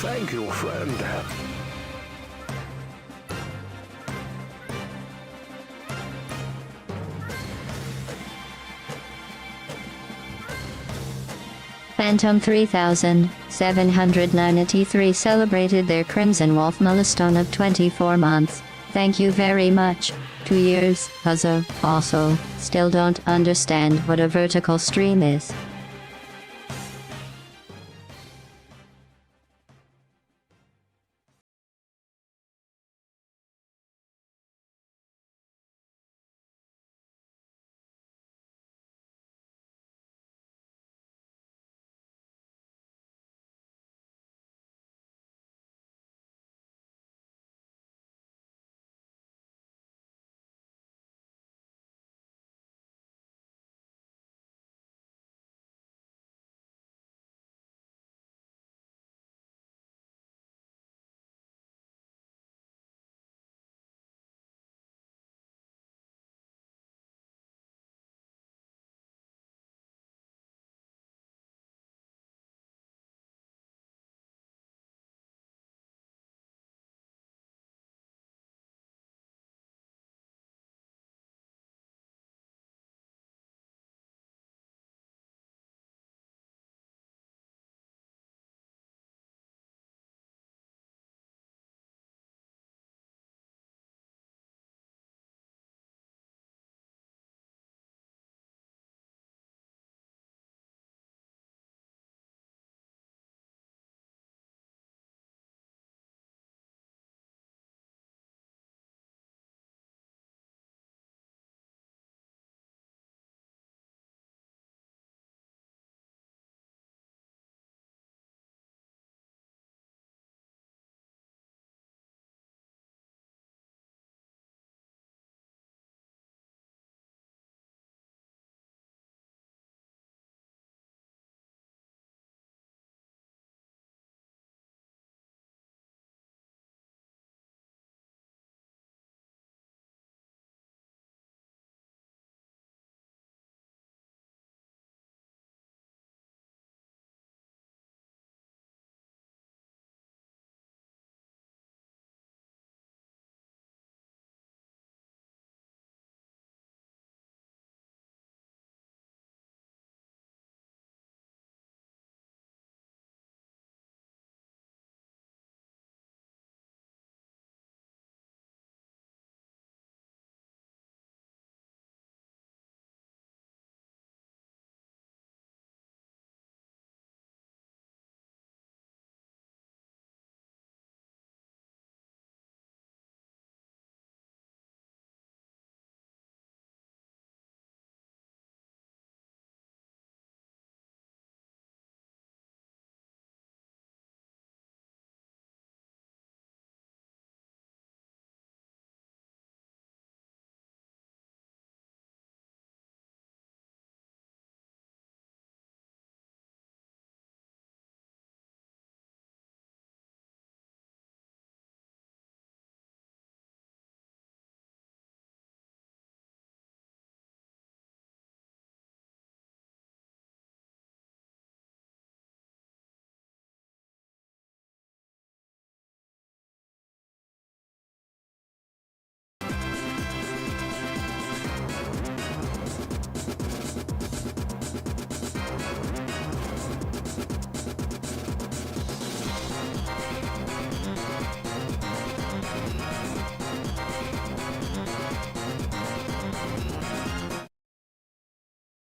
Thank you, friend. Phantom 3793 celebrated their Crimson Wolf milestone of 24 months. Thank you very much. 2 years, puzzle. Also, still don't understand what a vertical stream is.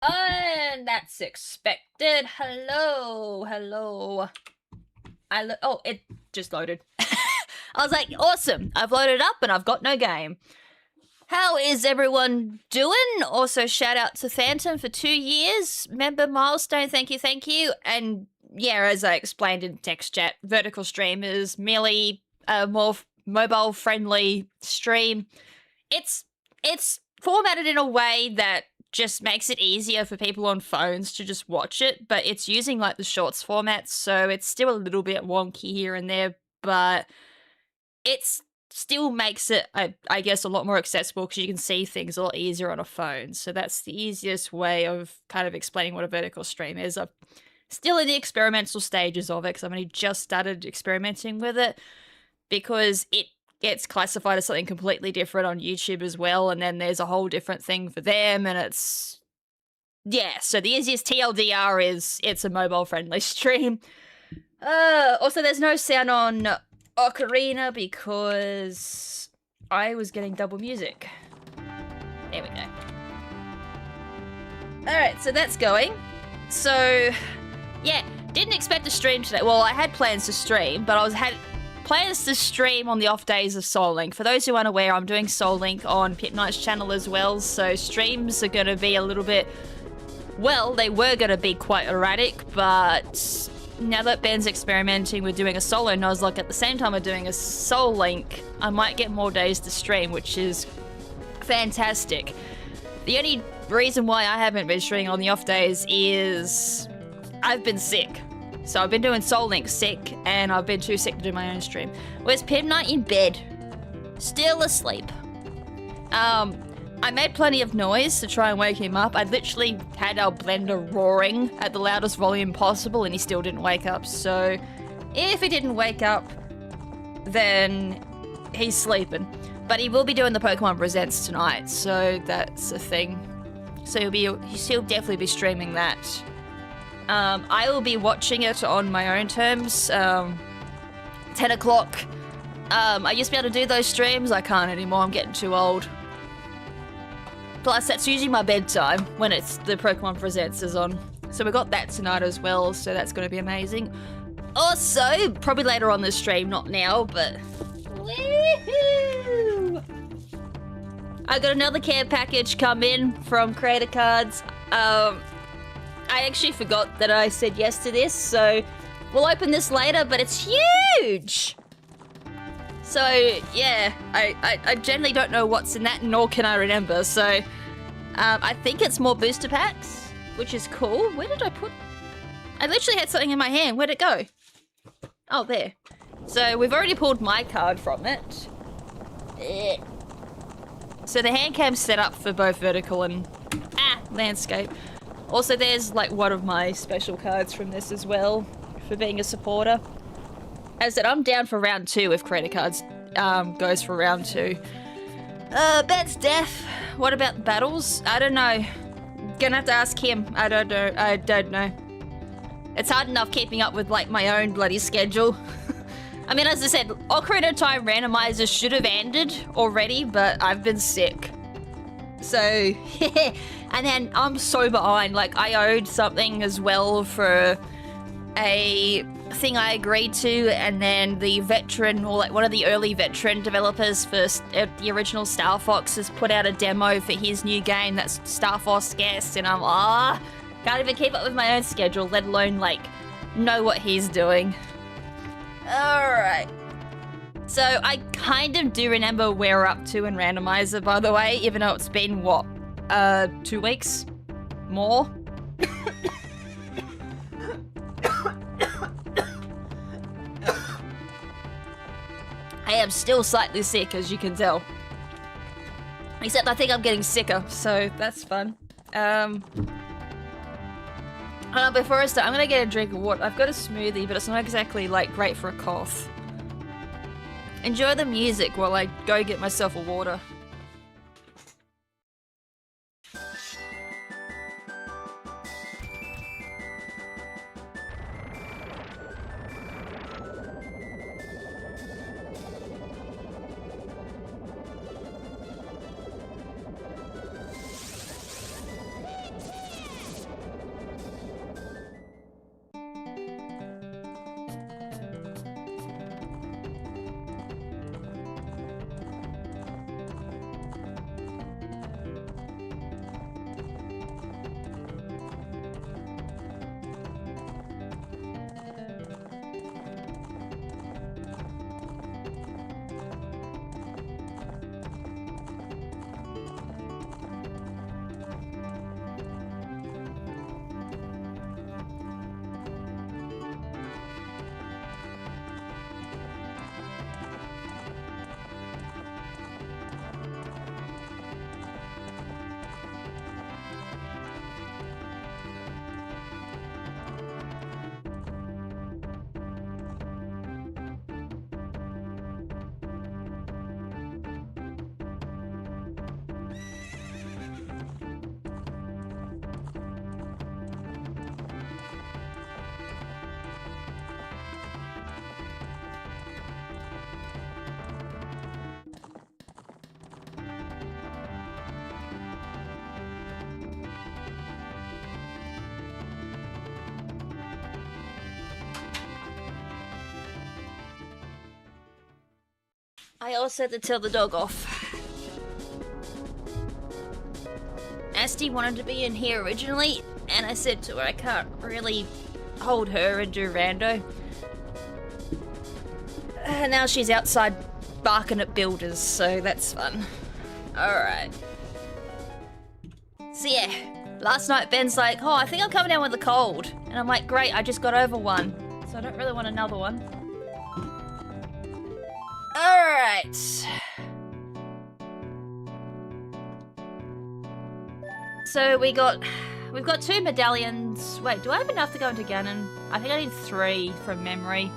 And that's expected. Hello. Oh, it just loaded. I was like, awesome. I've loaded up and I've got no game. How is everyone doing? Also, shout out to Phantom for 2 years. Member milestone, thank you. And yeah, as I explained in text chat, vertical stream is merely a more mobile friendly stream. It's formatted in a way that just makes it easier for people on phones to just watch it, but it's using like the shorts format, so it's still a little bit wonky here and there, but it's still makes it, I guess, a lot more accessible because you can see things a lot easier on a phone. So that's the easiest way of kind of explaining what a vertical stream is. I've Still in the experimental stages of it, because I've only just started experimenting with it, because it gets classified as something completely different on YouTube as well, and then there's a whole different thing for them, and it's... yeah, so the easiest TLDR is it's a mobile-friendly stream. Also, there's no sound on Ocarina because I was getting double music. There we go. Alright, so that's going. So, yeah, didn't expect to stream today. Well, I had plans to stream, but had plans to stream on the off days of Soul Link. For those who aren't aware, I'm doing Soul Link on Pip Knight's channel as well, so streams are going to be a little bit... well, they were going to be quite erratic, but now that Ben's experimenting with doing a solo Nuzlocke at the same time of doing a Soul Link, I might get more days to stream, which is fantastic. The only reason why I haven't been streaming on the off days is I've been sick. So I've been doing Soul Link sick, and I've been too sick to do my own stream. Where's Pip Knight? In bed. Still asleep. I made plenty of noise to try and wake him up. I literally had our blender roaring at the loudest volume possible, and he still didn't wake up. So if he didn't wake up, then he's sleeping. But he will be doing the Pokemon Presents tonight, so that's a thing. So he'll definitely be streaming that. I will be watching it on my own terms. 10 o'clock. I used to be able to do those streams. I can't anymore. I'm getting too old. Plus, that's usually my bedtime when it's the Pokemon Presents is on. So we got that tonight as well, so that's going to be amazing. Also, probably later on this stream, not now, but... woohoo! I got another care package come in from Creator Cards. I actually forgot that I said yes to this, so we'll open this later, but it's huge! So, yeah, I generally don't know what's in that, nor can I remember, so I think it's more booster packs, which is cool. Where did I put... I literally had something in my hand. Where'd it go? Oh, there. So, we've already pulled my card from it. So, the hand cam's set up for both vertical and... landscape. Also, there's, like, one of my special cards from this as well, for being a supporter. As I said, I'm down for round 2 if Creator Cards goes for round 2. Ben's death. What about the battles? I don't know. Gonna have to ask him. I don't know. It's hard enough keeping up with, like, my own bloody schedule. I mean, as I said, Ocarina Time Randomiser should have ended already, but I've been sick. So, and then I'm so behind. Like, I owed something as well for a thing I agreed to, and then the veteran, or like one of the early veteran developers for the original Star Fox has put out a demo for his new game that's Star Fox Guest, and I'm can't even keep up with my own schedule, let alone like know what he's doing. Alright. So I kind of do remember where we're up to in Randomiser, by the way, even though it's been what, 2 weeks? More? I am still slightly sick, as you can tell. Except I think I'm getting sicker, so that's fun. Before I start, I'm gonna get a drink of water. I've got a smoothie, but it's not exactly, like, great for a cough. Enjoy the music while I go get myself a water. I also had to tell the dog off. Asti wanted to be in here originally, and I said to her I can't really hold her and do rando. And now she's outside barking at builders, so that's fun. Alright. So yeah, last night Ben's like, oh, I think I'm coming down with a cold. And I'm like, great, I just got over one. So I don't really want another one. Alright. So we've got 2 medallions. Wait, do I have enough to go into Ganon? I think I need 3 from memory.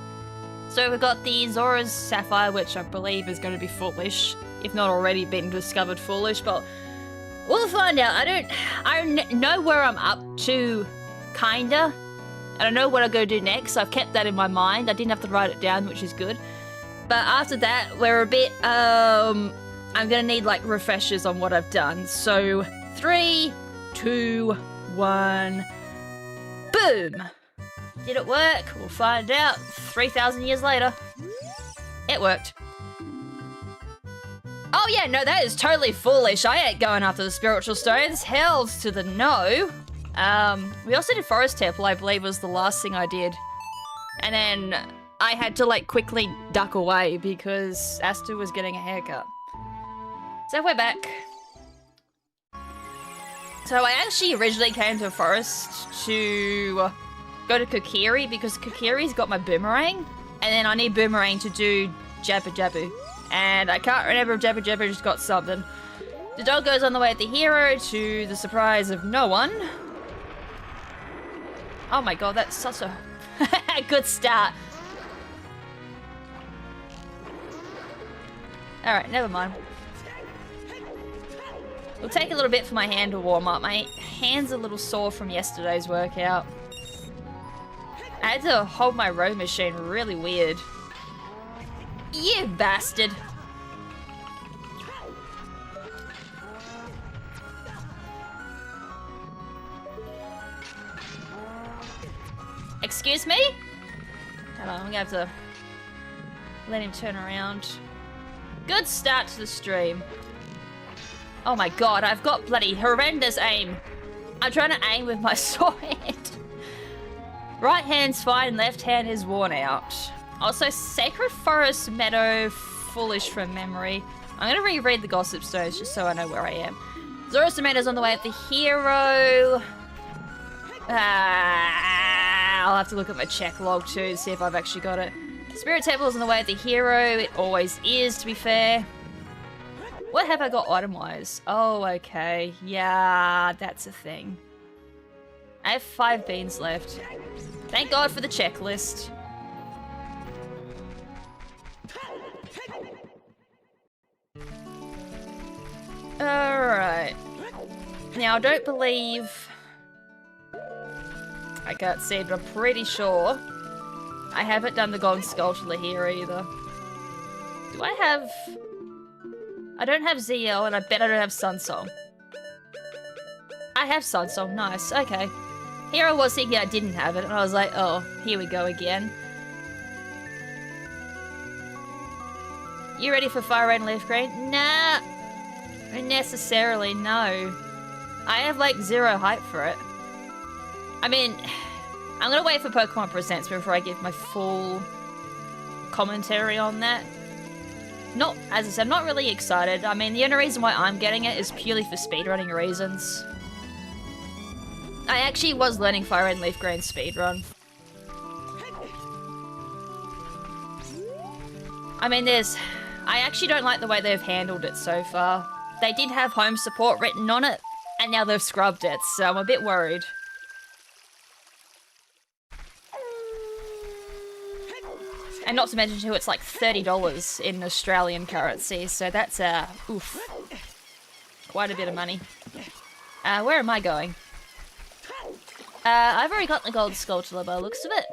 So we've got the Zora's Sapphire, which I believe is going to be foolish, if not already been discovered foolish, but we'll find out. I know where I'm up to, kinda. And I know what I'm going to do next. I've kept that in my mind. I didn't have to write it down, which is good. But after that, we're a bit, I'm going to need, like, refreshers on what I've done. So, 3, 2, 1, boom! Did it work? We'll find out 3,000 years later. It worked. Oh yeah, no, that is totally foolish. I ain't going after the spiritual stones. Hells to the no. We also did Forest Temple, I believe was the last thing I did. And then I had to like quickly duck away because Astu was getting a haircut. So we're back. So I actually originally came to Forest to go to Kokiri because Kokiri's got my boomerang. And then I need boomerang to do Jabba Jabbu. And I can't remember if Jabba Jabba just got something. The dog goes on the way at the hero to the surprise of no one. Oh my god, that's such a good start. Alright, never mind. It'll take a little bit for my hand to warm up. My hand's a little sore from yesterday's workout. I had to hold my row machine really weird. You bastard. Excuse me? Hold on, I'm gonna have to let him turn around. Good start to the stream. Oh my god, I've got bloody horrendous aim. I'm trying to aim with my sore hand. Right hand's fine, left hand is worn out. Also, Sacred Forest Meadow, foolish from memory. I'm gonna reread the Gossip Stones just so I know where I am. Zora's Tomatoes on the way at the hero. I'll have to look at my check log too to see if I've actually got it. Spirit Temple's on the way at the hero. It always is, to be fair. What have I got item-wise? Oh, okay. Yeah, that's a thing. I have 5 beans left. Thank God for the checklist. Alright. Now, I don't believe... I can't see it, but I'm pretty sure I haven't done the Golden Skulltula here either. Do I have... I don't have ZL, and I bet I don't have Sunsong. I have Sunsong, nice, okay. Here I was thinking I didn't have it, and I was like, oh, here we go again. You ready for Fire Red and Leaf Green? Nah, not necessarily, no. I have like 0 hype for it. I mean, I'm gonna wait for Pokemon Presents before I give my full commentary on that. Not, as I said, I'm not really excited. I mean, the only reason why I'm getting it is purely for speedrunning reasons. I actually was learning Fire Red and Leaf Green speedrun. I mean, I actually don't like the way they've handled it so far. They did have home support written on it, and now they've scrubbed it, so I'm a bit worried. And not to mention too, it's like $30 in Australian currency, so that's, oof. Quite a bit of money. Where am I going? I've already got the Gold Skulltula by the looks of it.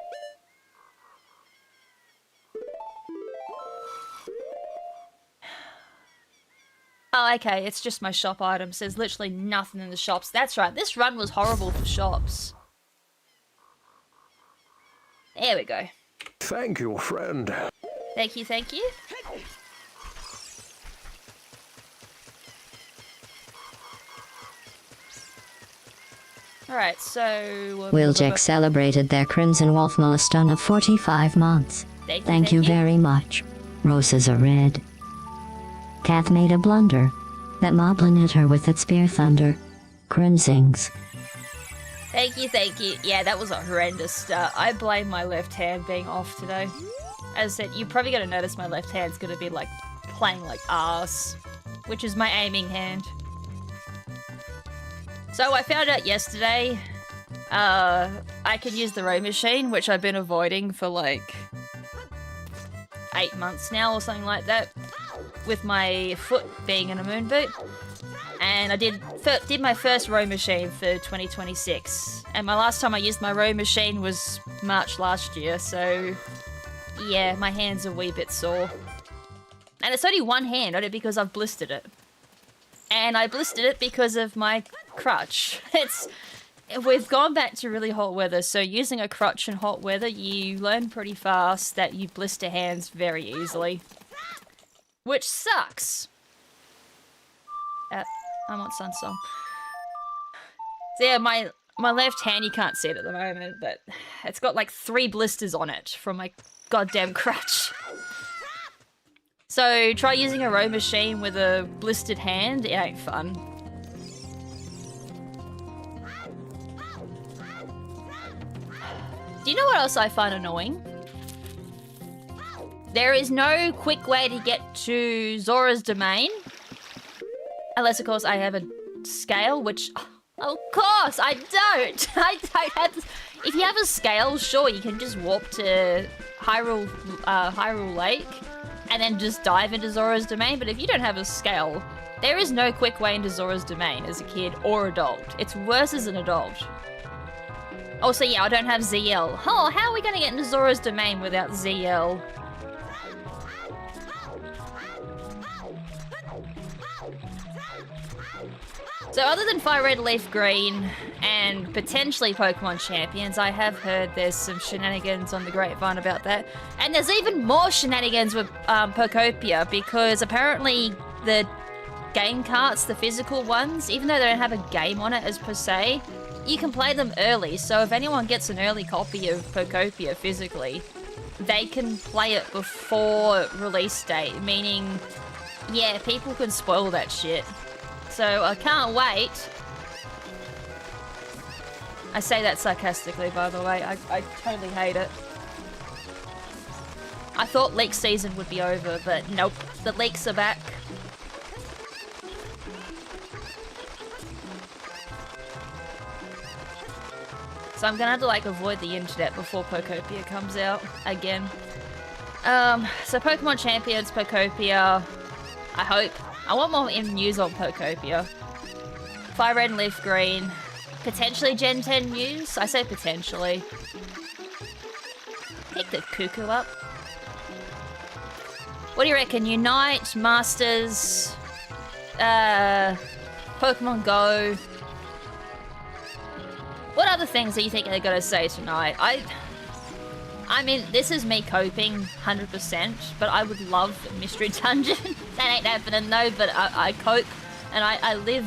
Oh, okay, it's just my shop items. There's literally nothing in the shops. That's right, this run was horrible for shops. There we go. Thank you, friend. Thank you, thank you. Alright, so... Wheeljack celebrated their Crimson Wolf milestone of 45 months. Thank you very much. Roses are red. Kath made a blunder. That moblin hit her with its spear thunder. Crimsings. Thank you, thank you. Yeah, that was a horrendous start. I blame my left hand being off today. As I said, you're probably going to notice my left hand's going to be like playing like arse, which is my aiming hand. So I found out yesterday I can use the row machine, which I've been avoiding for like 8 months now or something like that, with my foot being in a moon boot. And I did my first row machine for 2026. And my last time I used my row machine was March last year, so yeah, my hand's a wee bit sore. And it's only one hand on it because I've blistered it. And I blistered it because of my crutch. We've gone back to really hot weather, so using a crutch in hot weather, you learn pretty fast that you blister hands very easily. Which sucks. I'm on Sunsong. So yeah, my left hand, you can't see it at the moment, but it's got like 3 blisters on it from my goddamn crutch. So try using a row machine with a blistered hand, it ain't fun. Do you know what else I find annoying? There is no quick way to get to Zora's Domain. Unless, of course, I have a scale, which... Of course, I don't! I don't have... If you have a scale, sure, you can just warp to Hyrule Lake and then just dive into Zora's Domain, but if you don't have a scale, there is no quick way into Zora's Domain as a kid or adult. It's worse as an adult. Also, yeah, I don't have ZL. Oh, how are we going to get into Zora's Domain without ZL? So other than Fire Red, Leaf Green, and potentially Pokemon Champions, I have heard there's some shenanigans on the grapevine about that. And there's even more shenanigans with Pokopia, because apparently the game carts, the physical ones, even though they don't have a game on it as per se, you can play them early. So if anyone gets an early copy of Pokopia physically, they can play it before release date, meaning, yeah, people can spoil that shit. So I can't wait. I say that sarcastically, by the way. I totally hate it. I thought leak season would be over, but nope. The leaks are back. So I'm gonna have to like avoid the internet before Pokopia comes out again. So Pokemon Champions, Pokopia, I hope. I want more news on Pokopia. Fire Red and Leaf Green. Potentially Gen 10 news? I say potentially. Pick the cuckoo up. What do you reckon? Unite, Masters, Pokemon Go. What other things do you think they're gonna say tonight? I mean, this is me coping 100%, but I would love a Mystery Dungeon. That ain't happening though, but I cope, and I live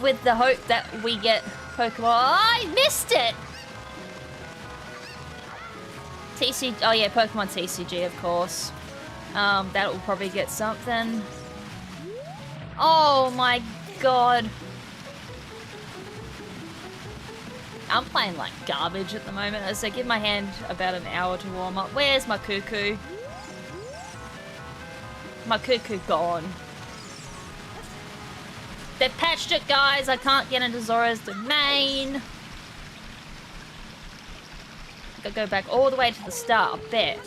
with the hope that we get Pokemon. Oh, I missed it! Oh yeah, Pokemon TCG, of course. That will probably get something. Oh my god. I'm playing like garbage at the moment, so give my hand about an hour to warm up. Where's my cuckoo? My cuckoo gone. They've patched it, guys. I can't get into Zora's Domain. Gotta go back all the way to the start, I bet.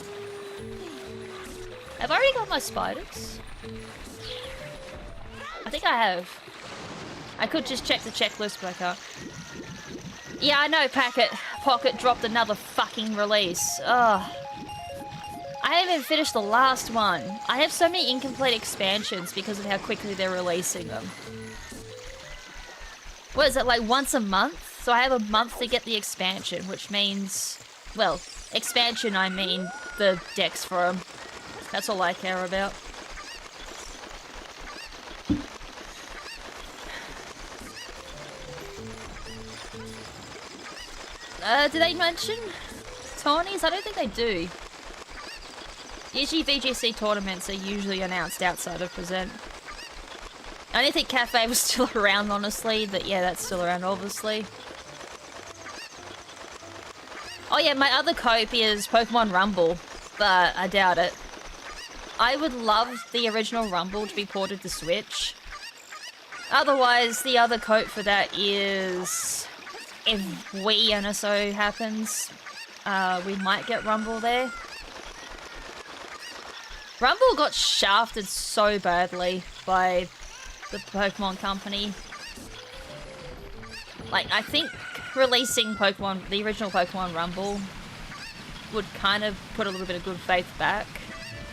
Have I already got my spiders? I think I have. I could just check the checklist, but I can't. Yeah, I know, Pocket dropped another fucking release. Ugh. I haven't even finished the last one. I have so many incomplete expansions because of how quickly they're releasing them. What is it, like once a month? So I have a month to get the expansion, which means... Well, expansion, I mean the decks for them. That's all I care about. Do they mention tourneys? I don't think they do. Usually VGC tournaments are usually announced outside of Present. I don't think Cafe was still around, honestly, but yeah, that's still around, obviously. Oh yeah, my other cope is Pokemon Rumble, but I doubt it. I would love the original Rumble to be ported to Switch. Otherwise, the other cope for that is... if Wii and so happens, we might get Rumble there. Rumble got shafted so badly by the Pokemon Company. Like, I think releasing Pokemon, the original Pokemon Rumble, would kind of put a little bit of good faith back,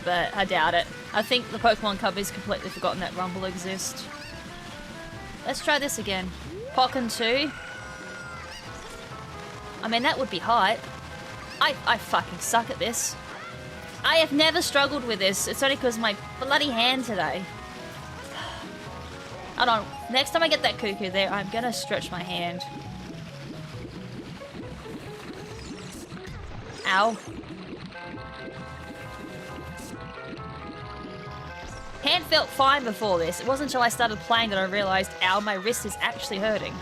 but I doubt it. I think the Pokemon Company's completely forgotten that Rumble exists. Let's try this again. Pokken 2. I mean, that would be hype. I fucking suck at this. I have never struggled with this. It's only because my bloody hand today. Hold on. Next time I get that cuckoo there, I'm gonna stretch my hand. Ow. Hand felt fine before this. It wasn't until I started playing that I realized, ow, my wrist is actually hurting.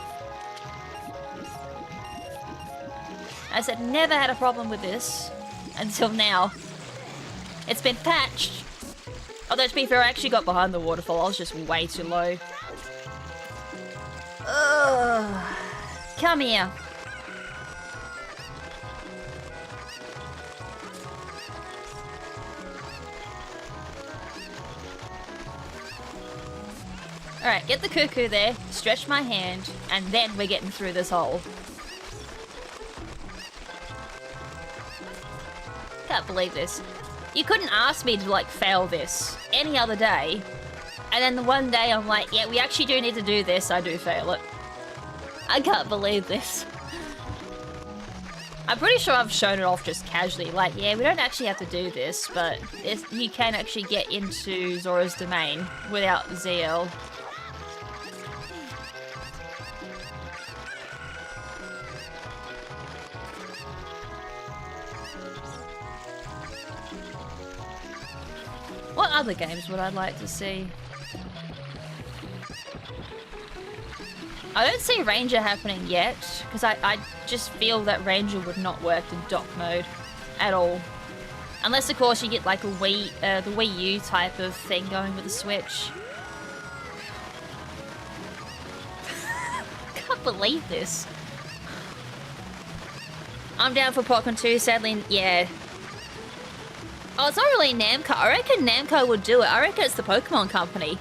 I said, never had a problem with this until now. It's been patched. Although, to be fair, I actually got behind the waterfall. I was just way too low. Ugh. Come here. Alright, get the cuckoo there, stretch my hand, and then we're getting through this hole. Can't believe this. You couldn't ask me to, like, fail this any other day. And then the one day I'm like, yeah, we actually do need to do this. I do fail it. I can't believe this. I'm pretty sure I've shown it off just casually. Like, yeah, we don't actually have to do this, but you can actually get into Zora's Domain without ZL. What other games would I like to see? I don't see Ranger happening yet, because I just feel that Ranger would not work in dock mode at all. Unless, of course, you get like a the Wii U type of thing going with the Switch. Can't believe this. I'm down for Pokken 2, sadly, yeah. Oh, it's not really Namco. I reckon Namco would do it. I reckon it's the Pokemon Company.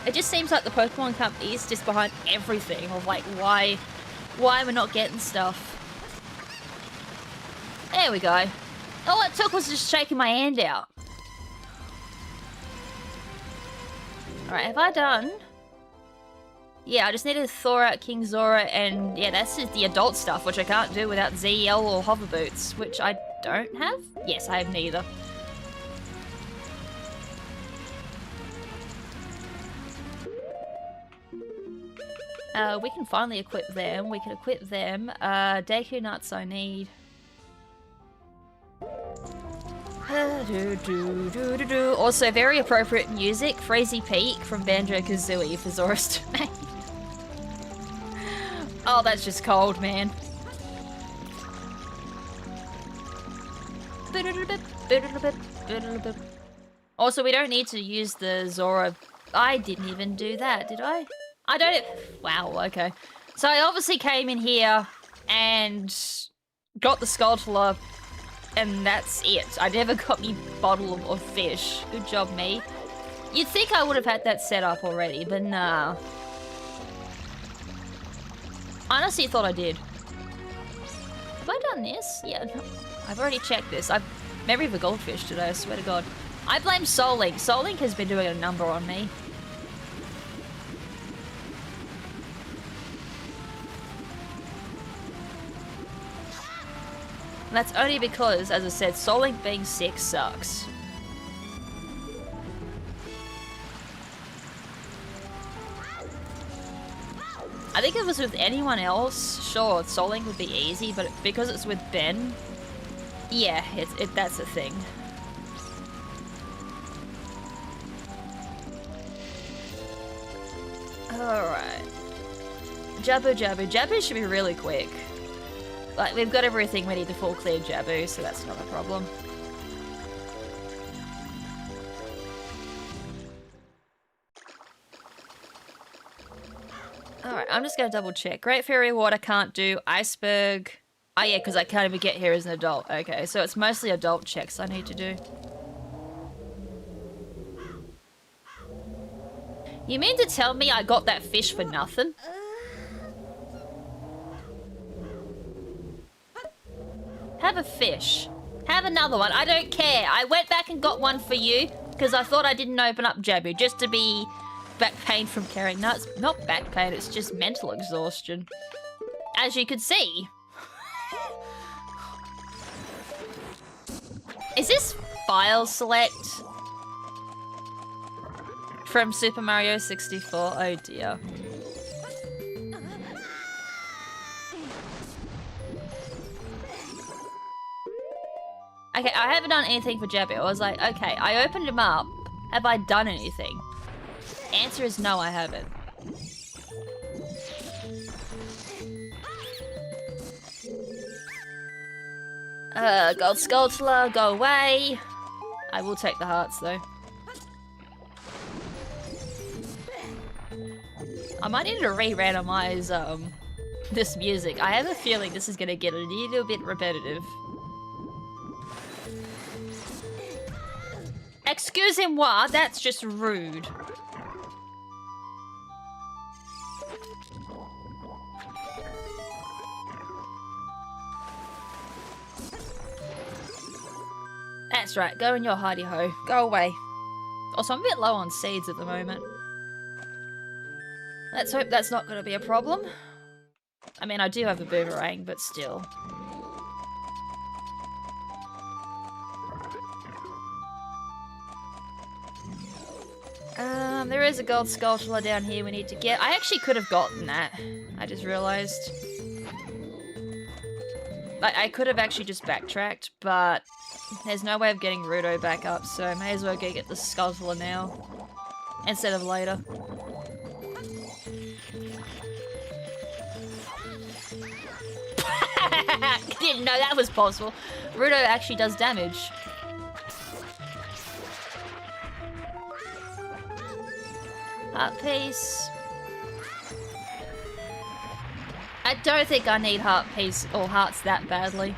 It just seems like the Pokemon Company is just behind everything of like why we're not getting stuff. There we go. All it took was just shaking my hand out. Alright, have I done? Yeah, I just needed to thaw out King Zora, and yeah, that's just the adult stuff, which I can't do without ZL or hover boots, which I don't have? Yes, I have neither. We can finally equip them. We can equip them. Deku nuts I need. Also, very appropriate music. Crazy Peak from Banjo-Kazooie for Zora's Domain. Oh, that's just cold, man. Also, we don't need to use the Zora. I didn't even do that, did I? I don't... Wow, okay. So I obviously came in here and got the Skulltula, and that's it. I never got me bottle of fish. Good job, me. You'd think I would have had that set up already, but nah. I honestly thought I did. Have I done this? Yeah, no. I've already checked this. I've memory of a goldfish today, I swear to God. I blame Soul Link. Soul Link has been doing a number on me. And that's only because, as I said, Soul Link being sick sucks. I think if it was with anyone else, sure, Soul Link would be easy, but because it's with Ben, yeah, that's a thing. Alright. Jabu should be really quick. Like, we've got everything ready to full clear Jabu, so that's not a problem. Alright, I'm just gonna double check. Great Fairy Water can't do. Iceberg. Oh yeah, because I can't even get here as an adult. Okay, so it's mostly adult checks I need to do. You mean to tell me I got that fish for nothing? Have a fish. Have another one. I don't care. I went back and got one for you because I thought I didn't open up Jabu just to be back pain from carrying. No, it's not back pain. It's just mental exhaustion. As you could see. Is this file select? From Super Mario 64? Oh dear. Okay, I haven't done anything for Jabu. I was like, okay, I opened him up. Have I done anything? Answer is no, I haven't. Gold Skulltula, go away. I will take the hearts though. I might need to re-randomize this music. I have a feeling this is gonna get a little bit repetitive. Excusez-moi, that's just rude. That's right, go in your hidey-ho. Go away. Also, I'm a bit low on seeds at the moment. Let's hope that's not going to be a problem. I mean, I do have a boomerang, but still. There is a gold Skulltula down here we need to get. I actually could have gotten that. I just realized. Like, I could have actually just backtracked, but there's no way of getting Rudo back up, so I may as well go get the Skulltula now. Instead of later. Didn't know that was possible. Rudo actually does damage. Heart piece. I don't think I need heart piece or hearts that badly.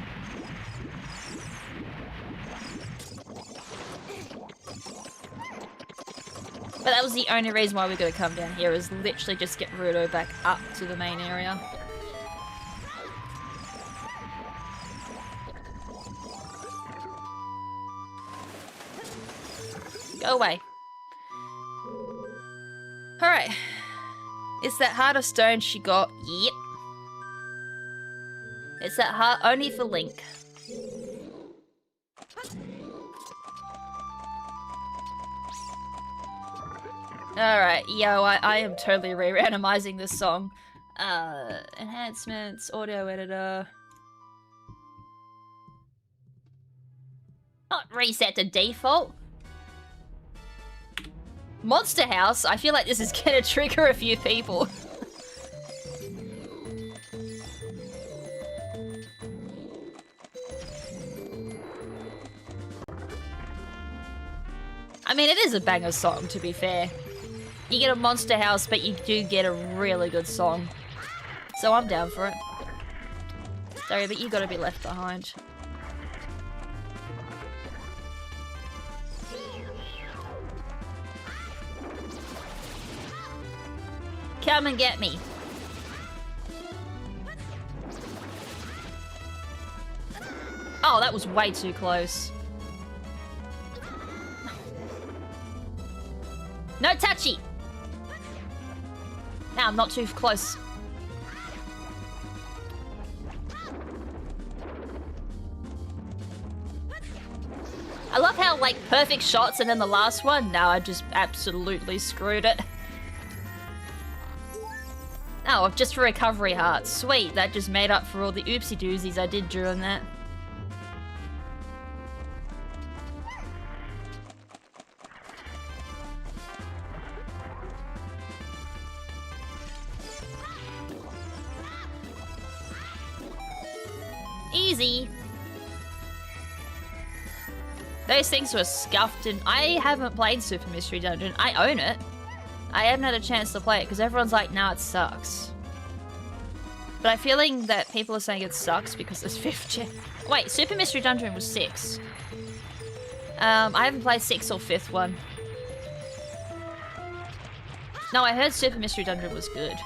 But that was the only reason why we're gonna come down here, is literally just get Rudo back up to the main area. Go away. Alright. It's that heart of stone she got. Yep. It's that heart only for Link. Alright, yo, I am totally re-randomizing this song. Enhancements, audio editor. Not reset to default. Monster House? I feel like this is gonna trigger a few people. I mean, it is a banger song, to be fair. You get a Monster House, but you do get a really good song. So I'm down for it. Sorry, but you gotta be left behind. Come and get me. Oh, that was way too close. No touchy! Now I'm not too close. I love how, like, perfect shots and then the last one, no, I just absolutely screwed it. Oh, just for recovery hearts. Sweet, that just made up for all the oopsie doozies I did during that. Easy. Those things were scuffed and I haven't played Super Mystery Dungeon. I own it. I haven't had a chance to play it because everyone's like, nah, it sucks. But I'm feeling that people are saying it sucks because there's 5th. Wait, Super Mystery Dungeon was 6. I haven't played 6th or 5th one. No, I heard Super Mystery Dungeon was good.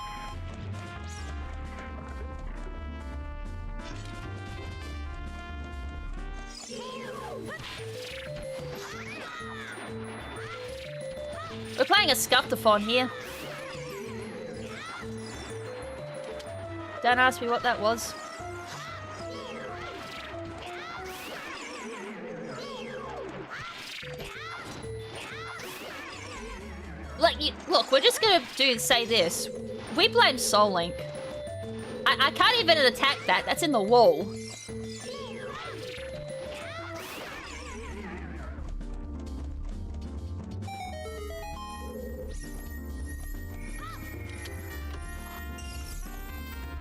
We're playing a scuff-a-thon here. Don't ask me what that was. Look, we're just gonna say this. We blame Soul Link. I can't even attack that. That's in the wall.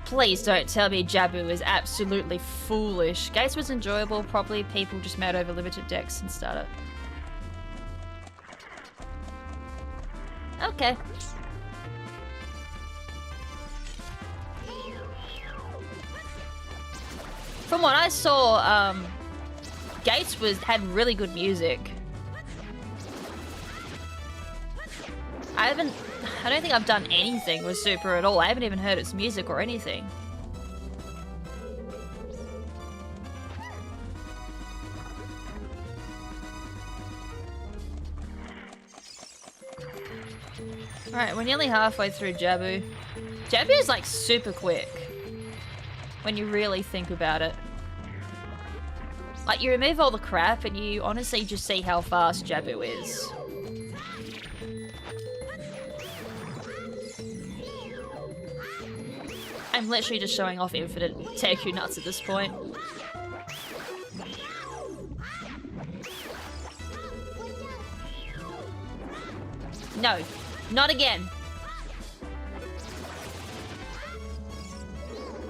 Please don't tell me Jabu is absolutely foolish. Gates was enjoyable, probably people just mad over limited decks and started. Okay. From what I saw, Gates had really good music. I don't think I've done anything with Super at all. I haven't even heard its music or anything. Alright, we're nearly halfway through Jabu. Jabu is like super quick when you really think about it. Like, you remove all the crap and you honestly just see how fast Jabu is. I'm literally just showing off infinite Teku nuts at this point. No, not again.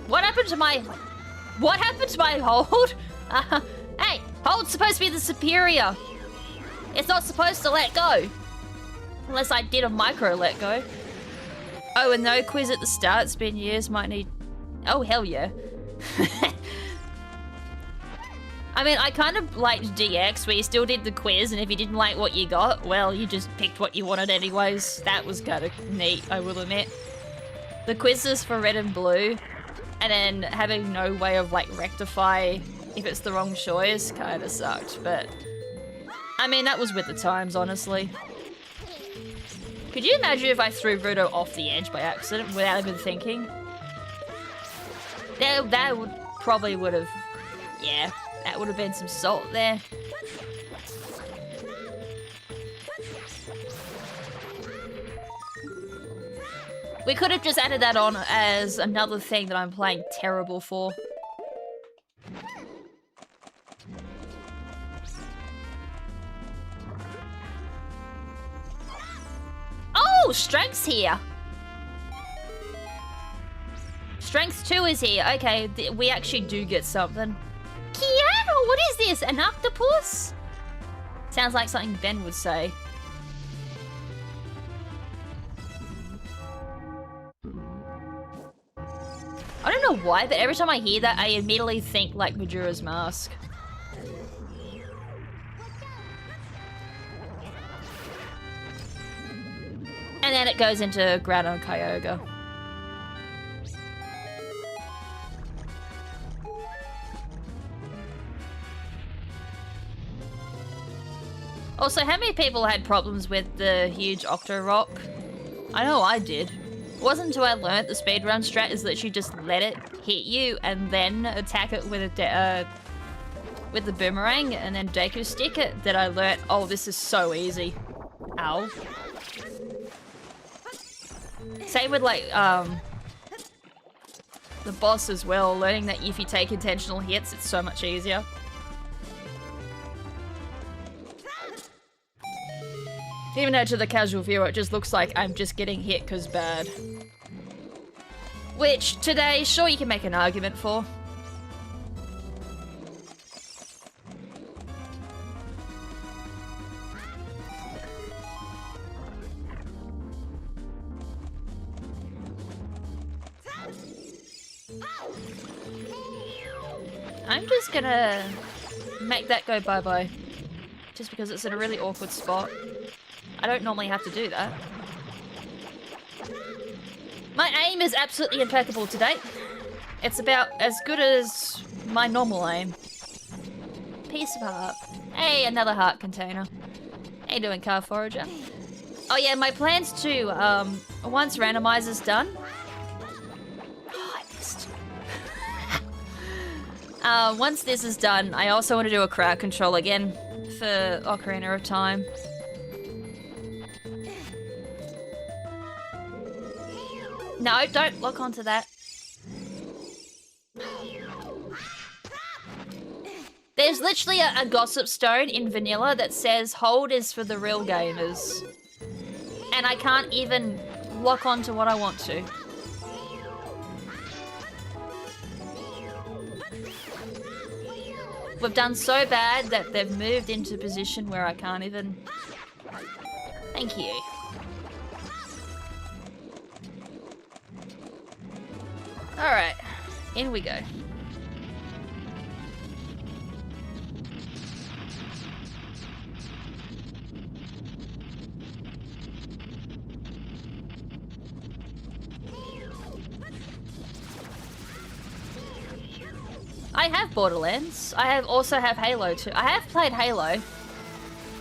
What happened to my hold? Hey, hold's supposed to be the superior. It's not supposed to let go. Unless I did a micro let go. Oh, and no quiz at the start. It's been years. Might need... Oh, hell yeah. I mean, I kind of liked DX, where you still did the quiz, and if you didn't like what you got, well, you just picked what you wanted anyways. That was kind of neat, I will admit. The quizzes for red and blue, and then having no way of, like, rectify if it's the wrong choice kind of sucked, but... I mean, that was with the times, honestly. Could you imagine if I threw Rudo off the edge by accident without even thinking? That would probably would have... Yeah, that would have been some salt there. We could have just added that on as another thing that I'm playing terrible for. Oh, Strength's here. Strength 2 is here. Okay, we actually do get something. Kiano, what is this? An octopus? Sounds like something Ben would say. I don't know why, but every time I hear that, I immediately think like Majora's Mask. And then it goes into Grano Kyogre. Also, how many people had problems with the huge Octo Rock? I know I did. It wasn't until I learnt the speedrun strat is literally just let it hit you and then attack it with the boomerang and then Deku stick it that I learnt, oh, this is so easy. Ow. Same with like, the boss as well, learning that if you take intentional hits, it's so much easier. Even though to the casual viewer, it just looks like I'm just getting hit because bad. Which, today, sure you can make an argument for. I'm just gonna make that go bye-bye. Just because it's in a really awkward spot. I don't normally have to do that. My aim is absolutely impeccable today. It's about as good as my normal aim. Piece of heart. Hey, another heart container. How you doing, Car Forager? Oh yeah, my plan's to, once Randomiser's done... Oh, I missed. Once this is done, I also want to do a crowd control again for Ocarina of Time. No, don't lock onto that. There's literally a gossip stone in vanilla that says hold is for the real gamers. And I can't even lock onto what I want to. We've done so bad that they've moved into a position where I can't even... Thank you. Alright, in we go. I have Borderlands. I also have Halo too. I have played Halo.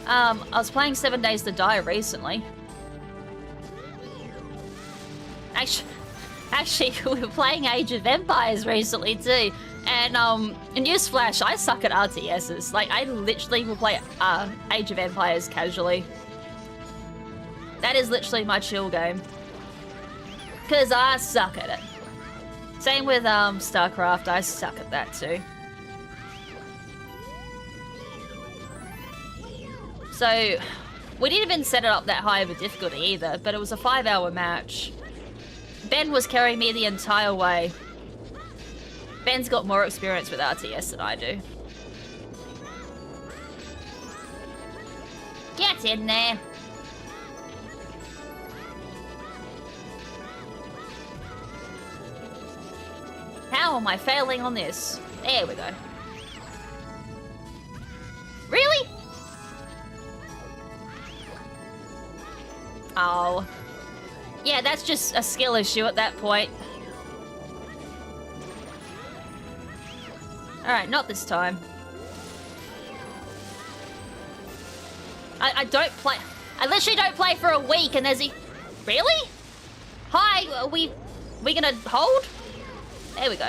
I was playing 7 Days to Die recently. Actually, we were playing Age of Empires recently too. And newsflash, I suck at RTSs. Like, I literally will play Age of Empires casually. That is literally my chill game. Because I suck at it. Same with StarCraft, I suck at that too. So, we didn't even set it up that high of a difficulty either, but it was a 5-hour match. Ben was carrying me the entire way. Ben's got more experience with RTS than I do. Get in there! How am I failing on this? There we go. Really? Oh. Yeah, that's just a skill issue at that point. Alright, not this time. I don't play... I literally don't play for a week and there's a... Really? Hi, are we gonna hold? There we go.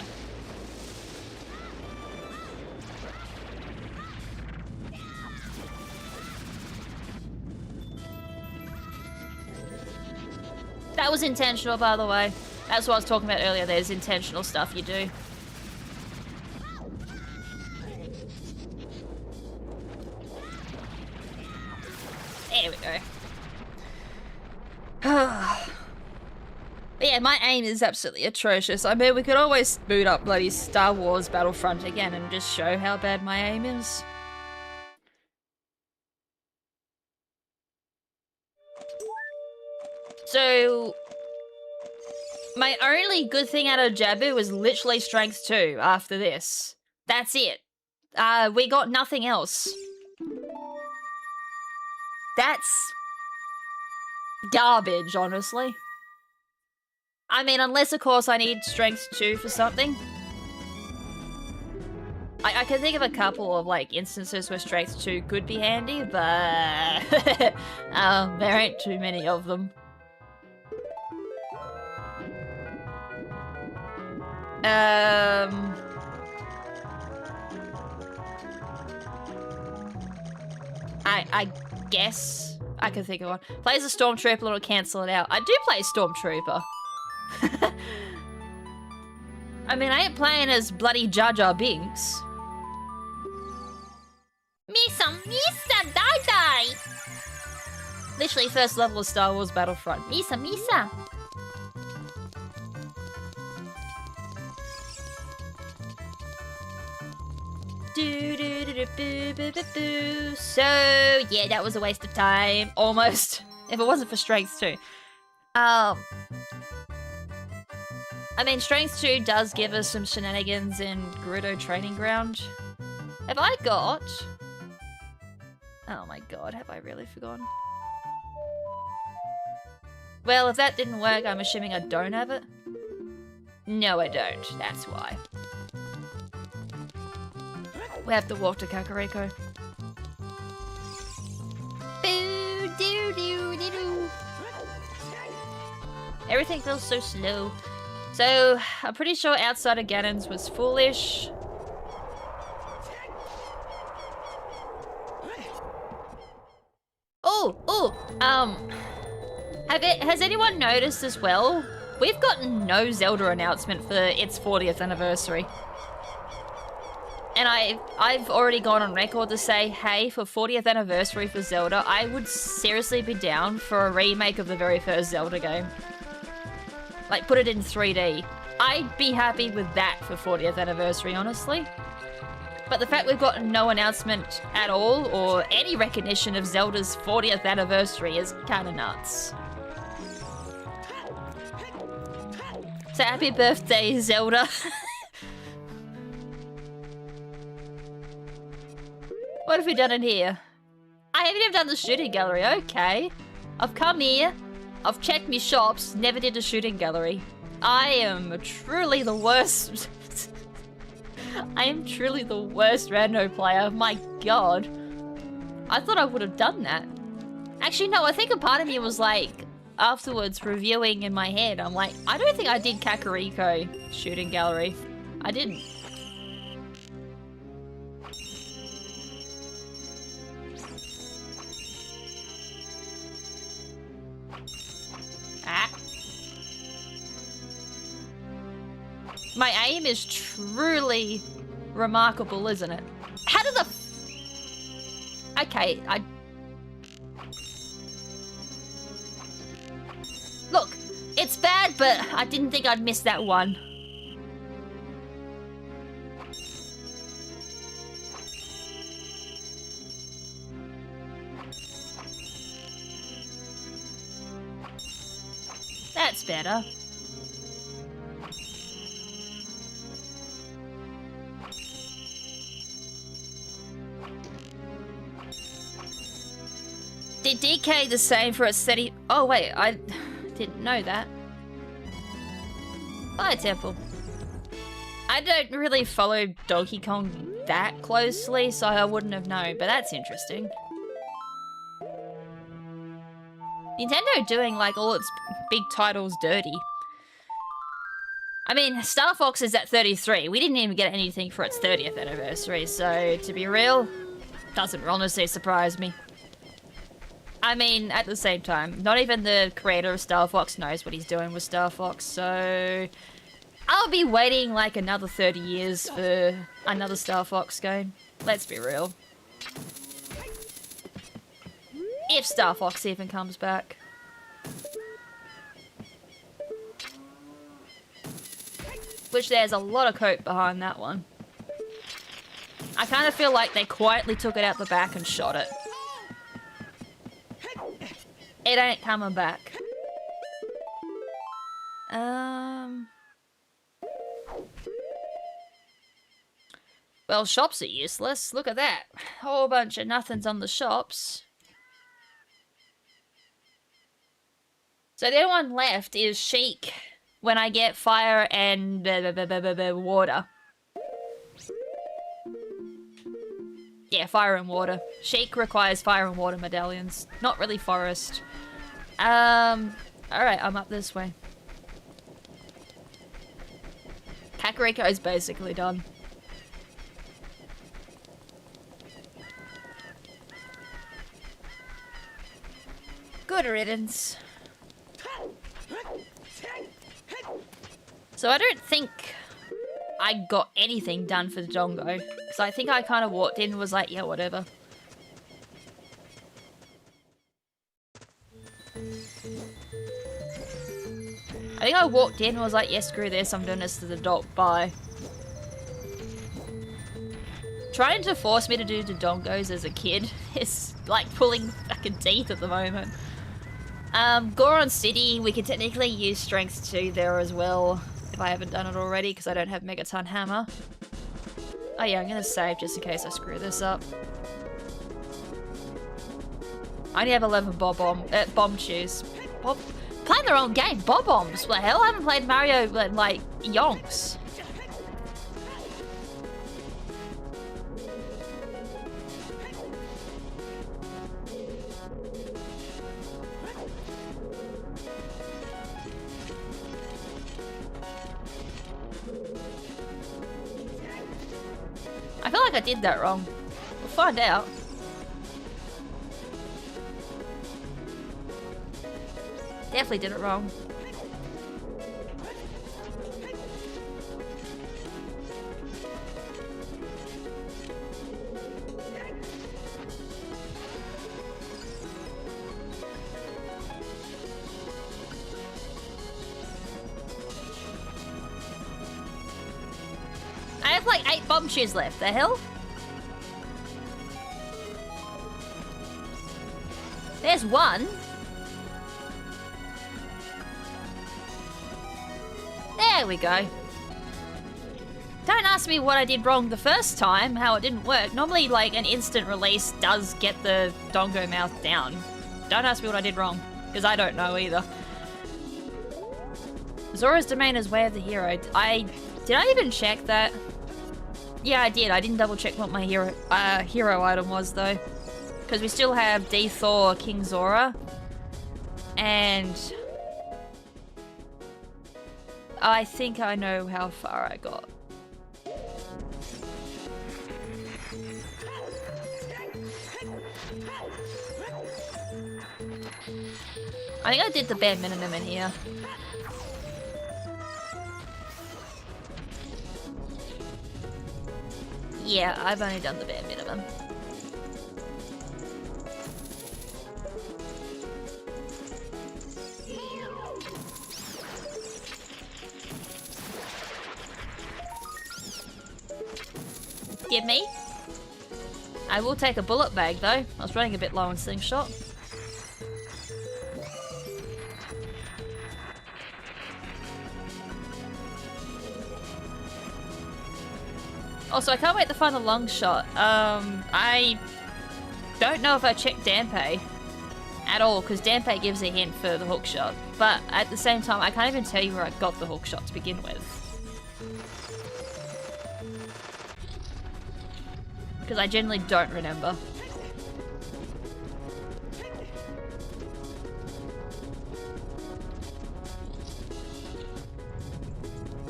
That was intentional, by the way. That's what I was talking about earlier. There's intentional stuff you do. There we go. But yeah, my aim is absolutely atrocious. I mean, we could always boot up bloody Star Wars Battlefront again and just show how bad my aim is. So, my only good thing out of Jabu was literally Strength 2 after this. That's it. We got nothing else. That's garbage, honestly. I mean, unless, of course, I need Strength 2 for something. I can think of a couple of, like, instances where Strength 2 could be handy, but... there ain't too many of them. I guess I can think of one. Plays a Stormtrooper and it'll cancel it out. I do play Stormtrooper. I mean, I ain't playing as bloody Jar Jar Binks. Misa, die. Literally first level of Star Wars Battlefront. Misa. So, yeah, that was a waste of time. Almost. If it wasn't for Strength 2. I mean, Strength 2 does give us some shenanigans in Gerudo Training Ground. Have I got... Oh my god, have I really forgotten? Well, if that didn't work, I'm assuming I don't have it. No, I don't. That's why. We have to walk to Kakariko. Everything feels so slow. So, I'm pretty sure outside of Ganon's was foolish. Has anyone noticed as well? We've gotten no Zelda announcement for its 40th anniversary. And I've already gone on record to say, hey, for 40th anniversary for Zelda, I would seriously be down for a remake of the very first Zelda game. Like, put it in 3D. I'd be happy with that for 40th anniversary, honestly. But the fact we've got no announcement at all, or any recognition of Zelda's 40th anniversary is kinda nuts. So happy birthday, Zelda. What have we done in here? I haven't even done the shooting gallery, okay. I've come here, I've checked my shops, never did a shooting gallery. I am truly the worst... I am truly the worst rando player, my god. I thought I would have done that. Actually, no, I think a part of me was like, afterwards reviewing in my head, I'm like, I don't think I did Kakariko shooting gallery. I didn't. My aim is truly remarkable, isn't it? How did the... Okay, Look, it's bad, but I didn't think I'd miss that one. That's better. Did DK the same for a steady... Oh wait, I didn't know that. Fire Temple. I don't really follow Donkey Kong that closely, so I wouldn't have known, but that's interesting. Nintendo doing like all its big titles dirty. I mean, Star Fox is at 33. We didn't even get anything for its 30th anniversary, so to be real, doesn't honestly surprise me. I mean, at the same time, not even the creator of Star Fox knows what he's doing with Star Fox, so... I'll be waiting like another 30 years for another Star Fox game. Let's be real. If Star Fox even comes back. Which there's a lot of coke behind that one. I kind of feel like they quietly took it out the back and shot it. It ain't coming back. Well, shops are useless. Look at that. Whole bunch of nothings on the shops. So the only one left is Sheik when I get fire and water. Yeah, fire and water. Sheik requires fire and water medallions. Not really forest. Alright, I'm up this way. Kakariko is basically done. Good riddance. So I don't think I got anything done for the dongo. So I think I kind of walked in and was like, yeah, whatever. I think I walked in and was like, yeah, screw this, I'm doing this to the dog, bye. Trying to force me to do the dongos as a kid is like pulling fucking teeth at the moment. Goron City, we can technically use Strength 2 there as well, if I haven't done it already, because I don't have Megaton Hammer. Oh yeah, I'm gonna save just in case I screw this up. I only have 11 bomb shoes. Playing the wrong game, bob-bombs. What the hell? I haven't played Mario like yonks. I feel like I did that wrong. We'll find out. Definitely did it wrong. I have like 8 bomb shoes left. The hell? There's one. There we go. Don't ask me what I did wrong the first time, how it didn't work. Normally, like, an instant release does get the dongo mouth down. Don't ask me what I did wrong, because I don't know either. Zora's Domain is Way of the Hero. Did I even check that? Yeah, I did. I didn't double check what my hero item was, though. Because we still have D. Thor, King Zora. And I think I know how far I got. I think I did the bare minimum in here. Yeah, I've only done the bare minimum. Give me. I will take a bullet bag though. I was running a bit low on slingshot. Also, I can't wait to find a long shot. I don't know if I checked Danpei at all, because Danpei gives a hint for the hook shot. But at the same time, I can't even tell you where I got the hook shot to begin with. Because I generally don't remember.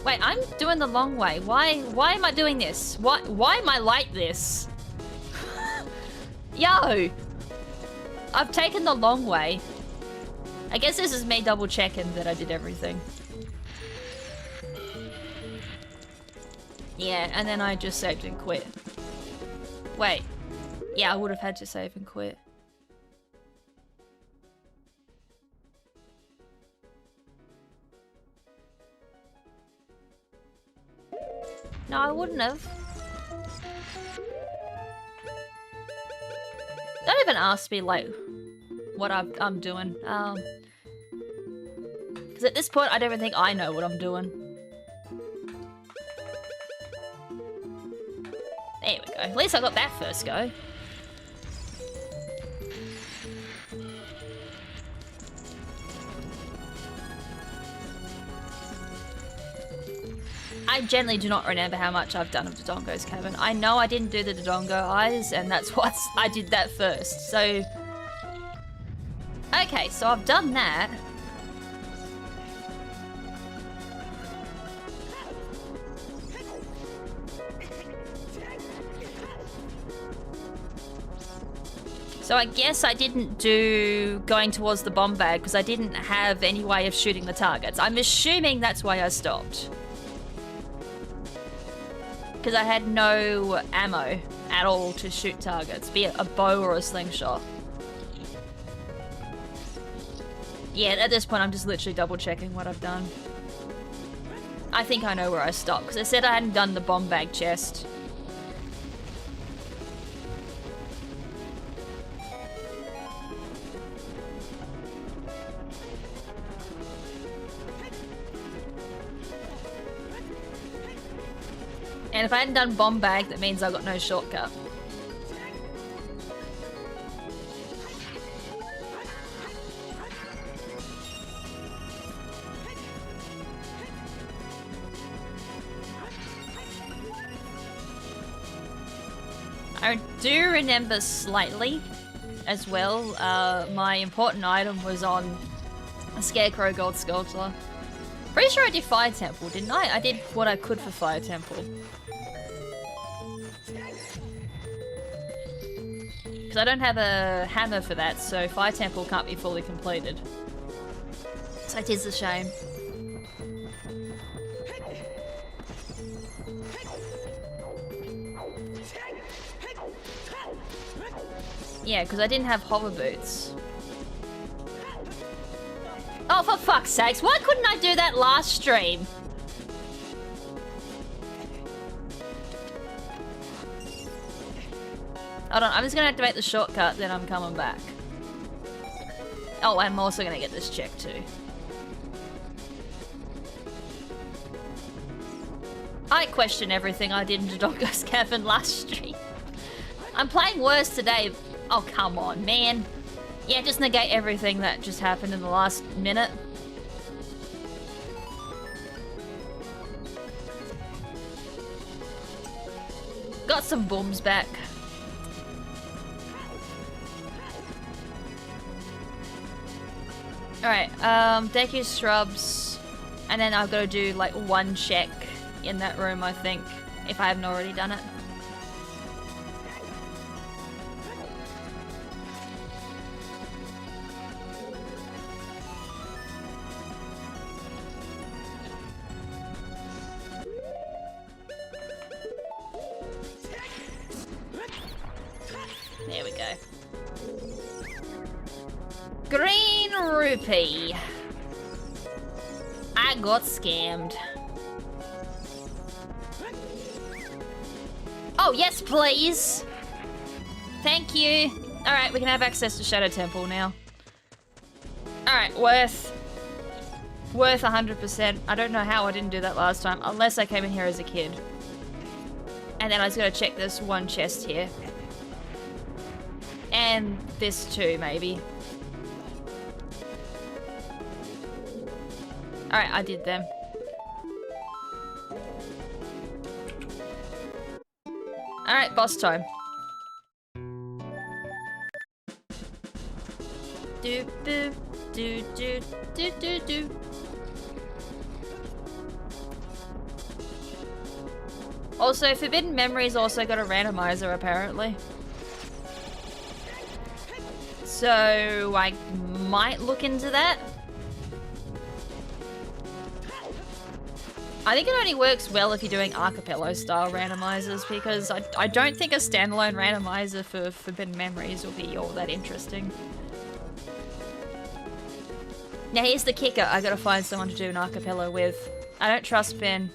Wait, I'm doing the long way. Why am I doing this? Why am I like this? Yo! I've taken the long way. I guess this is me double checking that I did everything. Yeah, and then I just saved and quit. Wait. Yeah, I would have had to save and quit. No, I wouldn't have. Don't even ask me, like, what I'm doing. Because at this point, I don't even think I know what I'm doing. There we go. At least I got that first go. I generally do not remember how much I've done of Dodongo's Cabin. I know I didn't do the Dodongo eyes, and that's what I did that first. So, okay, so I've done that. So I guess I didn't do going towards the bomb bag because I didn't have any way of shooting the targets. I'm assuming that's why I stopped. Because I had no ammo at all to shoot targets, be it a bow or a slingshot. Yeah, at this point I'm just literally double checking what I've done. I think I know where I stopped, because it said I hadn't done the bomb bag chest. And if I hadn't done bomb bag, that means I got no shortcut. I do remember slightly as well, my important item was on a Scarecrow Gold Sculptor. Pretty sure I did Fire Temple, didn't I? I did what I could for Fire Temple. Because I don't have a hammer for that, so Fire Temple can't be fully completed. So it is a shame. Yeah, because I didn't have hover boots. Oh, for fuck's sakes, why couldn't I do that last stream? Hold on, I'm just gonna have to make the shortcut, then I'm coming back. Oh, I'm also gonna get this checked too. I question everything I did in Dodongo's Cavern last stream. I'm playing worse today. Oh, come on, man. Yeah, just negate everything that just happened in the last minute. Got some booms back. Alright, Deku Shrubs. And then I've got to do like one check in that room, I think, if I haven't already done it. There we go. Green rupee. I got scammed. Oh, yes, please. Thank you. All right, we can have access to Shadow Temple now. All right, worth 100%. I don't know how I didn't do that last time, unless I came in here as a kid. And then I just gotta check this one chest here. And this too, maybe. Alright, I did them. Alright, boss time. Do do do do do do do. Also, Forbidden Memories also got a randomizer apparently. So I might look into that. I think it only works well if you're doing Archipelago style randomizers, because I don't think a standalone randomizer for Forbidden Memories will be all that interesting. Now here's the kicker, I gotta find someone to do an Archipelago with. I don't trust Ben.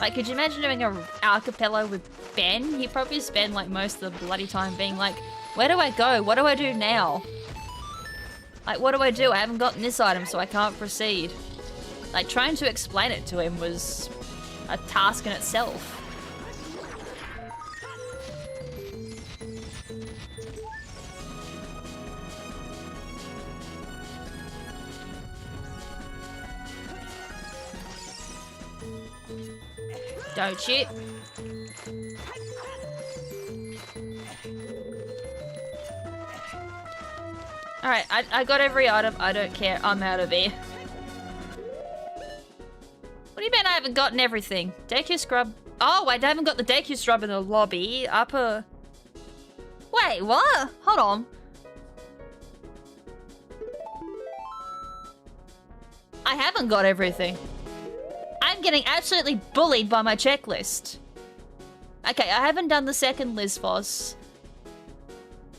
Like, could you imagine doing an Archipelago with Ben? He'd probably spend like most of the bloody time being like, where do I go? What do I do now? Like, what do I do? I haven't gotten this item, so I can't proceed. Like, trying to explain it to him was a task in itself. Don't shoot. Alright, I got every item. I don't care. I'm out of here. What do you mean I haven't gotten everything? Deku Scrub. Oh, wait, I haven't got the Deku Scrub in the lobby. Upper. Wait, what? Hold on. I haven't got everything. I'm getting absolutely bullied by my checklist. Okay, I haven't done the second Liz boss.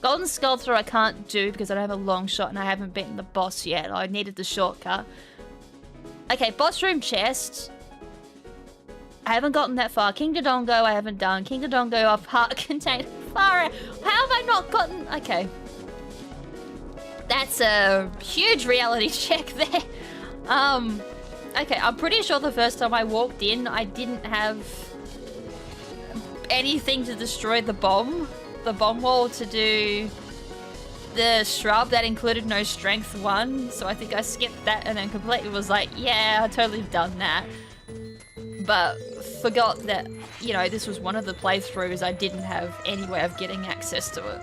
Golden Sculptor I can't do because I don't have a long shot and I haven't beaten the boss yet. I needed the shortcut. Okay, boss room chest. I haven't gotten that far. King Dodongo I haven't done. King Dodongo off heart contained. Far out. How have I not gotten... Okay. That's a huge reality check there. Okay, I'm pretty sure the first time I walked in, I didn't have anything to destroy the bomb wall to do the shrub that included no strength 1, so I think I skipped that and then completely was like, yeah, I totally done that. But forgot that, you know, this was one of the playthroughs I didn't have any way of getting access to it.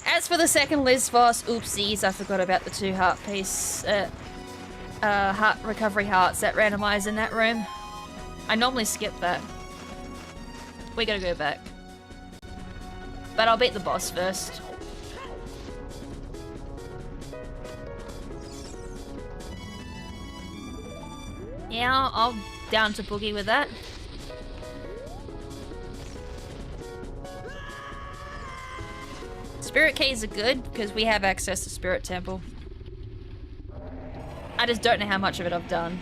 As for the second Liz boss, oopsies, I forgot about the 2 heart piece, heart recovery hearts that randomize in that room. I normally skip that. We gotta go back. But I'll beat the boss first. Yeah, I'll down to boogie with that. Spirit keys are good because we have access to Spirit Temple. I just don't know how much of it I've done.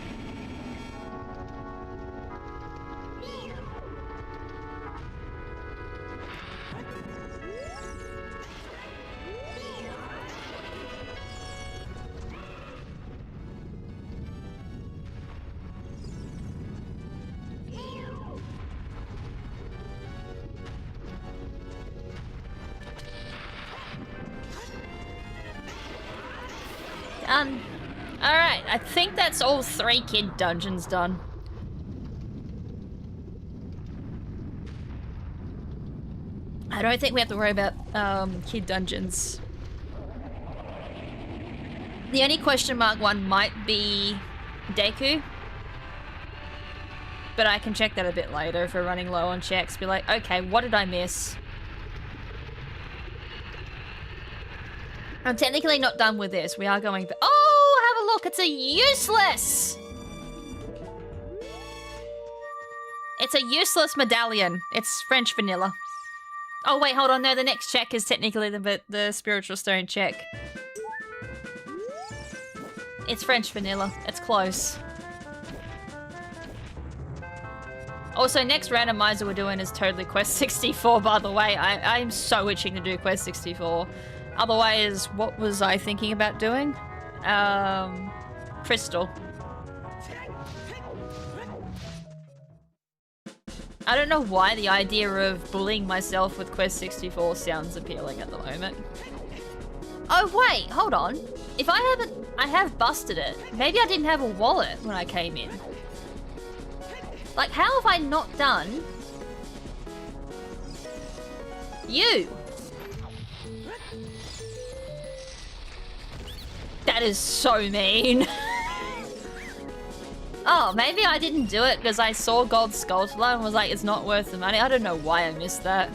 Alright, I think that's all 3 kid dungeons done. I don't think we have to worry about kid dungeons. The only question mark one might be Deku. But I can check that a bit later if we're running low on checks. Be like, okay, what did I miss? I'm technically not done with this. We are going to... Oh, have a look. It's a useless. It's a useless medallion. It's French vanilla. Oh, wait, hold on. No, the next check is technically the spiritual stone check. It's French vanilla. It's close. Also, next randomizer we're doing is totally Quest 64, by the way. I'm so itching to do Quest 64. Otherwise, what was I thinking about doing? Crystal. I don't know why the idea of bullying myself with Quest 64 sounds appealing at the moment. Oh wait, hold on. If I have busted it. Maybe I didn't have a wallet when I came in. Like, how have I not done you? That is so mean. Oh, maybe I didn't do it because I saw Gold Skulltula and was like, it's not worth the money. I don't know why I missed that.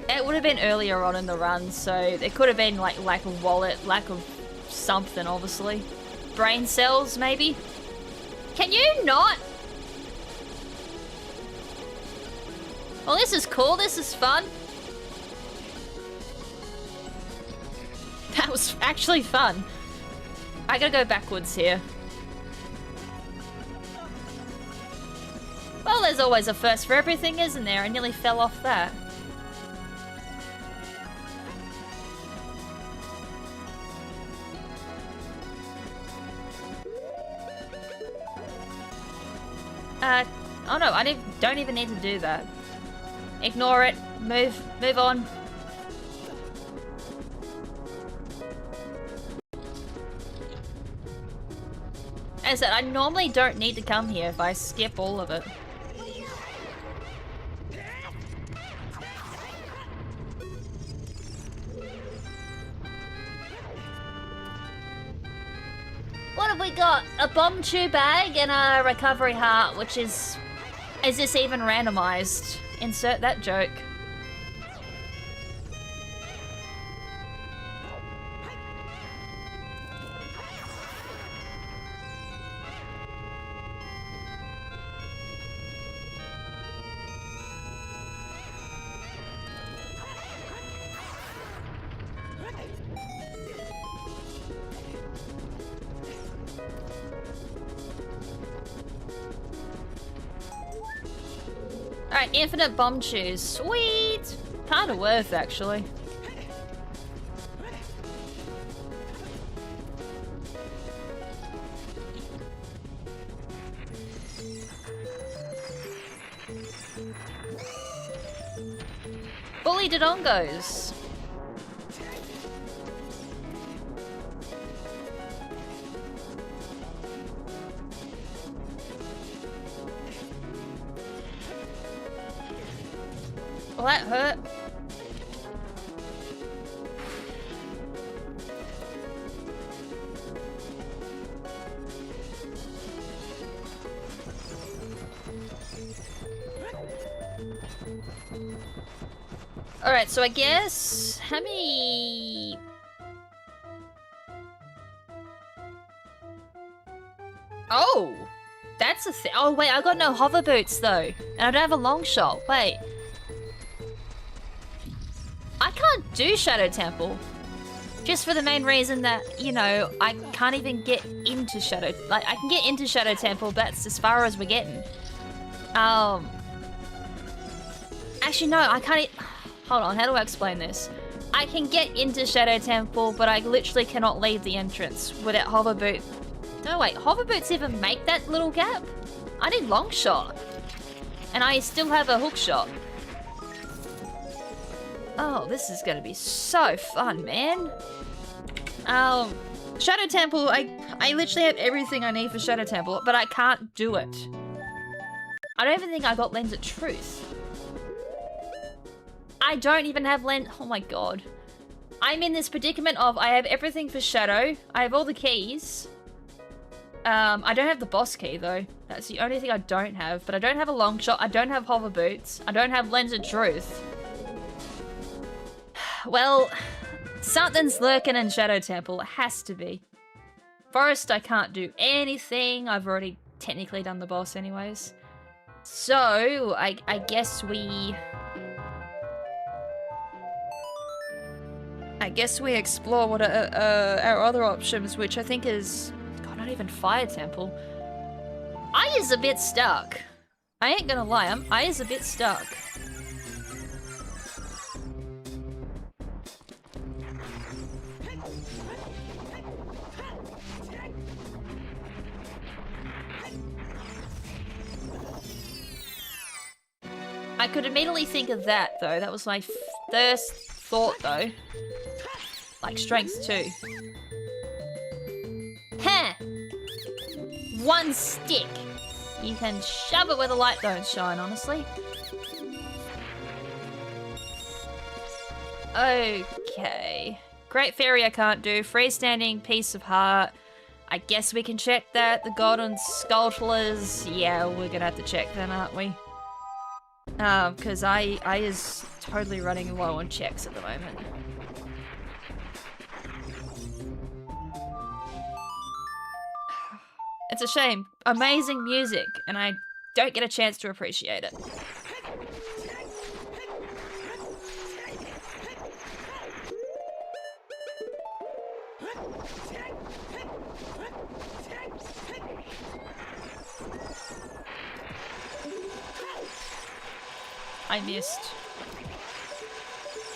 It would have been earlier on in the run, so it could have been like lack of wallet, lack of something, obviously. Brain cells, maybe? Can you not? Well, this is cool. This is fun. That was actually fun. I gotta go backwards here. Well, there's always a first for everything, isn't there? I nearly fell off that. Oh no, I don't even need to do that. Ignore it. Move on. As I said, I normally don't need to come here if I skip all of it. What have we got? A bomb chew bag and a recovery heart, which is this even randomized? Insert that joke. Alright, infinite bomb shoes. Sweet! Kinda worth, actually. Bully Dodongos. Well, that hurt. Alright, so I guess... How many... Oh! That's a thing. Oh, wait, I got no hover boots, though. And I don't have a long shot. Wait. I can't do Shadow Temple. Just for the main reason that, you know, I can't even get into Shadow... Like, I can get into Shadow Temple, but that's as far as we're getting. Actually, no, I can't... Hold on, how do I explain this? I can get into Shadow Temple, but I literally cannot leave the entrance without hover boot. No, wait, hover boots even make that little gap? I need long shot. And I still have a hook shot. Oh, this is gonna be so fun, man. Shadow Temple, I literally have everything I need for Shadow Temple, but I can't do it. I don't even think I got Lens of Truth. I don't even have Lens... Oh my god. I'm in this predicament of I have everything for Shadow. I have all the keys. I don't have the boss key, though. That's the only thing I don't have. But I don't have a long shot. I don't have hover boots. I don't have Lens of Truth. Well, something's lurking in Shadow Temple. It has to be. Forest, I can't do anything. I've already technically done the boss anyways. So, I guess we... I guess we explore what are our other options, which I think is... God, not even Fire Temple. I is a bit stuck. I ain't gonna lie, I is a bit stuck. I could immediately think of that, though. That was my first thought, though. Like, strength 2. Heh! One stick! You can shove it where the light don't shine, honestly. Okay. Great Fairy I can't do. Freestanding Piece of Heart. I guess we can check that. The Golden Skulltulas. Yeah, we're gonna have to check them, aren't we? Because I is totally running low on checks at the moment. It's a shame. Amazing music, and I don't get a chance to appreciate it. I missed.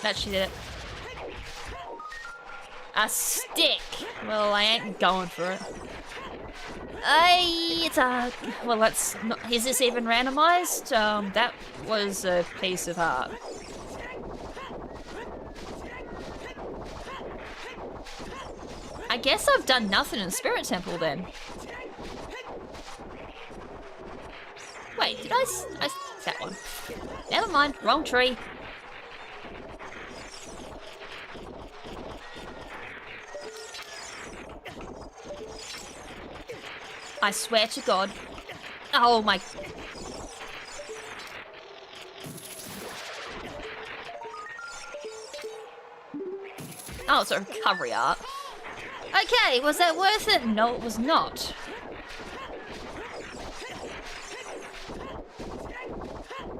That she did it. A stick! Well, I ain't going for it. It's a... Well, that's not... Is this even randomized? That was a piece of heart. I guess I've done nothing in Spirit Temple then. Wait, did I that one. Never mind, wrong tree. I swear to God. Oh my... Oh, it's a recovery art. Okay, was that worth it? No, it was not.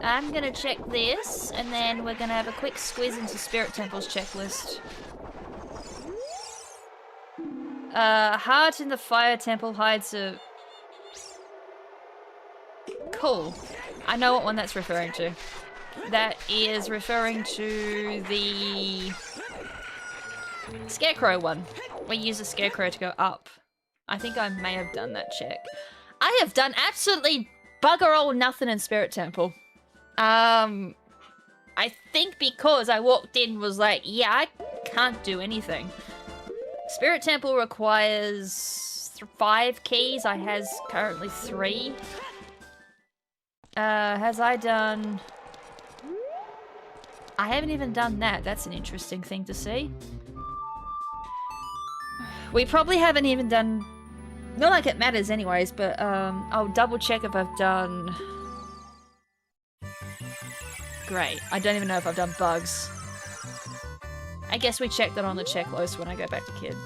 I'm gonna check this, and then we're gonna have a quick squeeze into Spirit Temple's checklist. Heart in the Fire Temple hides a... Cool. I know what one that's referring to. That is referring to the Scarecrow one. We use a Scarecrow to go up. I think I may have done that check. I have done absolutely bugger all nothing in Spirit Temple. I think because I walked in was like, yeah, I can't do anything. Spirit Temple requires 5 keys. I has currently 3. Has I done... I haven't even done that. That's an interesting thing to see. We probably haven't even done... Not like it matters anyways, but I'll double check if I've done... Great. I don't even know if I've done bugs. I guess we check that on the checklist when I go back to Kid.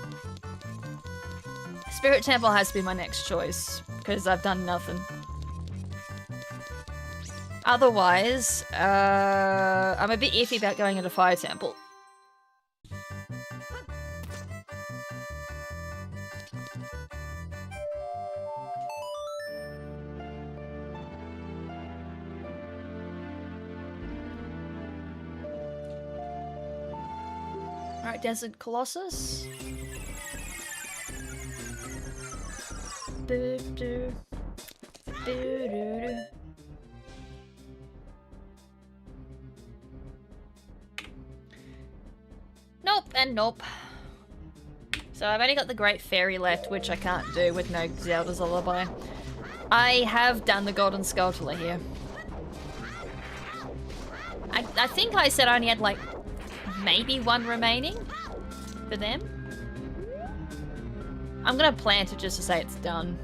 Spirit Temple has to be my next choice, because I've done nothing. Otherwise, I'm a bit iffy about going into Fire Temple. Alright, Desert Colossus. Boo-doo. Boo-doo-doo. Nope, and nope. So I've only got the Great Fairy left, which I can't do with no Zelda's Lullaby. I have done the Golden Skulltula here. I think I said I only had, like, maybe 1 remaining for them. I'm gonna plan to just to say it's done.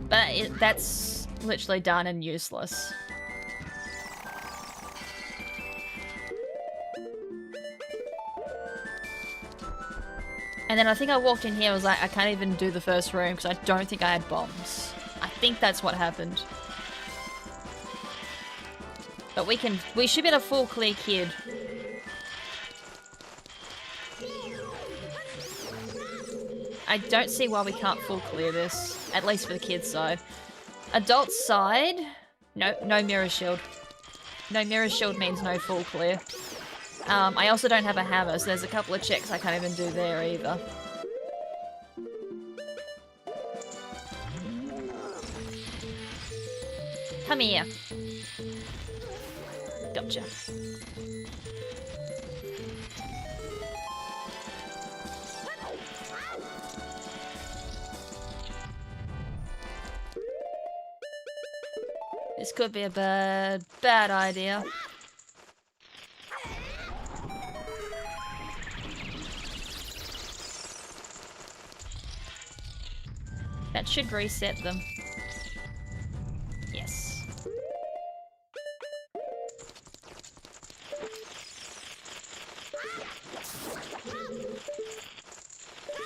But that's literally done and useless. And then I think I walked in here, I was like, I can't even do the first room because I don't think I had bombs. I think that's what happened. But we should be able to full clear Kid. I don't see why we can't full clear this, at least for the Kid side. Adult side, no mirror shield. No mirror shield means no full clear. I also don't have a hammer, so there's a couple of checks I can't even do there either. Come here. Gotcha. This could be a bad idea. That should reset them. Yes.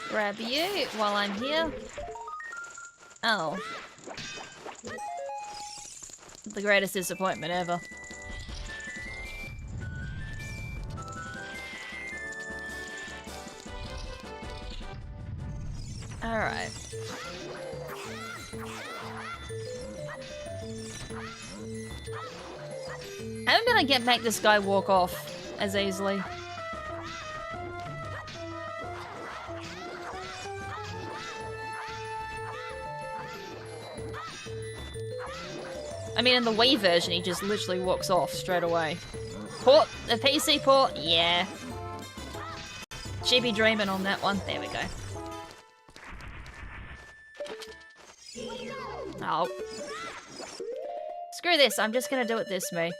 Grab you while I'm here. Oh. The greatest disappointment ever. Alright. I'm gonna make this guy walk off as easily. I mean, in the Wii version, he just literally walks off straight away. Port? The PC port? Yeah. She'd be dreaming on that one. There we go. Oh. Screw this, I'm just gonna do it this way.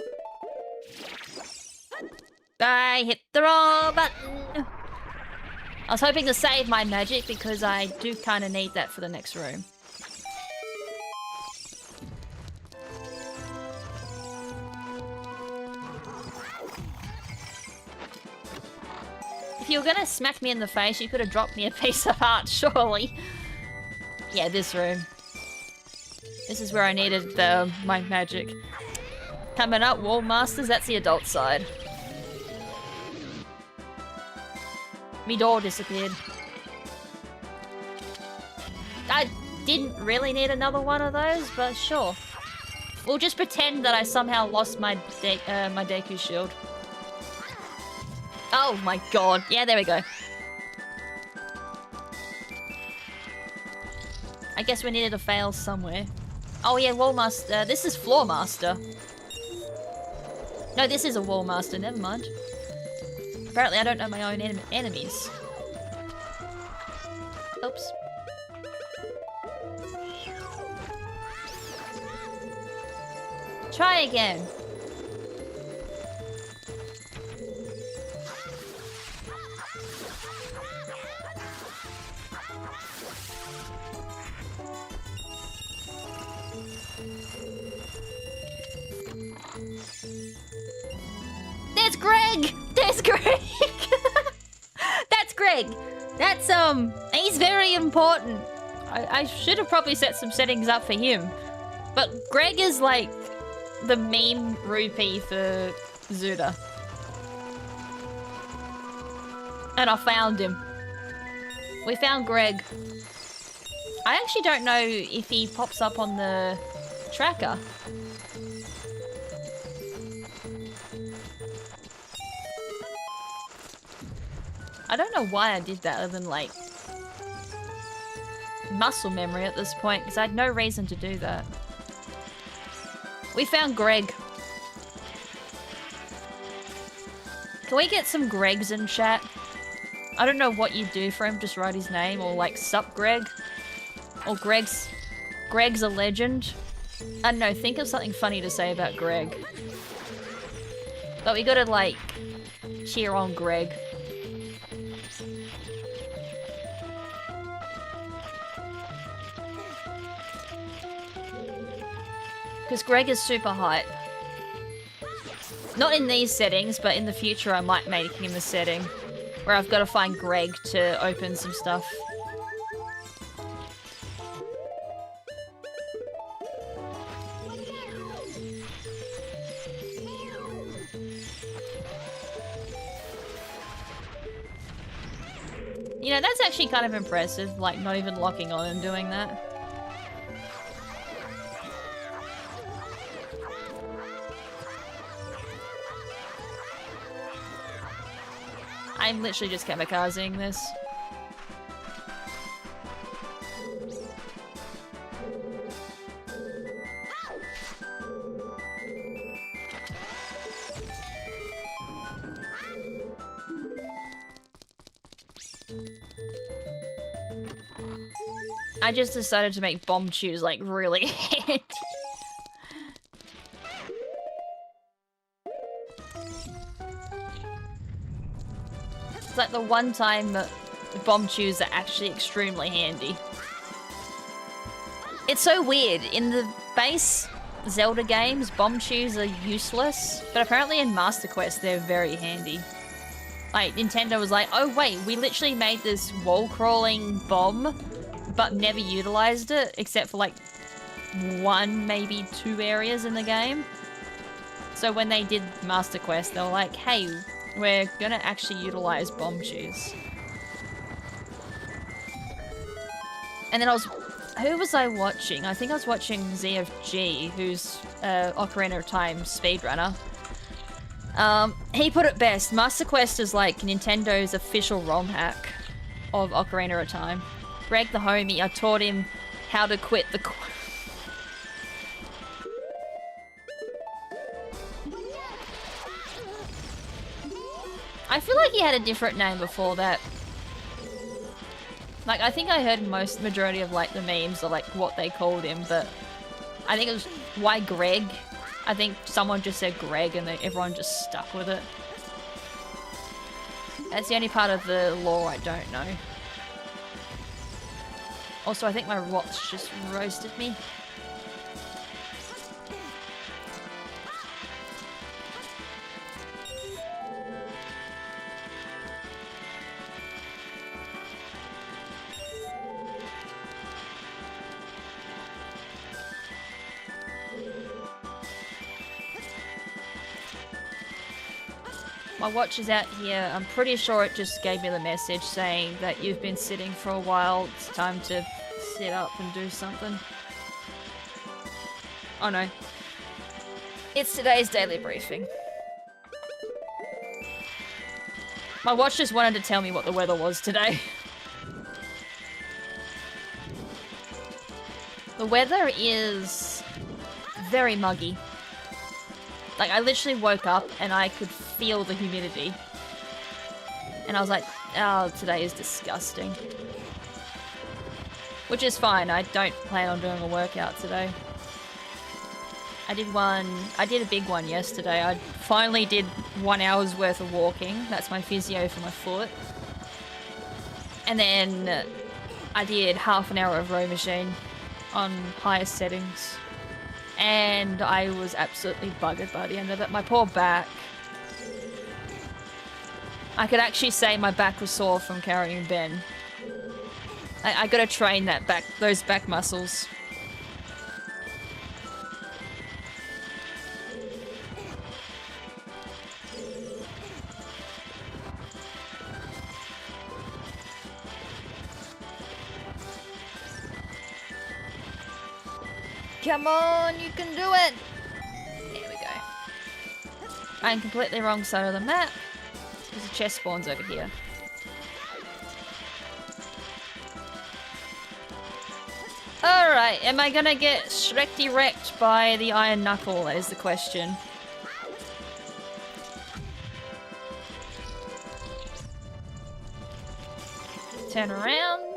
I hit the wrong button! I was hoping to save my magic because I do kind of need that for the next room. If you were gonna smack me in the face, you could have dropped me a piece of heart, surely. Yeah, this room. This is where I needed my magic. Coming up, Wall Masters, that's the adult side. Me door disappeared. I didn't really need another one of those, but sure. We'll just pretend that I somehow lost my my Deku shield. Oh my god. Yeah, there we go. I guess we needed to fail somewhere. Oh yeah, Wall Master. This is Floor Master. No, this is a Wall Master. Never mind. Apparently I don't know my own enemies. Oops. Try again. There's Greg! There's Greg! That's Greg! That's, he's very important. I should have probably set some settings up for him. But Greg is like the meme rupee for Zelda. And I found him. We found Greg. I actually don't know if he pops up on the tracker. I don't know why I did that other than like muscle memory at this point, because I had no reason to do that. We found Greg. Can we get some Gregs in chat? I don't know what you do for him, just write his name, or like sup Greg. Or Greg's a legend. I don't know, think of something funny to say about Greg. But we gotta like cheer on Greg. Because Greg is super hype. Not in these settings, but in the future I might make him a setting where I've got to find Greg to open some stuff. You know, that's actually kind of impressive, like not even locking on and doing that. I'm literally just kamikazing this. I just decided to make bomb chews like really handy. It's like the one time that bomb chews are actually extremely handy. It's so weird. In the base Zelda games, bomb chews are useless, but apparently in Master Quest they're very handy. Like, Nintendo was like, oh wait, we literally made this wall-crawling bomb, but never utilized it, except for like one, maybe two areas in the game. So when they did Master Quest, they were like, hey, we're gonna actually utilize bomb chews. And then who was I watching? I think I was watching ZFG, who's Ocarina of Time speedrunner. He put it best. Master Quest is like Nintendo's official ROM hack of Ocarina of Time. Greg the homie, I taught him how to quit the I feel like he had a different name before that. Like, I think I heard majority of like the memes or like what they called him, but I think it was why Greg. I think someone just said Greg and everyone just stuck with it. That's the only part of the lore I don't know. Also, I think my watch just roasted me. My watch is out here. I'm pretty sure it just gave me the message saying that you've been sitting for a while. It's time to sit up and do something. Oh no. It's today's daily briefing. My watch just wanted to tell me what the weather was today. The weather is very muggy. Like, I literally woke up and I could feel the humidity. And I was like, oh, today is disgusting. Which is fine, I don't plan on doing a workout today. I did a big one yesterday. I finally did 1 hour's worth of walking. That's my physio for my foot. And then I did half an hour of row machine on highest settings. And I was absolutely buggered by the end of it. My poor back. I could actually say my back was sore from carrying Ben. I gotta train those back muscles. Come on, you can do it! There we go. I'm completely wrong side of the map. Because the chest spawns over here. Alright, am I gonna get Shrekty wrecked by the Iron Knuckle? That is the question. Turn around.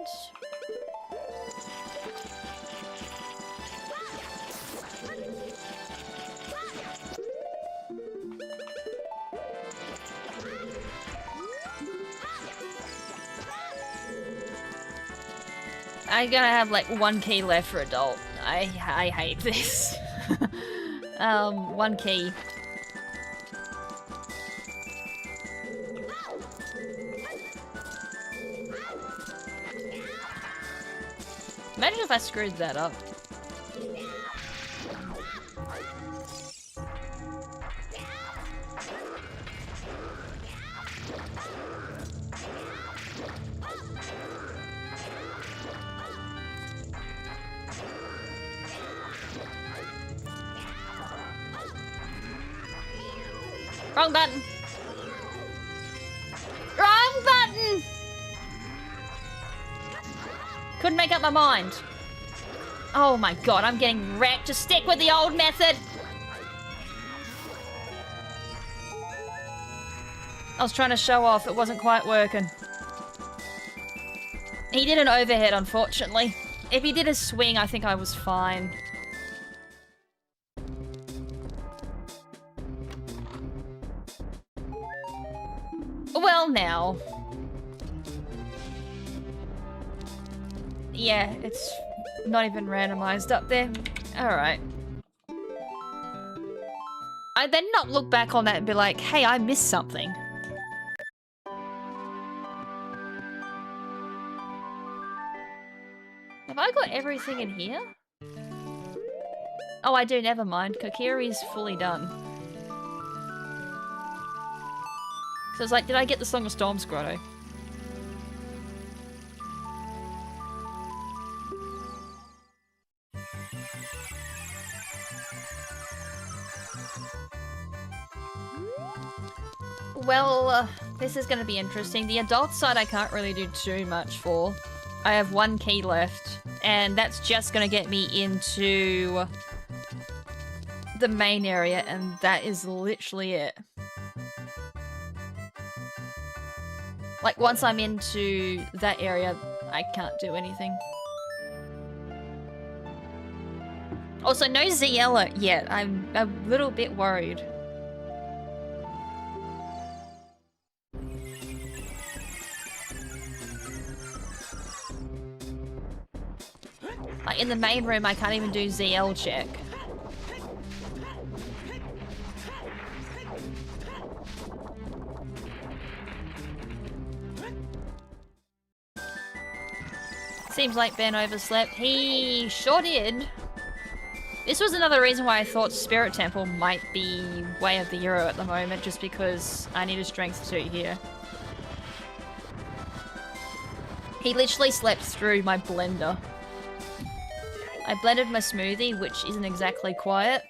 I'm gonna have like 1 key left for adult. I hate this. 1 key. Imagine if I screwed that up. Wrong button! Wrong button! Couldn't make up my mind. Oh my god, I'm getting wrecked. Just stick with the old method! I was trying to show off, it wasn't quite working. He did an overhead, unfortunately. If he did a swing, I think I was fine. Well, now. Yeah, it's not even randomized up there. Alright. I then not look back on that and be like, hey, I missed something. Have I got everything in here? Oh, I do, never mind. Kokiri's fully done. So it's like, did I get the Song of Storms grotto? Well, this is going to be interesting. The adult side I can't really do too much for. I have 1 key left, and that's just going to get me into the main area, and that is literally it. Like, once I'm into that area, I can't do anything. Also, no ZL yet. I'm a little bit worried. Like, in the main room, I can't even do ZL check. Seems like Ben overslept. He sure did. This was another reason why I thought Spirit Temple might be way of the Euro at the moment, just because I need a strength 2 here. He literally slept through my blender. I blended my smoothie, which isn't exactly quiet,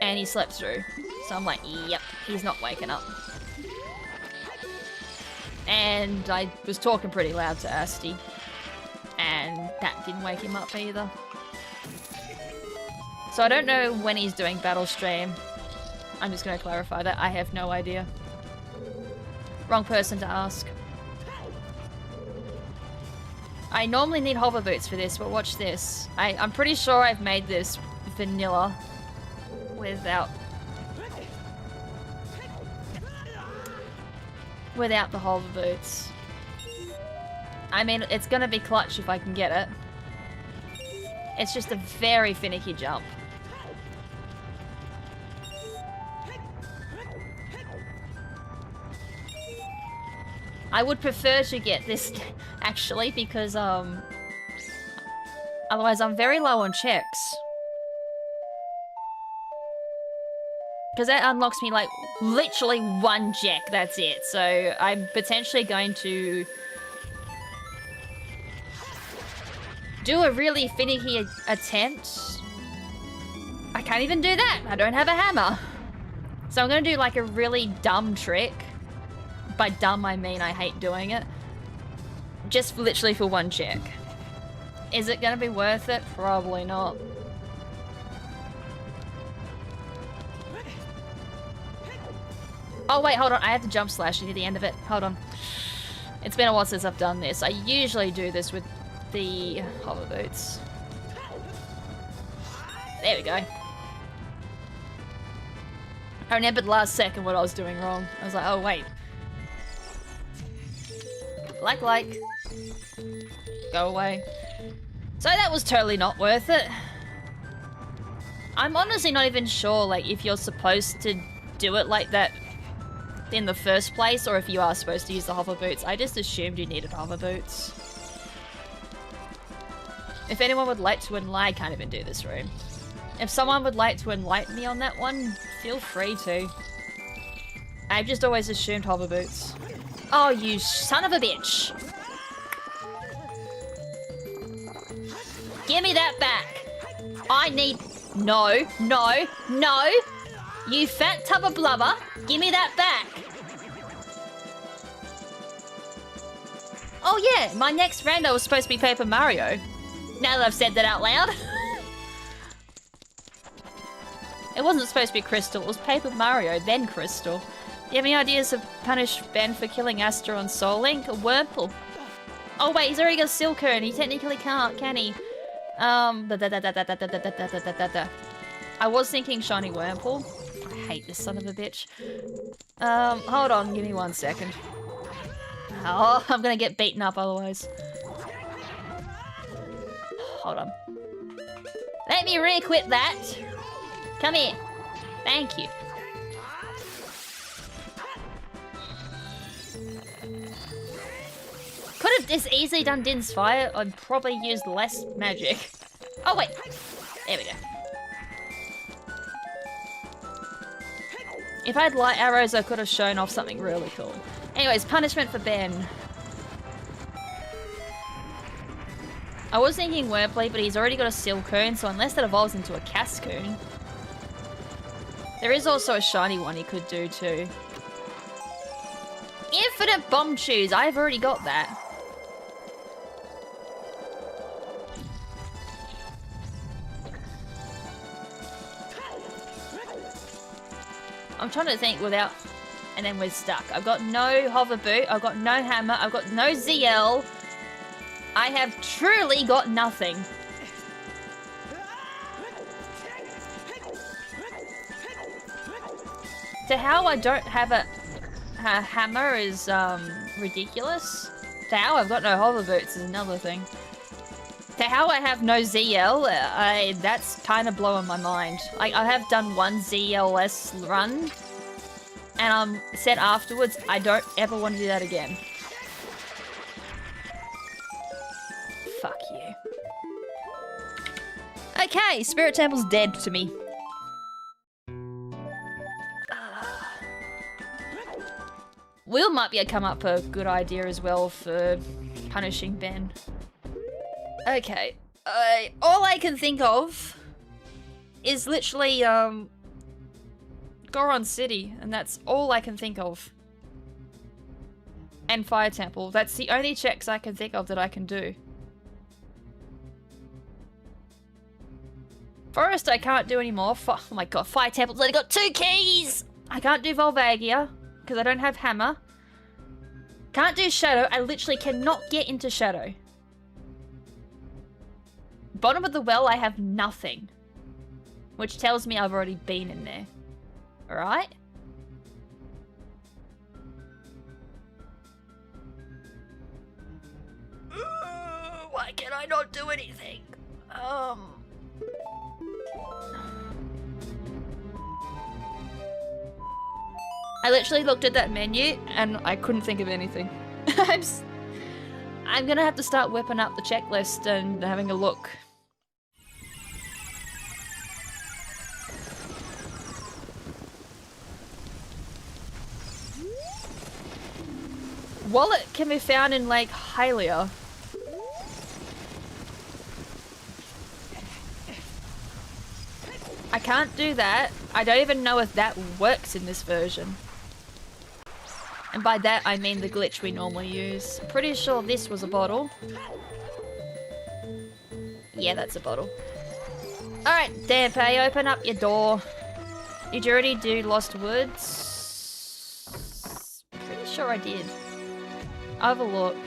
And he slept through. So I'm like, yep, he's not waking up. And I was talking pretty loud to Asti. And that didn't wake him up either. So I don't know when he's doing battle stream. I'm just going to clarify that. I have no idea. Wrong person to ask. I normally need hover boots for this, but watch this. I'm pretty sure I've made this vanilla without the hover boots. I mean, it's gonna be clutch if I can get it. It's just a very finicky jump. I would prefer to get this, actually, because, otherwise I'm very low on checks. Because that unlocks me, like, literally one check, that's it. So I'm potentially going to do a really finicky attempt. I can't even do that. I don't have a hammer. So I'm going to do, like, a really dumb trick. By dumb, I mean I hate doing it. Just literally for one check. Is it gonna be worth it? Probably not. Oh wait, hold on. I have to jump slash near the end of it. Hold on. It's been a while since I've done this. I usually do this with the hover boots. There we go. I remembered last second what I was doing wrong. I was like, oh wait. Like. Go away. So that was totally not worth it. I'm honestly not even sure, like, if you're supposed to do it like that in the first place, or if you are supposed to use the hover boots. I just assumed you needed hover boots. If anyone would like to enlighten, I can't even do this room. If someone would like to enlighten me on that one, feel free to. I've just always assumed hover boots. Oh, you son of a bitch! Give me that back! I need... No. You fat tub of blubber, give me that back! Oh yeah, my next rando was supposed to be Paper Mario. Now that I've said that out loud. It wasn't supposed to be Crystal, it was Paper Mario, then Crystal. Do you have any ideas of punish Ben for killing Astra on Soul Link? Or Wurmple? Oh wait, he's already got Silcoon, he technically can't, can he? I was thinking Shiny Wurmple. I hate this son of a bitch. Hold on, give me 1 second. Oh, I'm gonna get beaten up otherwise. Hold on. Let me re-equip that. Come here. Thank you. Could have just easily done Din's Fire and probably used less magic. Oh wait. There we go. If I had light arrows, I could have shown off something really cool. Anyways, punishment for Ben. I was thinking Wurmple, but he's already got a Silcoon, so unless that evolves into a Cascoon. There is also a shiny one he could do too. Infinite Bomb Chews, I've already got that. I'm trying to think without... And then we're stuck. I've got no hover boot, I've got no hammer, I've got no ZL. I have truly got nothing. To how I don't have a hammer is ridiculous. To how I've got no hover boots is another thing. To how I have no ZL, that's kind of blowing my mind. Like, I have done one ZLS run, and said afterwards, I don't ever want to do that again. Fuck you. Okay, Spirit Temple's dead to me. Will might be a come up a good idea as well for punishing Ben. Okay, all I can think of is literally Goron City, and that's all I can think of. And Fire Temple. That's the only checks I can think of that I can do. Forest I can't do anymore. Oh my god, Fire Temple's only got 2 keys! I can't do Volvagia, because I don't have Hammer. Can't do Shadow. I literally cannot get into Shadow. Bottom of the well, I have nothing. Which tells me I've already been in there. Alright? Why can I not do anything? I literally looked at that menu and I couldn't think of anything. I'm gonna have to start whipping up the checklist and having a look. Wallet can be found in Lake Hylia. I can't do that. I don't even know if that works in this version. And by that I mean the glitch we normally use. I'm pretty sure this was a bottle. Yeah, that's a bottle. Alright, Dampé, open up your door. Did you already do Lost Woods? Pretty sure I did. I'll have a look.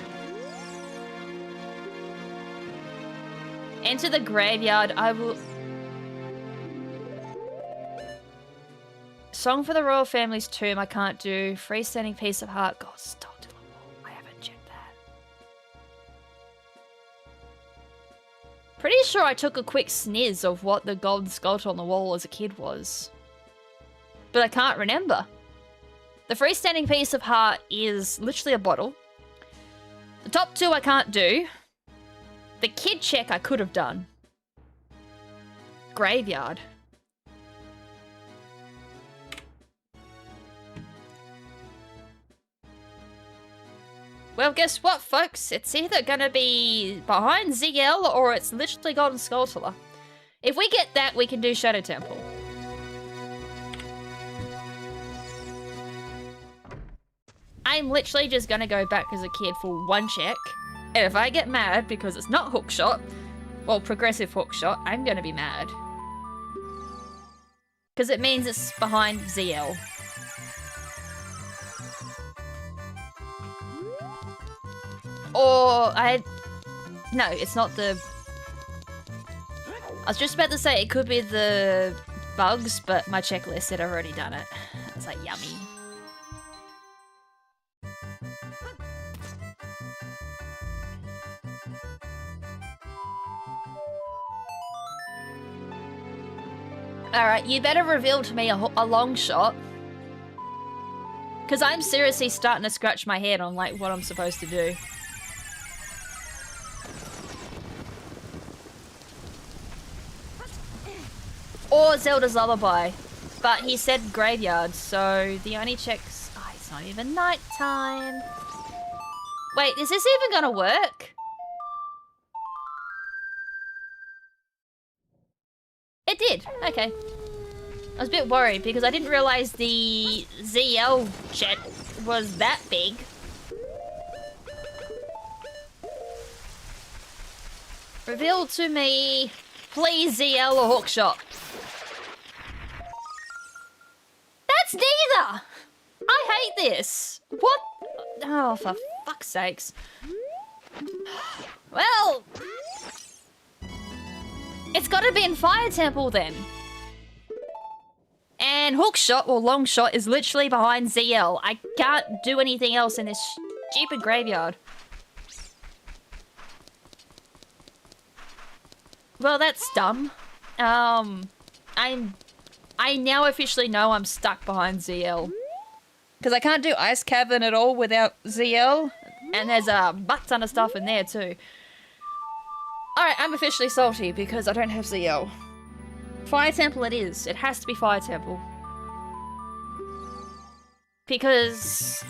Enter the graveyard. I will... Song for the Royal Family's Tomb, I can't do. Freestanding Piece of Heart. God, stop to the wall. I haven't checked that. Pretty sure I took a quick sniz of what the gold sculpture on the wall as a kid was. But I can't remember. The Freestanding Piece of Heart is literally a bottle. The top 2 I can't do. The kid check I could have done. Graveyard. Well, guess what, folks? It's either gonna be behind ZL or it's literally Golden Skulltula. If we get that, we can do Shadow Temple. I'm literally just gonna go back as a kid for 1 check. And if I get mad because it's not hookshot, well, progressive hookshot, I'm gonna be mad. Because it means it's behind ZL. Or no, it's not the... I was just about to say it could be the bugs, but my checklist said I've already done it. I was like, yummy. Alright, you better reveal to me a long shot. Because I'm seriously starting to scratch my head on like what I'm supposed to do. Or Zelda's Lullaby. But he said graveyard, so the only checks... Oh, it's not even nighttime. Wait, is this even gonna work? It did. Okay. I was a bit worried because I didn't realize the ZL jet was that big. Reveal to me, please, ZL or hookshot. That's neither! I hate this. What? Oh, for fuck's sakes. Well... It's gotta be in Fire Temple then. And hookshot or long shot is literally behind ZL. I can't do anything else in this stupid graveyard. Well, that's dumb. I now officially know I'm stuck behind ZL. Because I can't do Ice Cavern at all without ZL. And there's a butt ton of stuff in there too. Alright, I'm officially salty because I don't have ZL. Fire Temple it is. It has to be Fire Temple. Because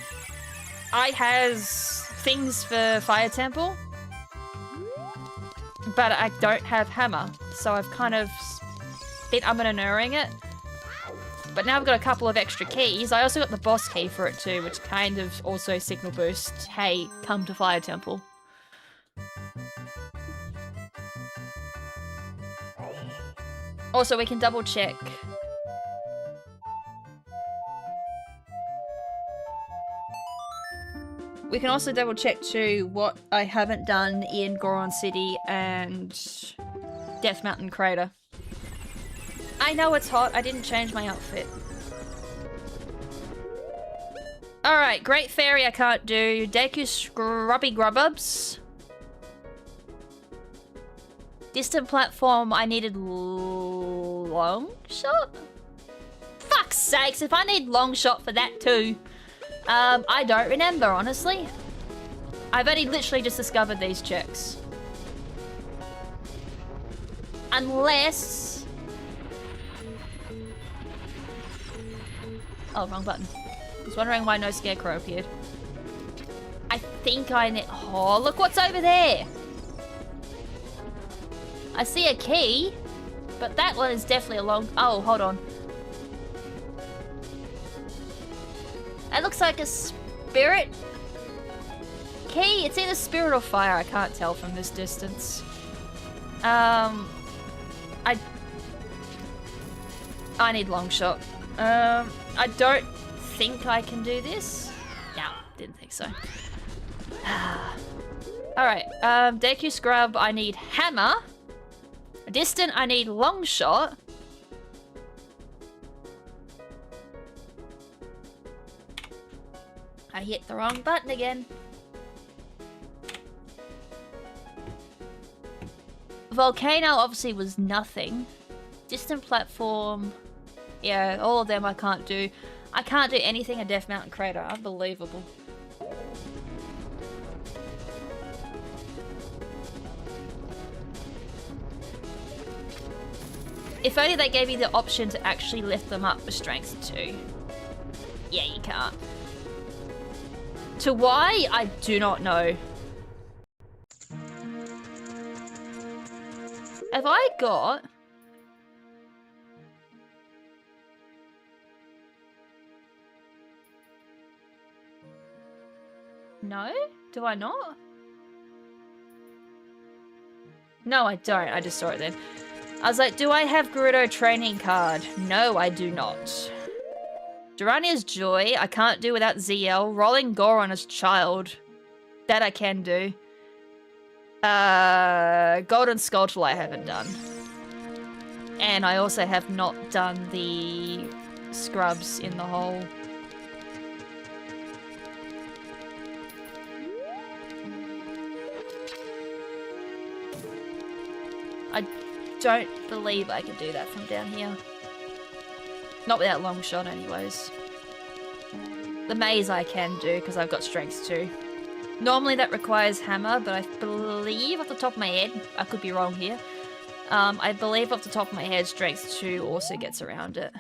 I has things for Fire Temple. But I don't have Hammer. So I've kind of been umming and erring it. But now I've got a couple of extra keys. I also got the boss key for it too, which kind of also signal boosts, hey, come to Fire Temple. Also, we can double check. We can also double check too what I haven't done in Goron City and Death Mountain Crater. I know it's hot, I didn't change my outfit. Alright, Great Fairy I can't do. Deku Scrubby Grububs. Distant Platform I needed long shot? Fuck's sakes, if I need long shot for that too. I don't remember, honestly. I've only literally just discovered these checks. Unless... Oh, wrong button. I was wondering why no Scarecrow appeared. I think I need... Oh, look what's over there! I see a key, but that one is definitely a long... Oh, hold on. It looks like a spirit key. It's either spirit or fire. I can't tell from this distance. I need long shot. I don't think I can do this. No, didn't think so. Alright, Deku Scrub, I need hammer. Distant, I need long shot. I hit the wrong button again. Volcano obviously was nothing. Distant Platform. Yeah, all of them I can't do. I can't do anything in Death Mountain Crater. Unbelievable. If only they gave you the option to actually lift them up for strength 2. Yeah, you can't. To why? I do not know. Have I got... No? Do I not? No, I don't. I just saw it then. I was like, do I have Gerudo training card? No, I do not. Durania's Joy, I can't do without ZL. Rolling Goron as child. That I can do. Golden Skulltula I haven't done. And I also have not done the scrubs in the hole. I don't believe I can do that from down here. Not without long shot anyways. The maze I can do because I've got strength 2. Normally that requires hammer, but I believe off the top of my head, I could be wrong here. I believe off the top of my head strength 2 also gets around it.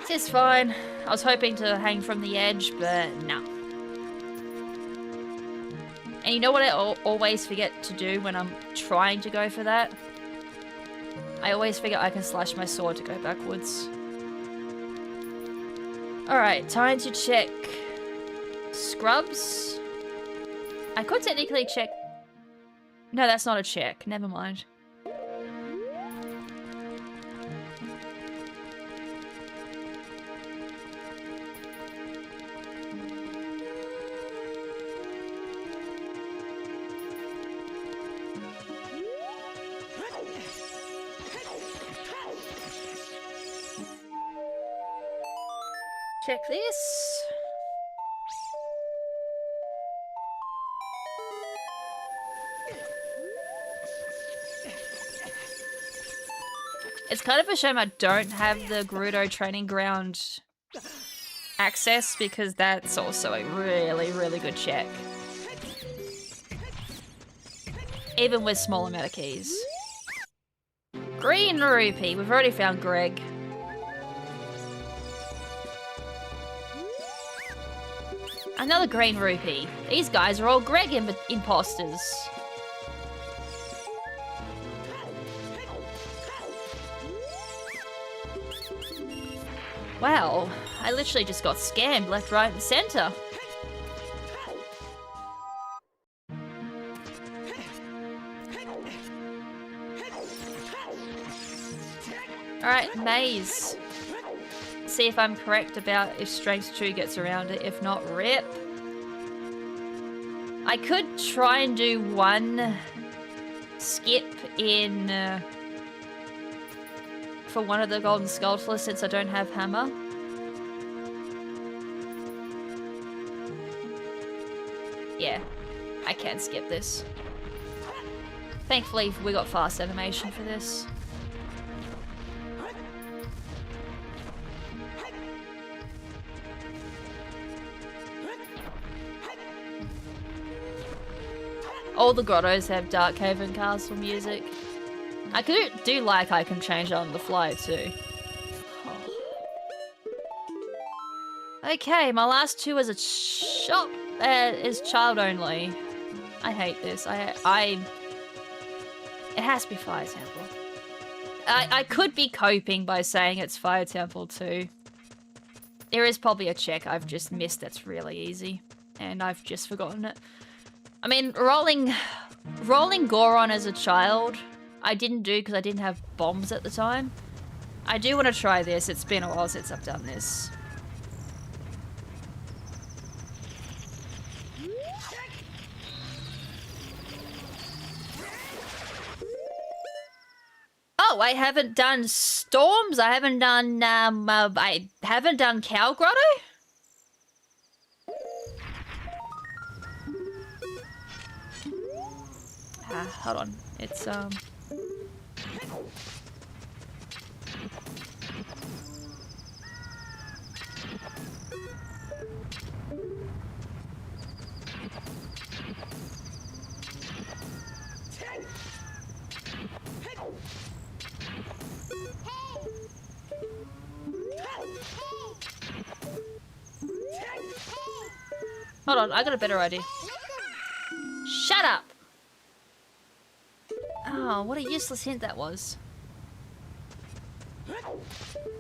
This is fine. I was hoping to hang from the edge, but no. And you know what I always forget to do when I'm trying to go for that? I always figure I can slash my sword to go backwards. Alright, time to check scrubs. I could technically check... No, that's not a check. Never mind. Check this. It's kind of a shame I don't have the Gerudo training ground access because that's also a really, really good check. Even with small amount of keys. Green rupee. We've already found Greg. Another green rupee. These guys are all Greg imposters. Wow, I literally just got scammed left, right, and center. Alright, maze. See if I'm correct about if Strength 2 gets around it. If not, rip. I could try and do one skip in for one of the golden skulltulas since I don't have hammer. Yeah, I can skip this. Thankfully, we got fast animation for this. All the grottos have Dark Cave and Castle music. I do like I can change it on the fly too. Oh. Okay, my last two is a shop is child only. I hate this. It has to be Fire Temple. I could be coping by saying it's Fire Temple too. There is probably a check I've just missed that's really easy, and I've just forgotten it. I mean, rolling Goron as a child, I didn't do because I didn't have bombs at the time. I do want to try this. It's been a while since I've done this. Oh, I haven't done storms. I haven't done Cow Grotto. Hold on. It's hold on, I got a better idea. Shut up! Oh, what a useless hint that was.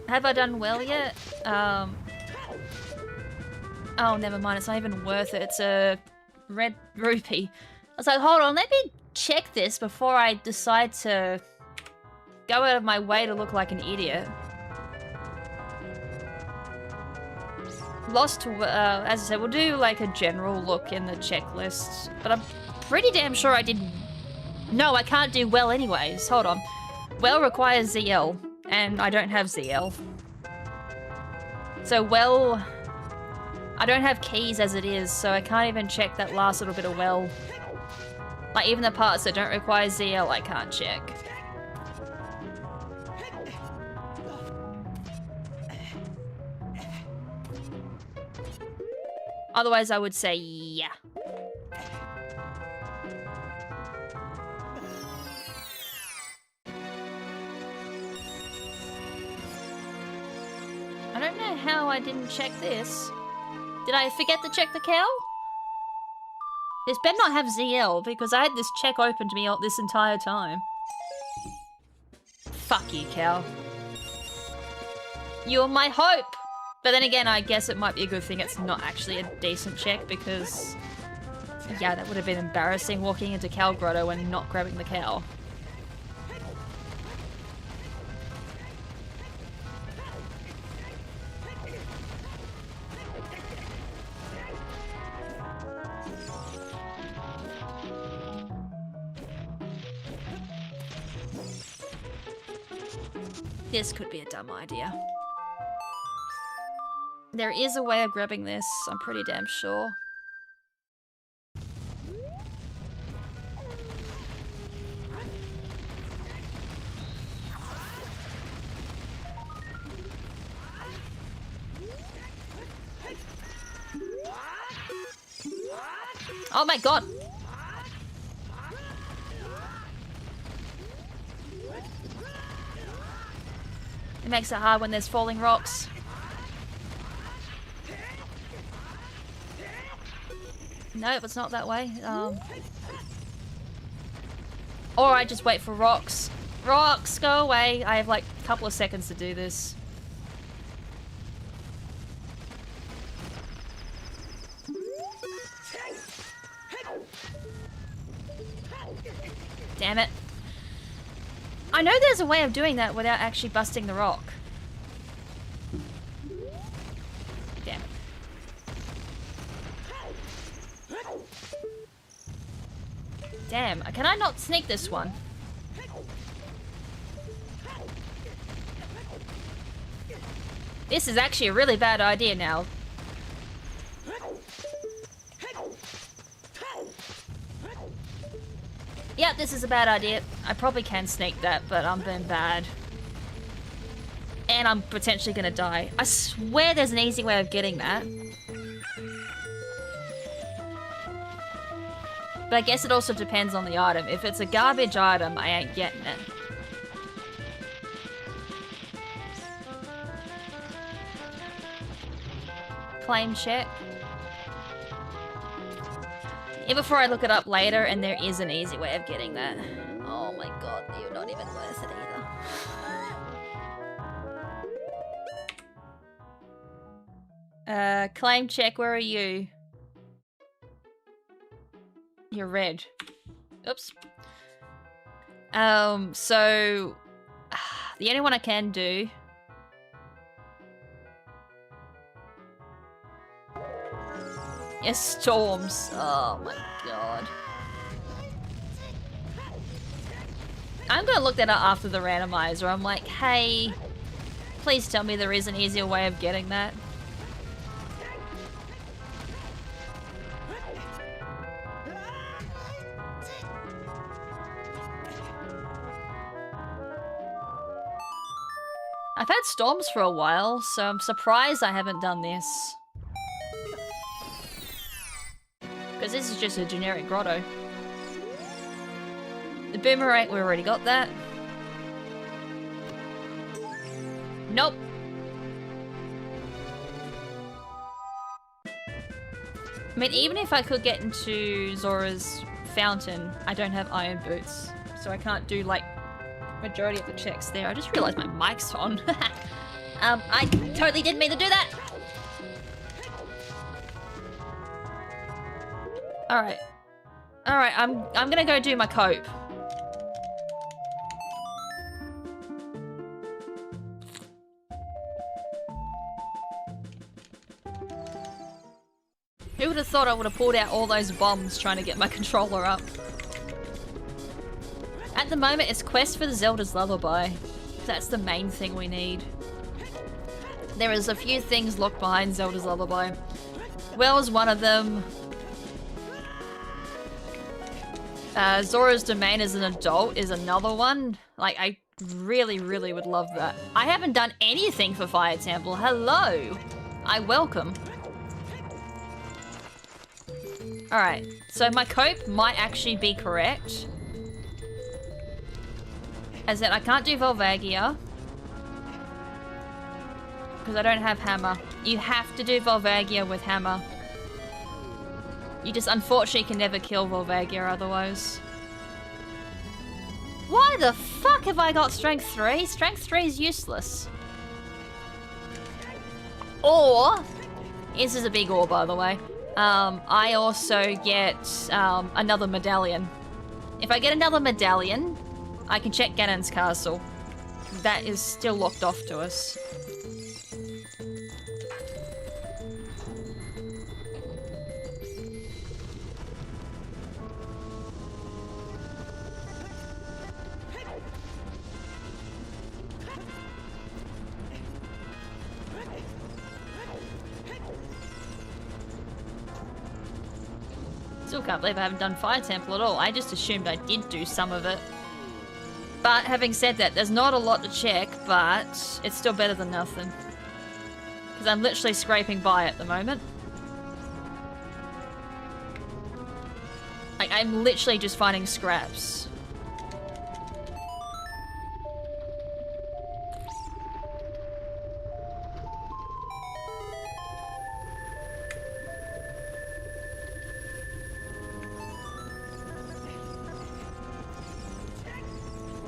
Have I done well yet? Oh, never mind. It's not even worth it. It's a red rupee. I was like, hold on, let me check this before I decide to go out of my way to look like an idiot. Lost to, as I said, we'll do like a general look in the checklist, but I'm pretty damn sure I did. No, I can't do well anyways. Hold on. Well requires ZL, and I don't have ZL. So well, I don't have keys as it is, so I can't even check that last little bit of well. Like even the parts that don't require ZL, I can't check. Otherwise, I would say yeah. I don't know how I didn't check this. Did I forget to check the cow? This better not have ZL, because I had this check open to me this entire time. Fuck you, cow. You're my hope! But then again, I guess it might be a good thing it's not actually a decent check, because... yeah, that would have been embarrassing walking into Cow Grotto and not grabbing the cow. This could be a dumb idea. There is a way of grabbing this, I'm pretty damn sure. Oh my god! It makes it hard when there's falling rocks. Nope, it's not that way. Or I just wait for rocks. Rocks, go away. I have like a couple of seconds to do this. Damn it. I know there's a way of doing that without actually busting the rock. Damn it. Damn, can I not sneak this one? This is actually a really bad idea now. Yeah, this is a bad idea. I probably can sneak that, but I'm being bad. And I'm potentially gonna die. I swear there's an easy way of getting that. But I guess it also depends on the item. If it's a garbage item, I ain't getting it. Claim check. Yeah, before I look it up later, and there is an easy way of getting that. Oh my god, you're not even worth it either. Claim check, where are you? You're red. Oops. So... the only one I can do... is storms. Oh my god. I'm gonna look that up after the randomizer. I'm like, hey... please tell me there is an easier way of getting that. I've had storms for a while, so I'm surprised I haven't done this. Because this is just a generic grotto. The boomerang, we already got that. Nope. I mean, even if I could get into Zora's fountain, I don't have iron boots. So I can't do, like, majority of the checks there. I just realized my mic's on. I totally didn't mean to do that. Alright. Alright, I'm gonna go do my cope. Who would have thought I would have pulled out all those bombs trying to get my controller up? At the moment, it's quest for the Zelda's Lullaby. That's the main thing we need. There is a few things locked behind Zelda's Lullaby. Well is one of them. Zora's Domain as an adult is another one. Like, I really, really would love that. I haven't done anything for Fire Temple. Hello! I welcome. Alright, so my cope might actually be correct. As in, I can't do Volvagia. Because I don't have hammer. You have to do Volvagia with hammer. You just unfortunately can never kill Volvagia otherwise. Why the fuck have I got Strength 3? Strength 3 is useless. Or, this is a big or by the way, I also get another medallion. If I get another medallion, I can check Ganon's castle. That is still locked off to us. Still can't believe I haven't done Fire Temple at all. I just assumed I did do some of it. But having said that, there's not a lot to check, but it's still better than nothing. Because I'm literally scraping by at the moment. Like, I'm literally just finding scraps.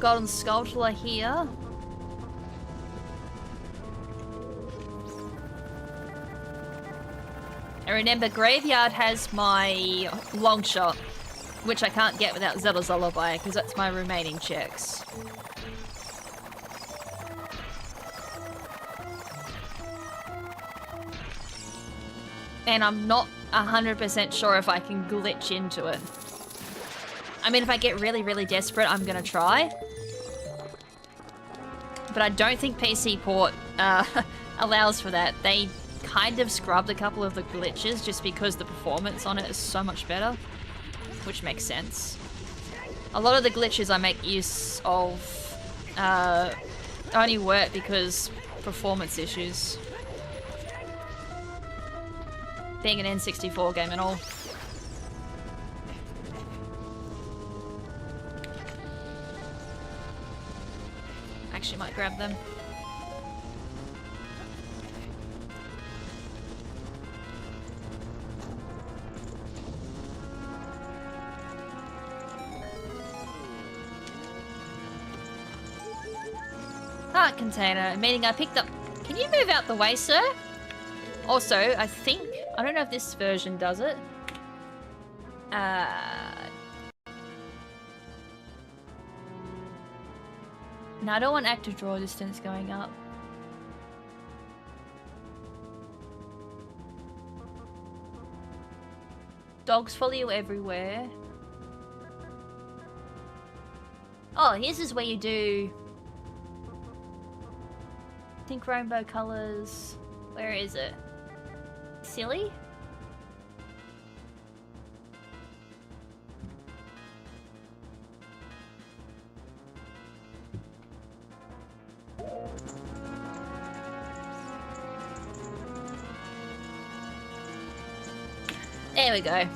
Golden Sculptor here. And remember, Graveyard has my long shot, which I can't get without Zelda's Lullaby, because that's my remaining checks. And I'm not 100% sure if I can glitch into it. I mean, if I get really, really desperate, I'm gonna try. But I don't think PC port allows for that. They kind of scrubbed a couple of the glitches just because the performance on it is so much better. Which makes sense. A lot of the glitches I make use of only work because performance issues. Being an N64 game and all. Actually might grab them. Heart container, meaning I picked up... Can you move out the way, sir? Also, I think... I don't know if this version does it. No, I don't want active draw distance going up. Dogs follow you everywhere. Oh, here's is where you do... I think rainbow colors. Where is it? Silly? There we go.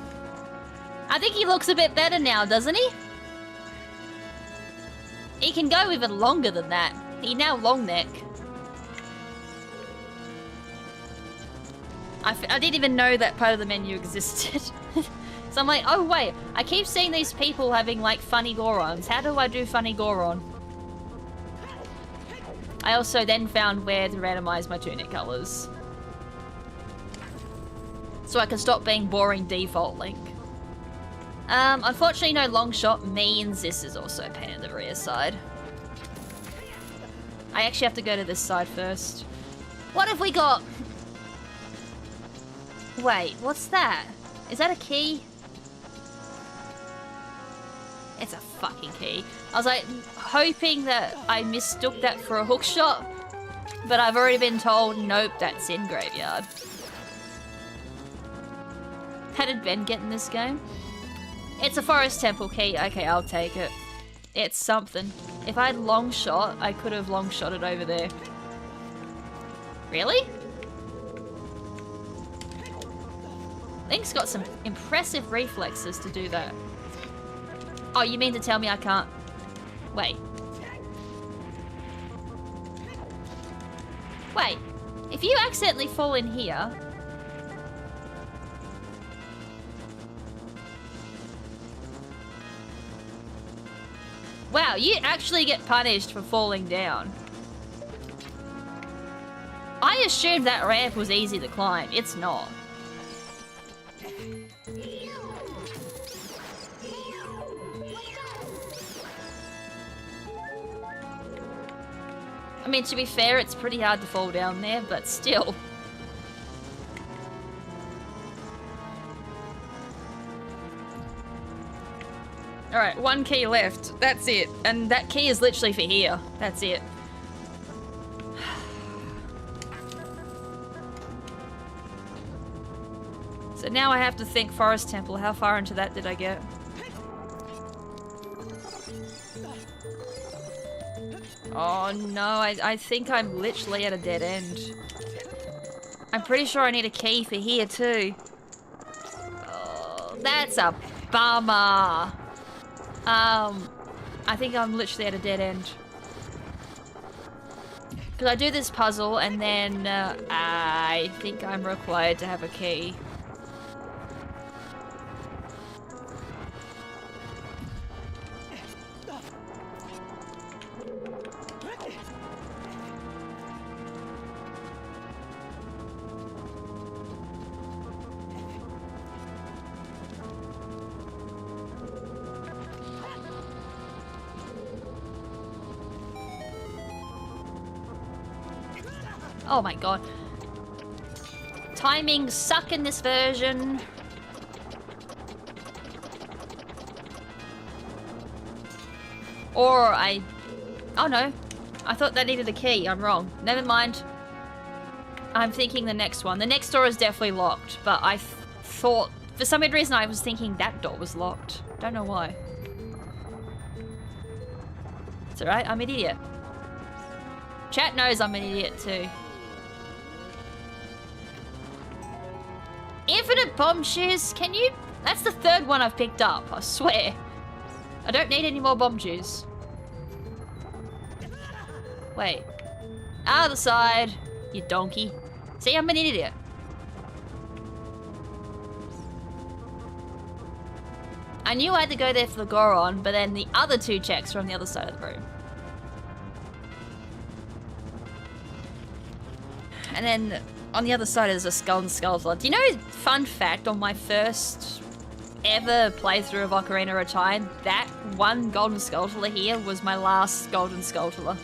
I think he looks a bit better now, doesn't he? He can go even longer than that. He now long neck. I didn't even know that part of the menu existed. So I'm like, oh wait, I keep seeing these people having like funny Gorons. How do I do funny Goron? I also then found where to randomize my tunic colors. So I can stop being boring default Link. Unfortunately no long shot means this is also a pain in the rear side. I actually have to go to this side first. What have we got? Wait, what's that? Is that a key? It's a fucking key. I was like, hoping that I mistook that for a hook shot, but I've already been told, nope, that's in Graveyard. How did Ben get in this game? It's a forest temple key. Okay, I'll take it. It's something. If I had long shot, I could have long shot it over there. Really? Link's got some impressive reflexes to do that. Oh, you mean to tell me I can't... Wait. Wait. If you accidentally fall in here... Wow, you actually get punished for falling down. I assumed that ramp was easy to climb. It's not. I mean, to be fair, it's pretty hard to fall down there, but still. Alright, one key left. That's it. And that key is literally for here. That's it. So now I have to think Forest Temple. How far into that did I get? Oh no, I think I'm literally at a dead end. I'm pretty sure I need a key for here too. Oh, that's a bummer. I think I'm literally at a dead end. Because I do this puzzle and then I think I'm required to have a key. Oh my god. Timing suck in this version. Or oh no. I thought that needed a key. I'm wrong. Never mind. I'm thinking the next one. The next door is definitely locked, but I thought... For some weird reason I was thinking that door was locked. Don't know why. It's alright, I'm an idiot. Chat knows I'm an idiot too. Infinite bomb shoes, can you... That's the third one I've picked up, I swear. I don't need any more bomb shoes. Wait. Out of the side, you donkey. See, I'm an idiot. I knew I had to go there for the Goron, but then the other two checks were on the other side of the room. And then on the other side is a skull and skeleton. Do you know, fun fact, on my first ever playthrough of Ocarina of Time, that one golden skulltula here was my last golden skulltula.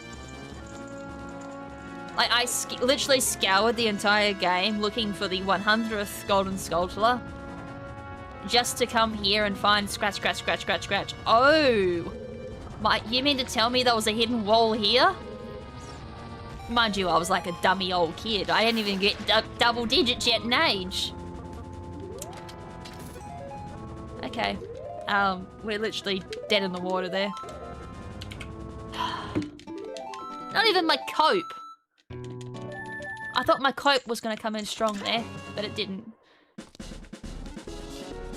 Like, I literally scoured the entire game looking for the 100th golden skulltula. Just to come here and find scratch, scratch, scratch, scratch, scratch. Oh! You mean to tell me there was a hidden wall here? Mind you, I was like a dummy old kid. I didn't even get double digits yet in age. Okay. We're literally dead in the water there. Not even my cope. I thought my cope was going to come in strong there, but it didn't.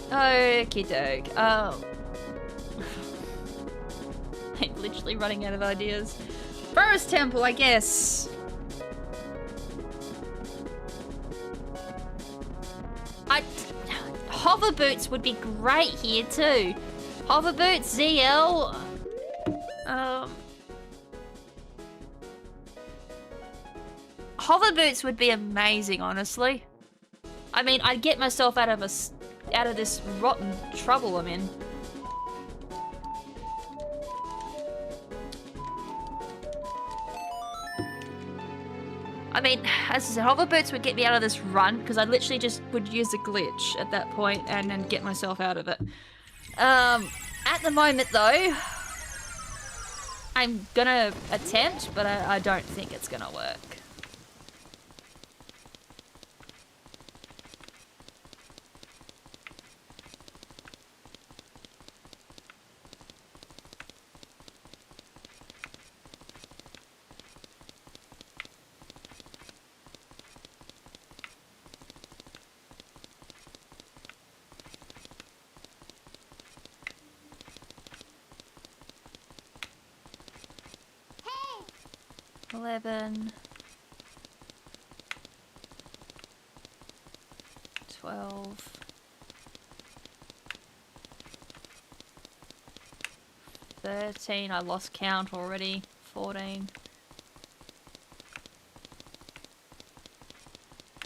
Okie doke. I'm literally running out of ideas. Forest Temple, I guess. Hover boots would be great here too. Hover boots, ZL. Hover boots would be amazing, honestly. I mean, I'd get myself out of this rotten trouble I'm in. I mean, as I said, hover boots would get me out of this run, because I literally just would use a glitch at that point and then get myself out of it. At the moment, though, I'm gonna attempt, but I don't think it's gonna work. Hey! 11, 12, 13, I lost count already, 14.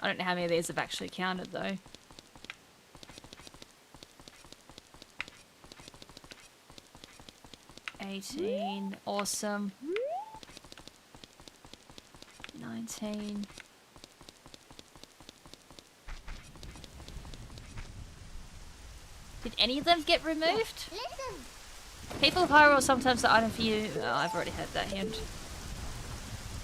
I don't know how many of these have actually counted though. 18, awesome. 19. Did any of them get removed? People of Hyrule sometimes the item for you. Oh, I've already had that hint.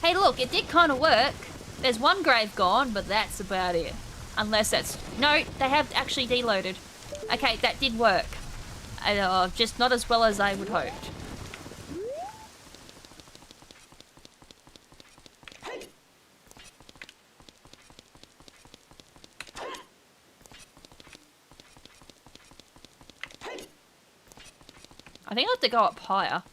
Hey, look, it did kind of work. There's one grave gone, but that's about it. Unless that's... No, they have actually deloaded. Okay, that did work. Just not as well as I would hoped. I think I'll have to go up higher.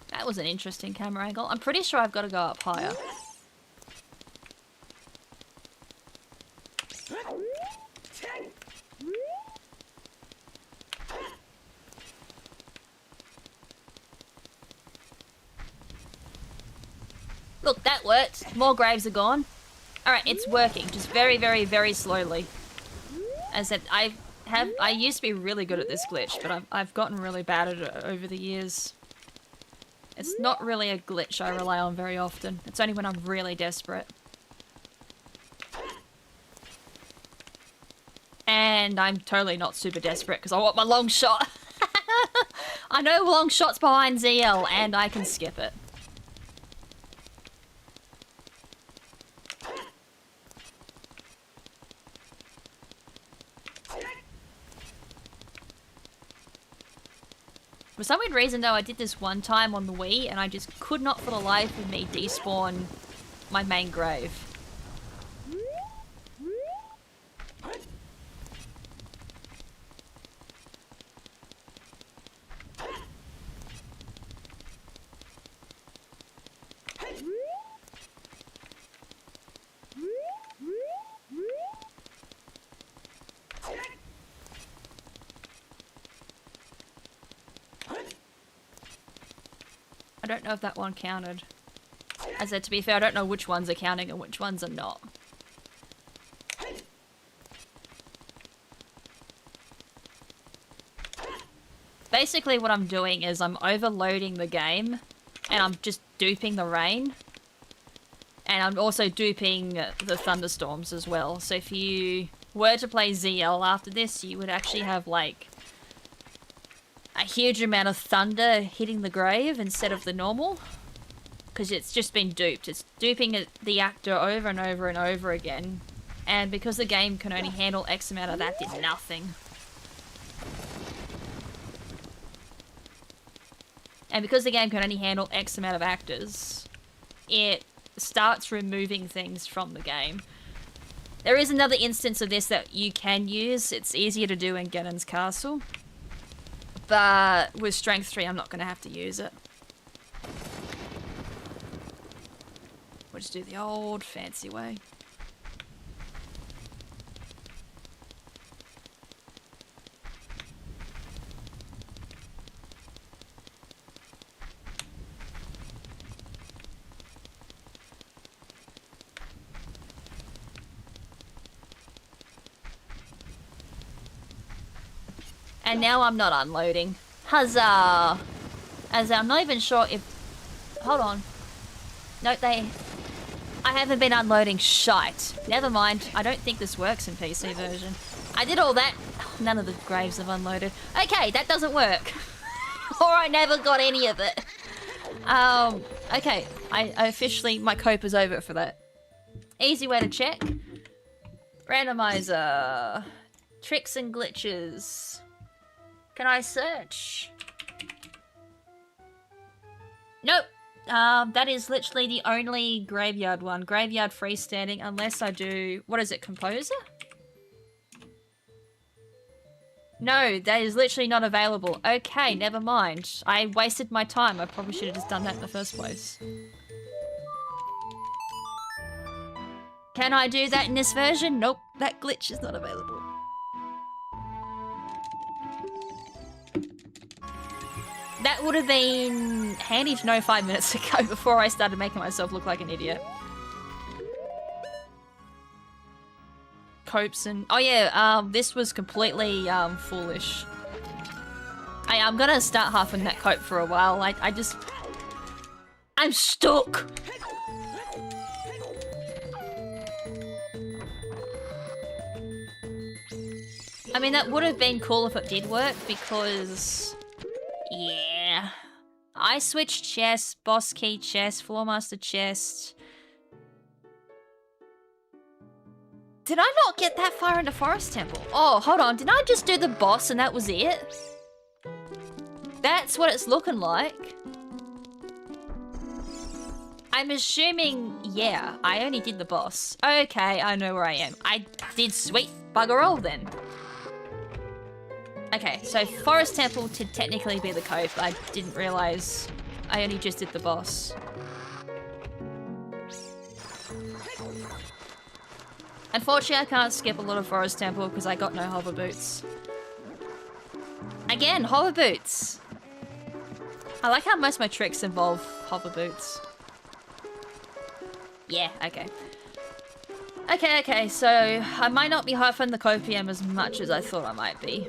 That was an interesting camera angle. I'm pretty sure I've got to go up higher. Look, that worked. More graves are gone. Alright, it's working. Just very, very, very slowly. As I said, I used to be really good at this glitch, but I've gotten really bad at it over the years. It's not really a glitch I rely on very often. It's only when I'm really desperate. And I'm totally not super desperate because I want my long shot. I know long shots behind ZL and I can skip it. For some weird reason though, I did this one time on the Wii and I just could not for the life of me despawn my main grave. I don't know if that one counted. I said, to be fair, I don't know which ones are counting and which ones are not. Basically what I'm doing is I'm overloading the game and I'm just duping the rain. And I'm also duping the thunderstorms as well. So if you were to play ZL after this, you would actually have like a huge amount of thunder hitting the grave instead of the normal. Because it's just been duped. It's duping the actor over and over and over again. And because the game can only handle X amount of that, did nothing. And because the game can only handle X amount of actors, it starts removing things from the game. There is another instance of this that you can use. It's easier to do in Ganon's Castle. But with Strength 3, I'm not going to have to use it. We'll just do the old fancy way. And now I'm not unloading. Huzzah! As I'm not even sure if... Hold on. No, I haven't been unloading shite. Never mind. I don't think this works in PC version. I did all that. None of the graves have unloaded. Okay, that doesn't work. Or I never got any of it. Okay. I officially... My cope is over for that. Easy way to check. Randomiser. Tricks and glitches. Can I search? Nope. That is literally the only graveyard one. Graveyard freestanding, unless I do... What is it, Composer? No, that is literally not available. Okay, never mind. I wasted my time. I probably should have just done that in the first place. Can I do that in this version? Nope, that glitch is not available. That would have been handy to know 5 minutes ago before I started making myself look like an idiot. Copes and... Oh yeah, this was completely foolish. I'm gonna start huffing that cope for a while. I just... I'm stuck! I mean, that would have been cool if it did work, because... Yeah. I switched chest, boss key chest, floormaster chest. Did I not get that far into Forest Temple? Oh, hold on. Did I just do the boss and that was it? That's what it's looking like. I'm assuming, yeah, I only did the boss. Okay, I know where I am. I did sweet bugger all then. Okay, so Forest Temple to technically be the cope. I didn't realise I only just did the boss. Unfortunately, I can't skip a lot of Forest Temple because I got no hover boots. Again, hover boots! I like how most of my tricks involve hover boots. Yeah, okay. Okay, so I might not be hyping the copium as much as I thought I might be.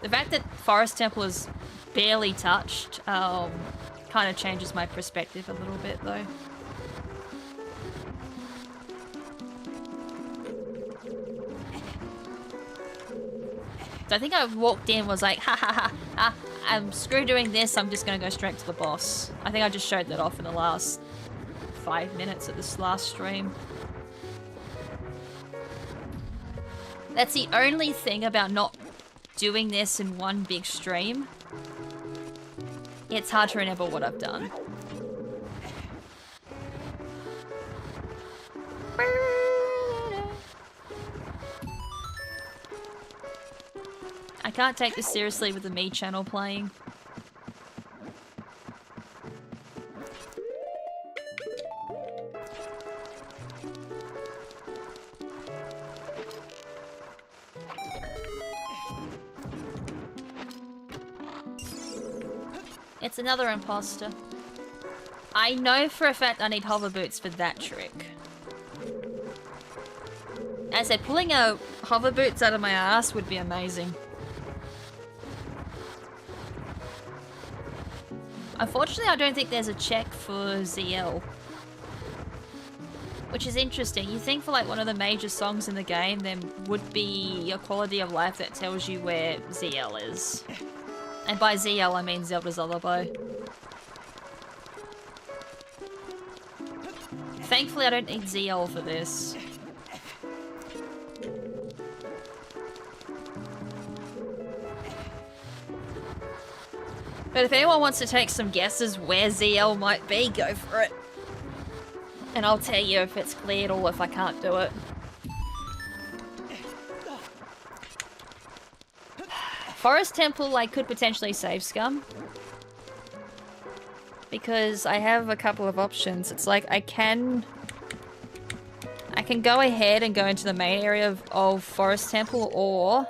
The fact that Forest Temple is barely touched kind of changes my perspective a little bit though. So I think I walked in, was like, ha ha ha, I'm screw doing this, I'm just gonna go straight to the boss. I think I just showed that off in the last 5 minutes of this last stream. That's the only thing about not doing this in one big stream. It's hard to remember what I've done. I can't take this seriously with the me channel playing. It's another imposter. I know for a fact I need hover boots for that trick. As I said, pulling out hover boots out of my ass would be amazing. Unfortunately, I don't think there's a check for ZL. Which is interesting. You think for like one of the major songs in the game, there would be a quality of life that tells you where ZL is. And by ZL, I mean Zelda's Lullaby. Thankfully, I don't need ZL for this. But if anyone wants to take some guesses where ZL might be, go for it. And I'll tell you if it's cleared or if I can't do it. Forest Temple, I could potentially save scum. Because I have a couple of options. It's like I can go ahead and go into the main area of Forest Temple, or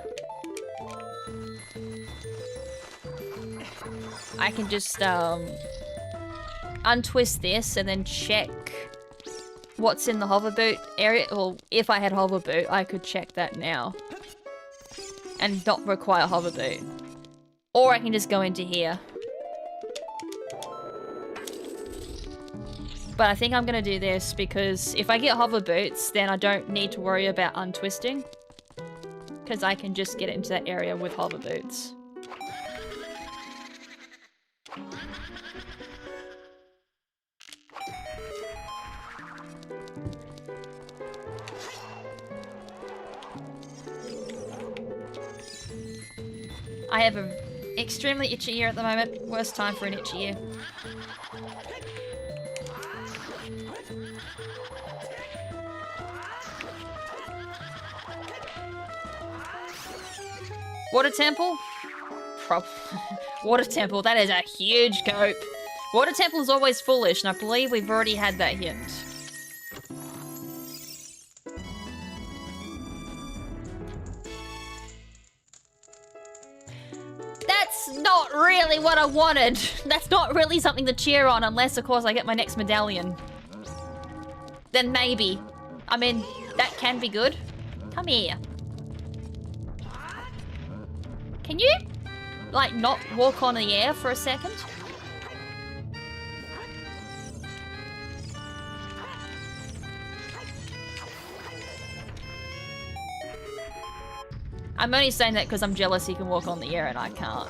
I can just untwist this and then check what's in the hoverboot area. Well, if I had hoverboot, I could check that now and not require hoverboot. Or I can just go into here. But I think I'm gonna do this because if I get hover boots, then I don't need to worry about untwisting. Because I can just get into that area with hover boots. I have an extremely itchy ear at the moment. Worst time for an itchy ear. Water Temple? Water Temple, that is a huge cope. Water Temple is always foolish, and I believe we've already had that hint. That's not really what I wanted. That's not really something to cheer on, unless, of course, I get my next medallion. Then maybe. I mean, that can be good. Come here. Can you, like, not walk on the air for a second? I'm only saying that because I'm jealous he can walk on the air and I can't.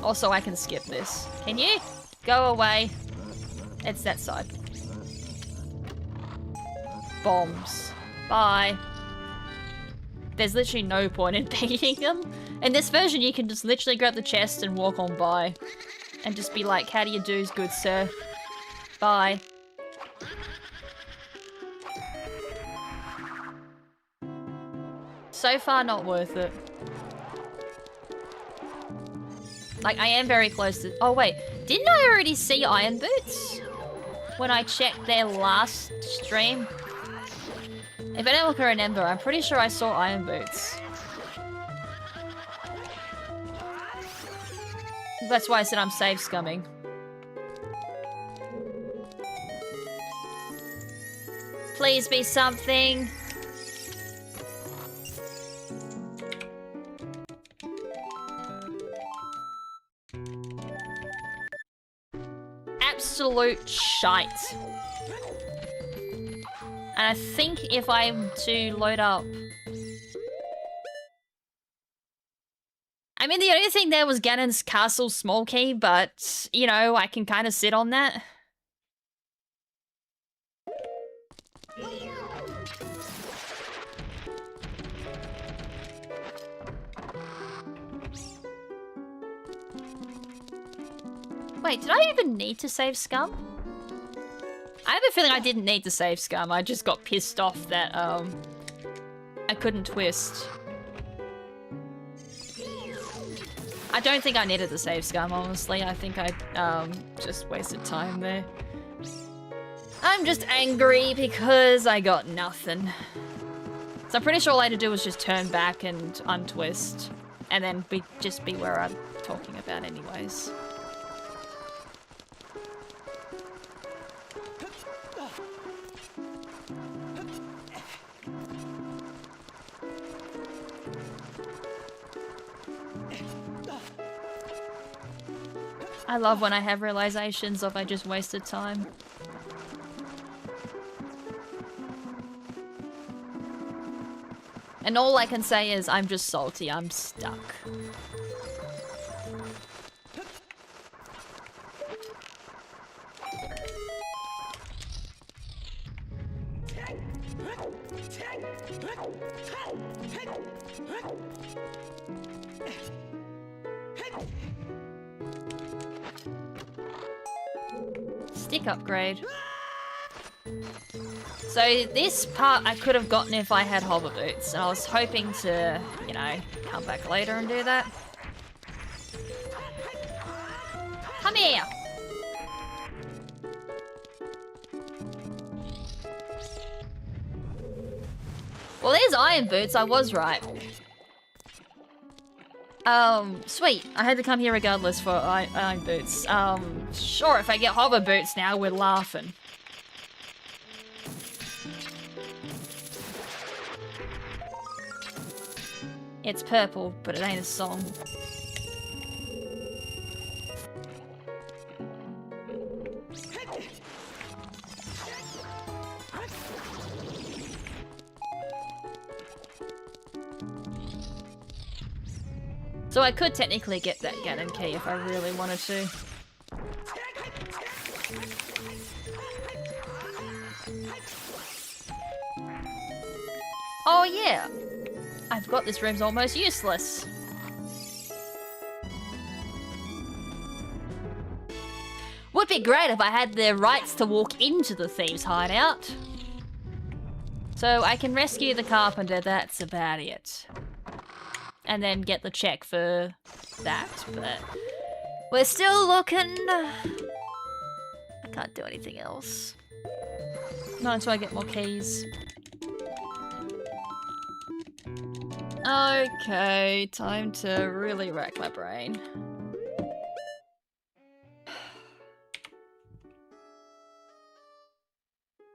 Also, I can skip this. Can you? Go away. It's that side. Bombs. Bye. There's literally no point in beating them. In this version, you can just literally grab the chest and walk on by. And just be like, how do you do, good sir? Bye. So far, not worth it. Like, I am very close to... Oh, wait. Didn't I already see Iron Boots? When I checked their last stream? If anyone can remember, I'm pretty sure I saw Iron Boots. That's why I said I'm save scumming. please be something. Absolute shite. And I think if I'm to load up... I mean, the only thing there was Ganon's Castle small key, but, you know, I can kind of sit on that. Wait, did I even need to save Scum? I have a feeling I didn't need to save Scum. I just got pissed off that, I couldn't twist. I don't think I needed to save Scum, honestly. I think I, just wasted time there. I'm just angry because I got nothing. So I'm pretty sure all I had to do was just turn back and untwist. And then just be where I'm talking about anyways. I love when I have realizations of I just wasted time. And all I can say is I'm just salty, I'm stuck. Stick upgrade. So this part I could have gotten if I had hover boots, and I was hoping to, you know, come back later and do that. Come here! Well, there's iron boots, I was right. Sweet. I had to come here regardless for iron boots. Sure, if I get hover boots now, we're laughing. It's purple, but it ain't a song. So I could technically get that Ganon key if I really wanted to. Oh yeah! I forgot this room's almost useless. Would be great if I had the rights to walk into the thieves' hideout. So I can rescue the carpenter, that's about it. And then get the check for that, but we're still looking. I can't do anything else. Not until I get more keys. Okay, time to really rack my brain.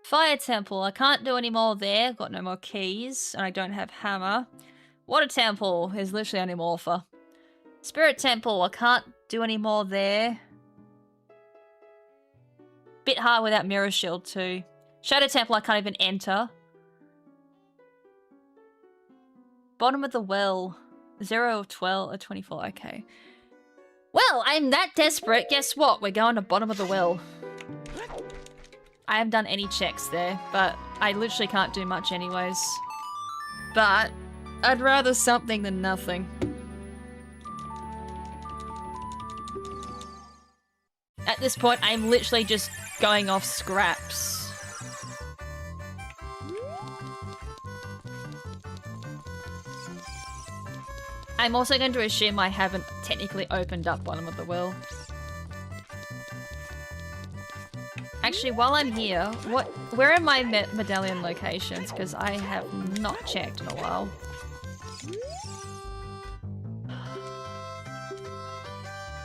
Fire Temple, I can't do any more there, got no more keys, and I don't have hammer. Water Temple is literally only Morpher. Spirit Temple, I can't do any more there. Bit hard without Mirror Shield too. Shadow Temple, I can't even enter. Bottom of the well. 0 of 12 or 24, okay. Well, I'm that desperate. Guess what? We're going to bottom of the well. I haven't done any checks there, but I literally can't do much anyways. But I'd rather something than nothing. At this point, I'm literally just going off scraps. I'm also going to assume I haven't technically opened up bottom of the well. Actually, while I'm here, where are my medallion locations? Because I have not checked in a while.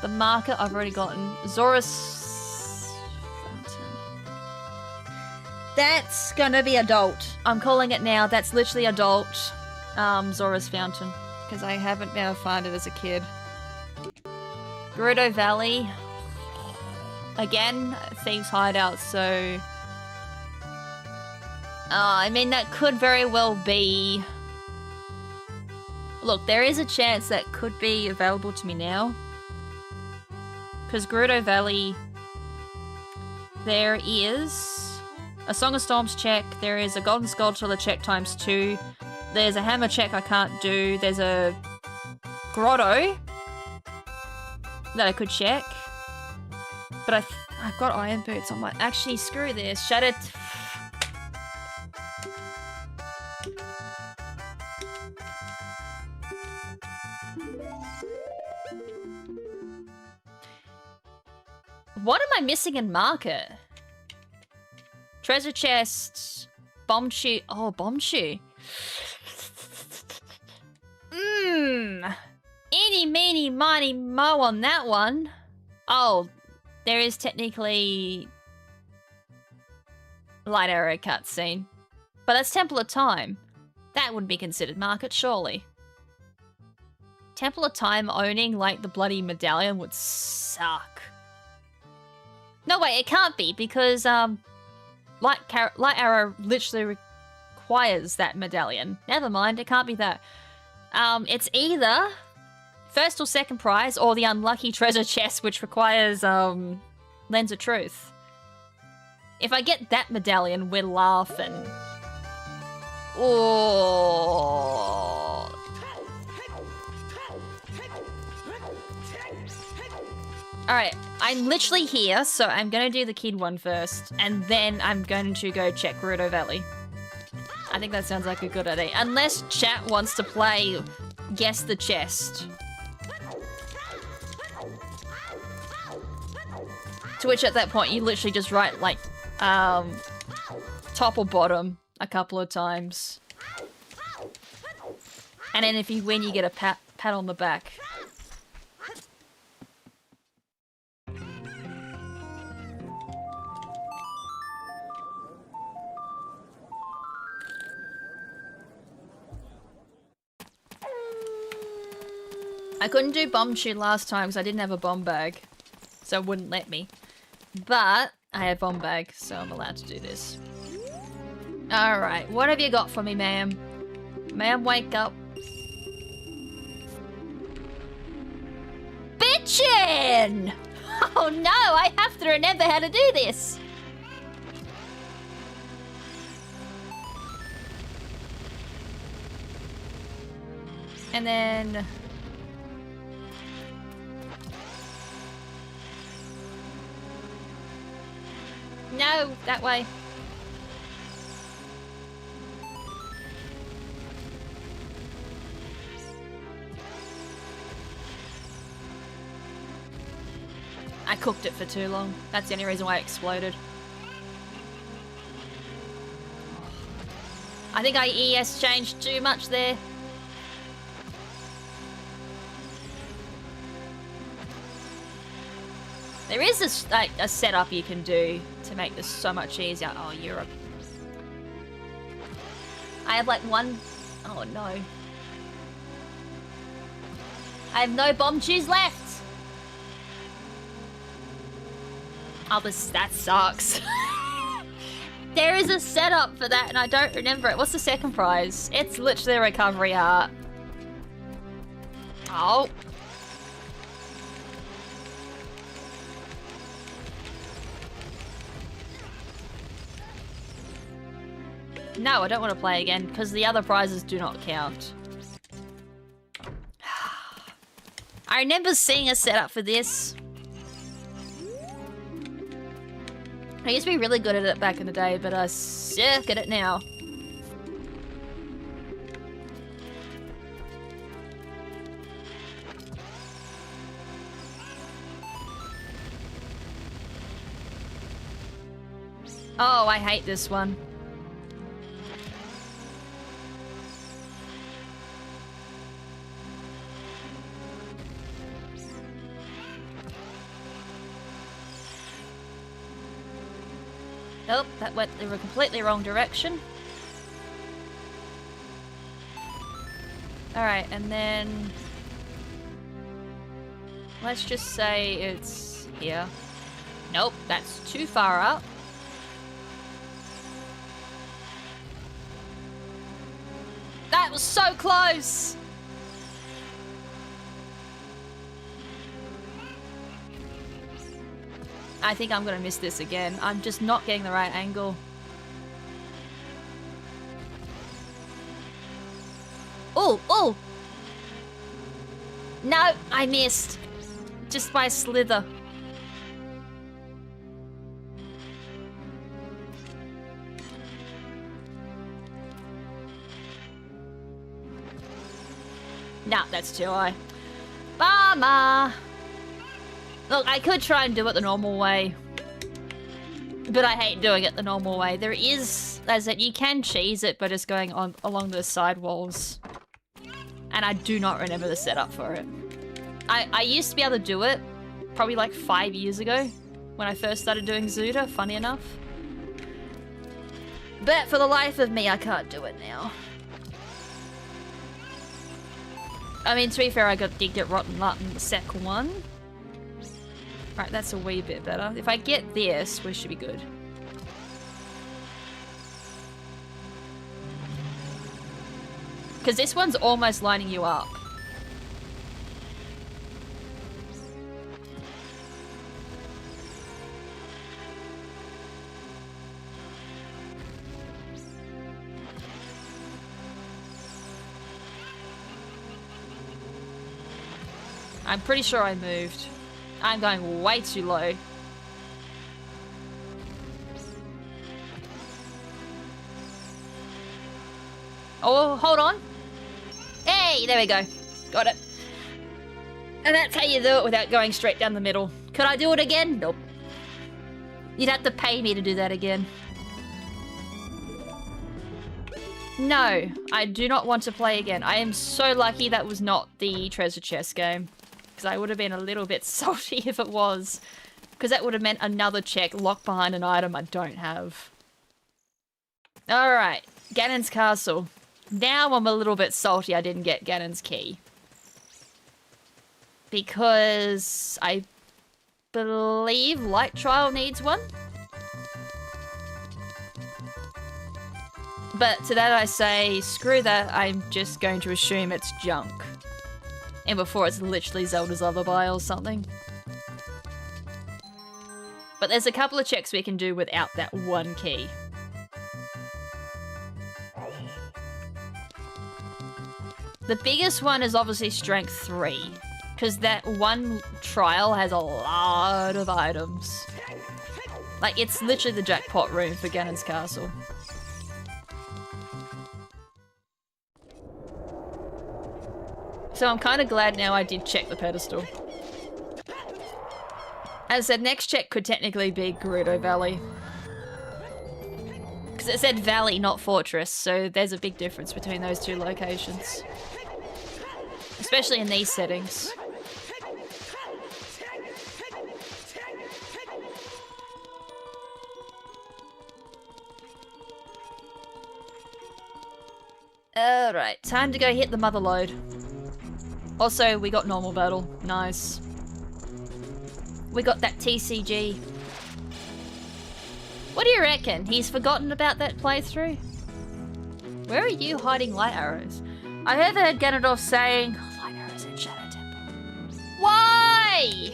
The marker I've already gotten. Zora's Fountain. That's gonna be adult. I'm calling it now. That's literally adult. Zora's Fountain. Because I haven't been able to find it as a kid. Gerudo Valley. Again, Thieves Hideout, so... I mean, that could very well be... Look, there is a chance that could be available to me now. Because Gerudo Valley... There is... a Song of Storms check, there is a Golden Skulltula check ×2, there's a Hammer check I can't do, there's a Grotto that I could check, but I've got Iron Boots on my... Actually, screw this, Shattered... What am I missing in Market? Treasure chest, bomb shoe. Oh, bomb shoe. Eeny, meeny, miny, mo on that one. Oh, there is technically Light Arrow cutscene, but that's Temple of Time. That would be considered Market, surely. Temple of Time owning like the bloody medallion would suck. No, wait, it can't be because Light Arrow literally requires that medallion. Never mind, it can't be that. It's either first or second prize or the unlucky treasure chest, which requires Lens of Truth. If I get that medallion, we're laughing. Oh. Alright, I'm literally here, so I'm gonna do the kid one first, and then I'm going to go check Gerudo Valley. I think that sounds like a good idea. Unless chat wants to play Guess the Chest. To which at that point you literally just write like, top or bottom a couple of times. And then if you win you get a pat on the back. I couldn't do bomb shoot last time because I didn't have a bomb bag, so it wouldn't let me. But I have bomb bag, so I'm allowed to do this. Alright, what have you got for me, ma'am? Ma'am, wake up. Bitchin'! Oh no, I have to remember how to do this! And then... No, that way. I cooked it for too long. That's the only reason why it exploded. I think I ES changed too much there. There is a setup you can do to make this so much easier. Oh, Europe. I have like one... Oh no. I have no bomb shoes left! Oh, that sucks. There is a setup for that and I don't remember it. What's the second prize? It's literally a recovery heart. Oh. No, I don't want to play again, because the other prizes do not count. I remember seeing a setup for this. I used to be really good at it back in the day, but I suck at it now. Oh, I hate this one. Nope, that went in a completely wrong direction. Alright, and then... let's just say it's here. Nope, that's too far up. That was so close! I think I'm gonna miss this again. I'm just not getting the right angle. Oh, oh! No, I missed. Just by a slither. Nah, that's too high. Bummer! Look, I could try and do it the normal way. But I hate doing it the normal way. There is, as that you can cheese it, but it's going on along the side walls. And I do not remember the setup for it. I used to be able to do it, probably like 5 years ago, when I first started doing Zelda, funny enough. But for the life of me, I can't do it now. I mean, to be fair, I did get Rotten Nut in the second one. Right, that's a wee bit better. If I get this, we should be good. Because this one's almost lining you up. I'm pretty sure I moved. I'm going way too low. Oh, hold on. Hey, there we go. Got it. And that's how you do it without going straight down the middle. Could I do it again? Nope. You'd have to pay me to do that again. No, I do not want to play again. I am so lucky that was not the treasure chest game. Because I would have been a little bit salty if it was. Because that would have meant another check locked behind an item I don't have. Alright, Ganon's castle. Now I'm a little bit salty I didn't get Ganon's key. Because I believe Light Trial needs one. But to that I say, screw that, I'm just going to assume it's junk. And before it's literally Zelda's Lullaby or something. But there's a couple of checks we can do without that one key. The biggest one is obviously Strength 3. Because that one trial has a lot of items. Like, it's literally the jackpot room for Ganon's castle. So I'm kind of glad now I did check the pedestal. As I said, next check could technically be Gerudo Valley. Because it said valley, not fortress, so there's a big difference between those two locations. Especially in these settings. Alright, time to go hit the mother lode. Also, we got normal battle. Nice. We got that TCG. What do you reckon? He's forgotten about that playthrough? Where are you hiding light arrows? I heard Ganondorf saying, light arrows in Shadow Temple. Why?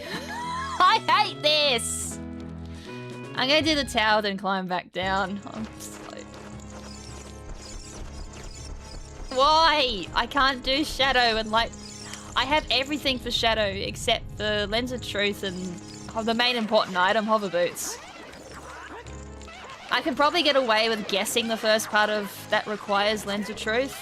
I hate this! I'm gonna do the tower, then climb back down. I'm just like... Why? I can't do Shadow and light... I have everything for Shadow except the Lens of Truth and the main important item, Hover Boots. I can probably get away with guessing the first part of that requires Lens of Truth.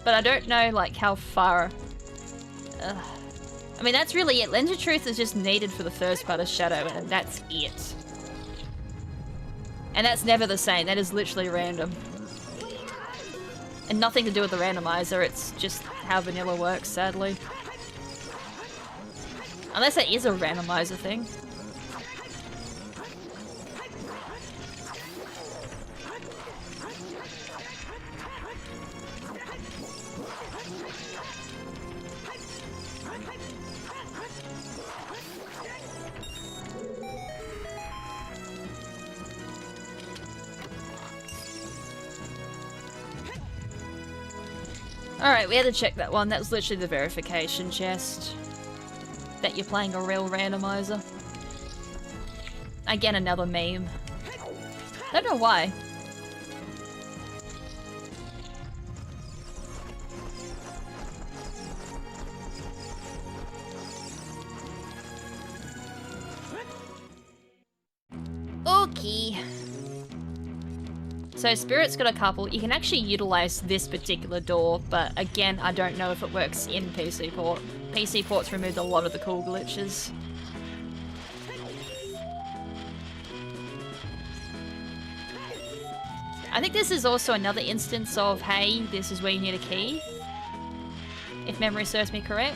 But I don't know, like, how far... I mean, that's really it. Lens of Truth is just needed for the first part of Shadow, and that's it. And that's never the same. That is literally random. And nothing to do with the randomizer, it's just how vanilla works, sadly. Unless that is a randomizer thing. Alright, we had to check that one. That was literally the verification chest. That you're playing a real randomizer. Again, another meme. Don't know why. Okay. So Spirit's got a couple. You can actually utilize this particular door, but again, I don't know if it works in PC port. PC port's removed a lot of the cool glitches. I think this is also another instance of, hey, this is where you need a key. If memory serves me correct.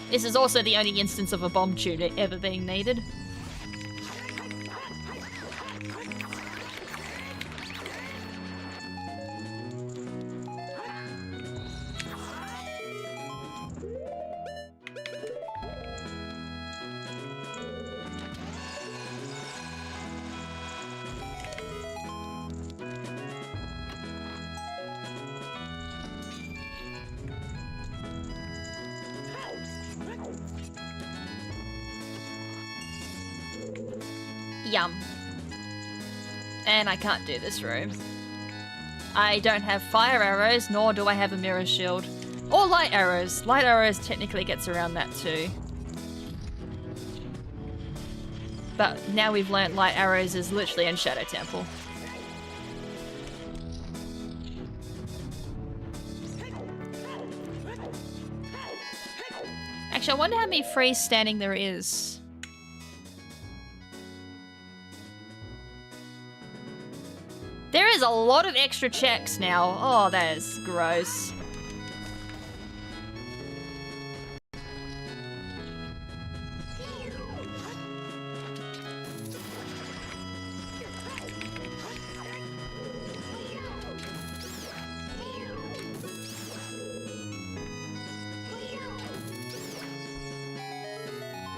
This is also the only instance of a bomb tube ever being needed. Yum. And I can't do this room. I don't have fire arrows, nor do I have a mirror shield. Or light arrows. Light arrows technically gets around that too. But now we've learnt light arrows is literally in Shadow Temple. Actually, I wonder how many freestanding there is. There is a lot of extra checks now. Oh, that is gross.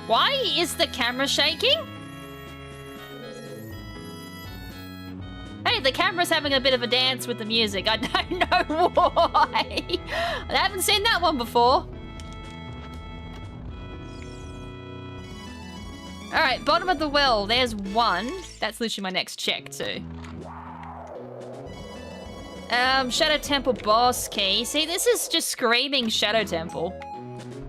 Why is the camera shaking? Hey, the camera's having a bit of a dance with the music. I don't know why. I haven't seen that one before. Alright, bottom of the well. There's one. That's literally my next check too. Shadow Temple boss key. See, this is just screaming Shadow Temple.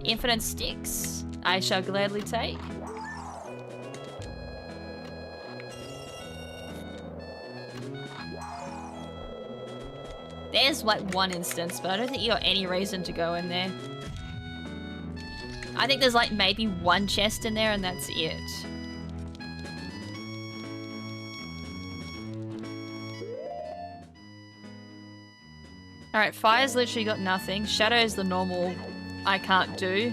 Infinite sticks. I shall gladly take. There's like one instance, but I don't think you got any reason to go in there. I think there's like maybe one chest in there and that's it. Alright, fire's literally got nothing. Shadow's the normal I can't do.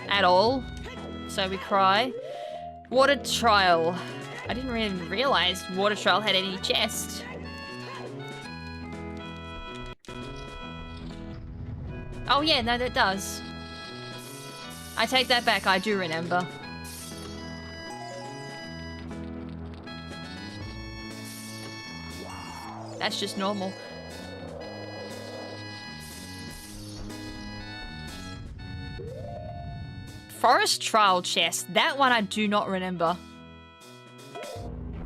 At all. So we cry. Water trial. I didn't even realize water trial had any chest. Oh yeah, no, that does. I take that back, I do remember. That's just normal. Forest trial chest. That one I do not remember.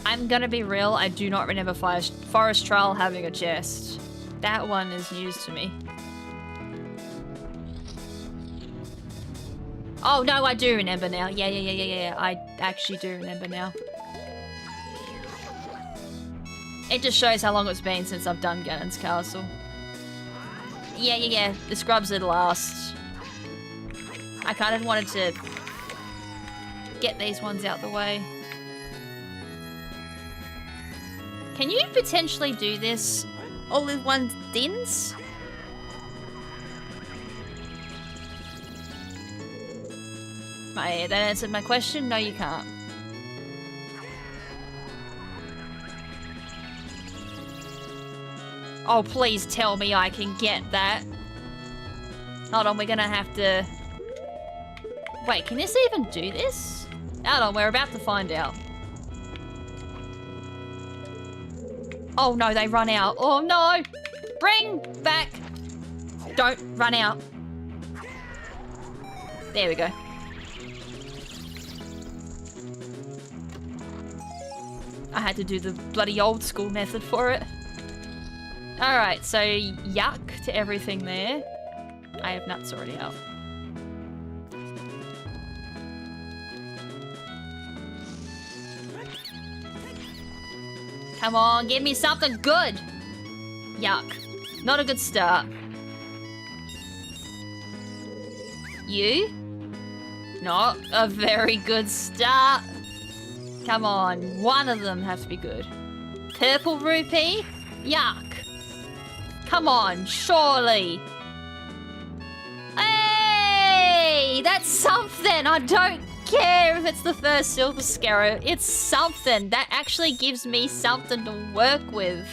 I'm gonna be real, I do not remember forest trial having a chest. That one is news to me. Oh no, I do remember now. Yeah. I actually do remember now. It just shows how long it's been since I've done Ganon's Castle. Yeah. The scrubs are the last. I kind of wanted to get these ones out the way. Can you potentially do this all in one dins? That answered my question. No, you can't. Oh, please tell me I can get that. Hold on, we're gonna have to... Wait, can this even do this? Hold on, we're about to find out. Oh no, they run out. Oh no! Bring back! Don't run out. There we go. I had to do the bloody old school method for it. Alright, so yuck to everything there. I have nuts already out. Come on, give me something good! Yuck. Not a good start. You? Not a very good start. Come on, one of them has to be good. Purple rupee? Yuck. Come on, surely. Hey! That's something! I don't care if it's the first silver scarab. It's something. That actually gives me something to work with.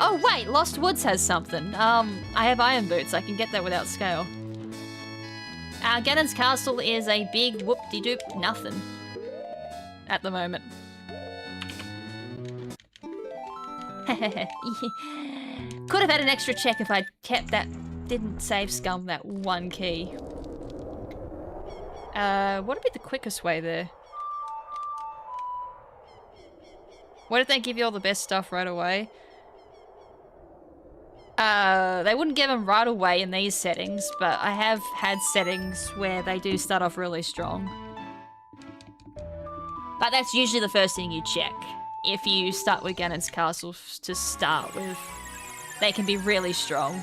Oh wait, Lost Woods has something. I have iron boots. I can get that without scale. Ganon's castle is a big whoop-de-doop nothing. At the moment. Could have had an extra check if I'd kept that... Didn't save scum that one key. What would be the quickest way there? What if they give you all the best stuff right away? They wouldn't give them right away in these settings, but I have had settings where they do start off really strong. But that's usually the first thing you check. If you start with Ganon's castle to start with, they can be really strong.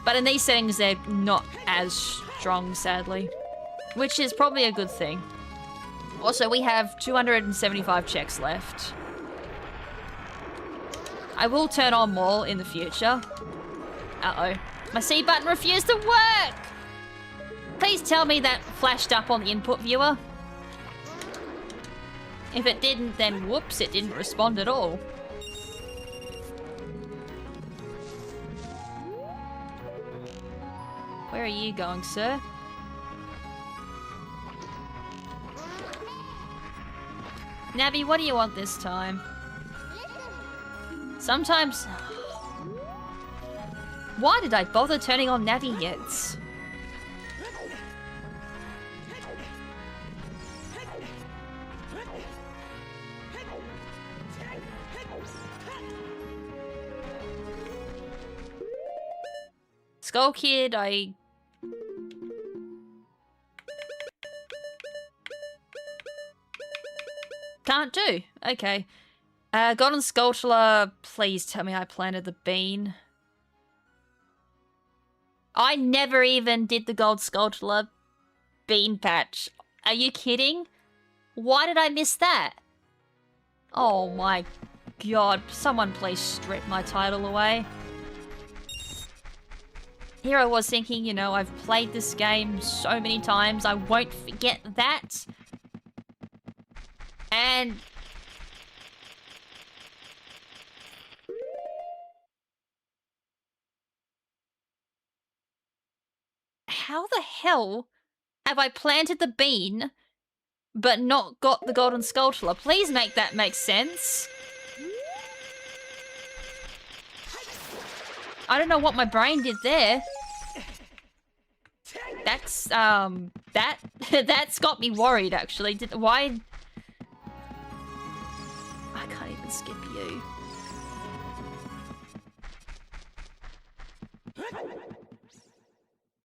But in these settings, they're not as strong, sadly. Which is probably a good thing. Also, we have 275 checks left. I will turn on more in the future. Uh-oh. My C button refused to work! Please tell me that flashed up on the input viewer. If it didn't, then whoops, it didn't respond at all. Where are you going, sir? Navi, what do you want this time? Sometimes... Why did I bother turning on Navi yet? Skull Kid, I... can't do. Okay. Golden Skulltula, please tell me I planted the bean. I never even did the Gold Skulltula bean patch. Are you kidding? Why did I miss that? Oh my god. Someone please strip my title away. Here I was thinking, you know, I've played this game so many times, I won't forget that. And... how the hell have I planted the bean, but not got the Golden Skulltula? Please make that make sense. I don't know what my brain did there. That's, that's got me worried, actually. Why... I can't even skip you.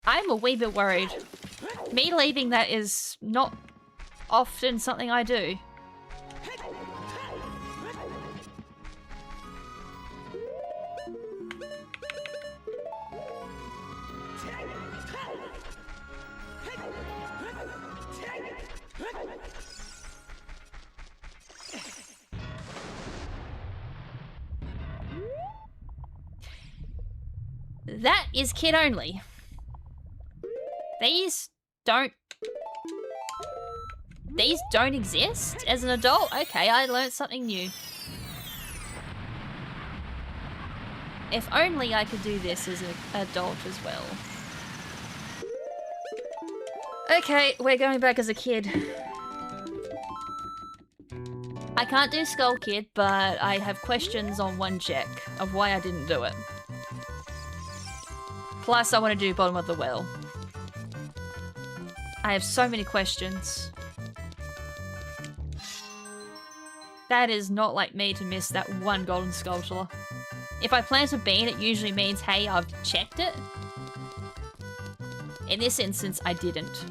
I'm a wee bit worried. Me leaving that is not often something I do. That is kid only. These don't exist as an adult? Okay, I learned something new. If only I could do this as an adult as well. Okay, we're going back as a kid. I can't do Skull Kid, but I have questions on one check of why I didn't do it. Plus, I want to do Bottom of the Well. I have so many questions. That is not like me to miss that one golden sculpture. If I plant a bean, it usually means, hey, I've checked it. In this instance, I didn't.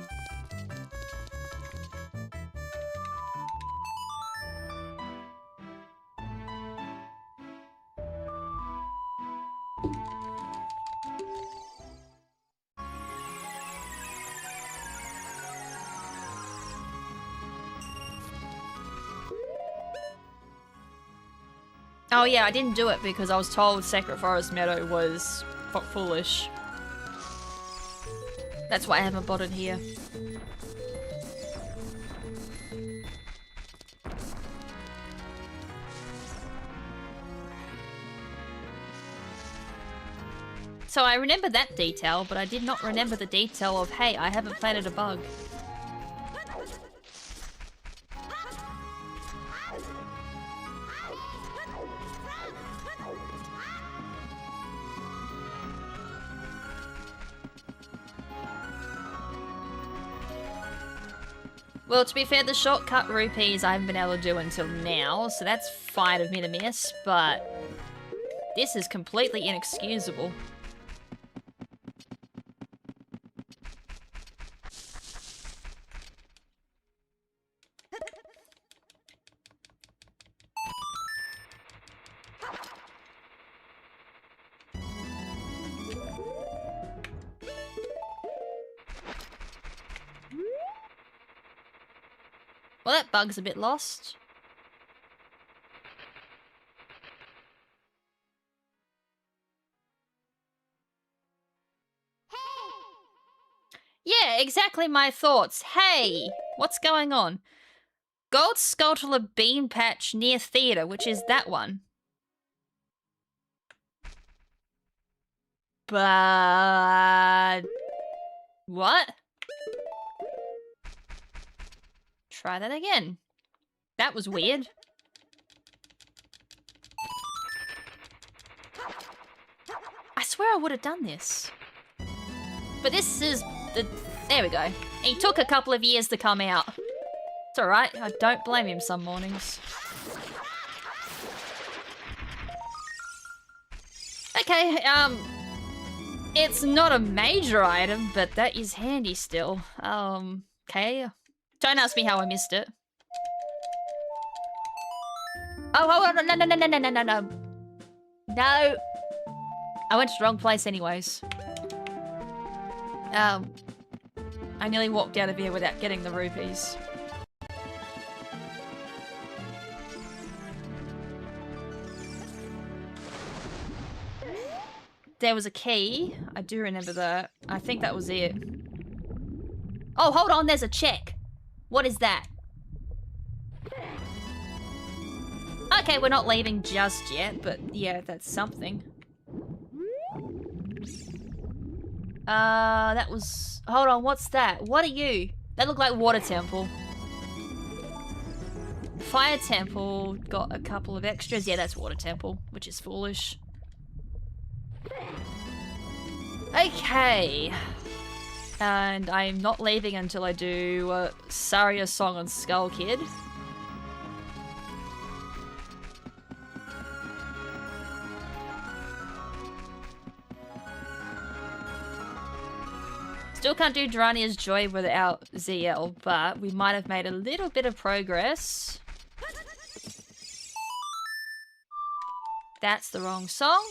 Oh yeah, I didn't do it because I was told Sacred Forest Meadow was foolish. That's why I haven't bothered here. So I remember that detail, but I did not remember the detail of, hey, I haven't planted a bug. Well, to be fair, the shortcut rupees I haven't been able to do until now, so that's fine of me to miss, but this is completely inexcusable. Well, that bug's a bit lost. Yeah, exactly my thoughts. Hey, what's going on? Gold Sculptular Bean Patch near Theatre, which is that one. But... what? Try that again. That was weird. I swear I would have done this. But this is the... there we go. He took a couple of years to come out. It's alright, I don't blame him some mornings. Okay, it's not a major item, but that is handy still. Okay. Don't ask me how I missed it. Oh, no. No. I went to the wrong place anyways. I nearly walked out of here without getting the rupees. There was a key. I do remember that. I think that was it. Oh, hold on, there's a check. What is that? Okay, we're not leaving just yet, but yeah, that's something. That was... hold on, what's that? What are you? They look like Water Temple. Fire Temple got a couple of extras. Yeah, that's Water Temple, which is foolish. Okay. And I'm not leaving until I do Saria Song on Skull Kid. Still can't do Durania's Joy without ZL, but we might have made a little bit of progress. That's the wrong song.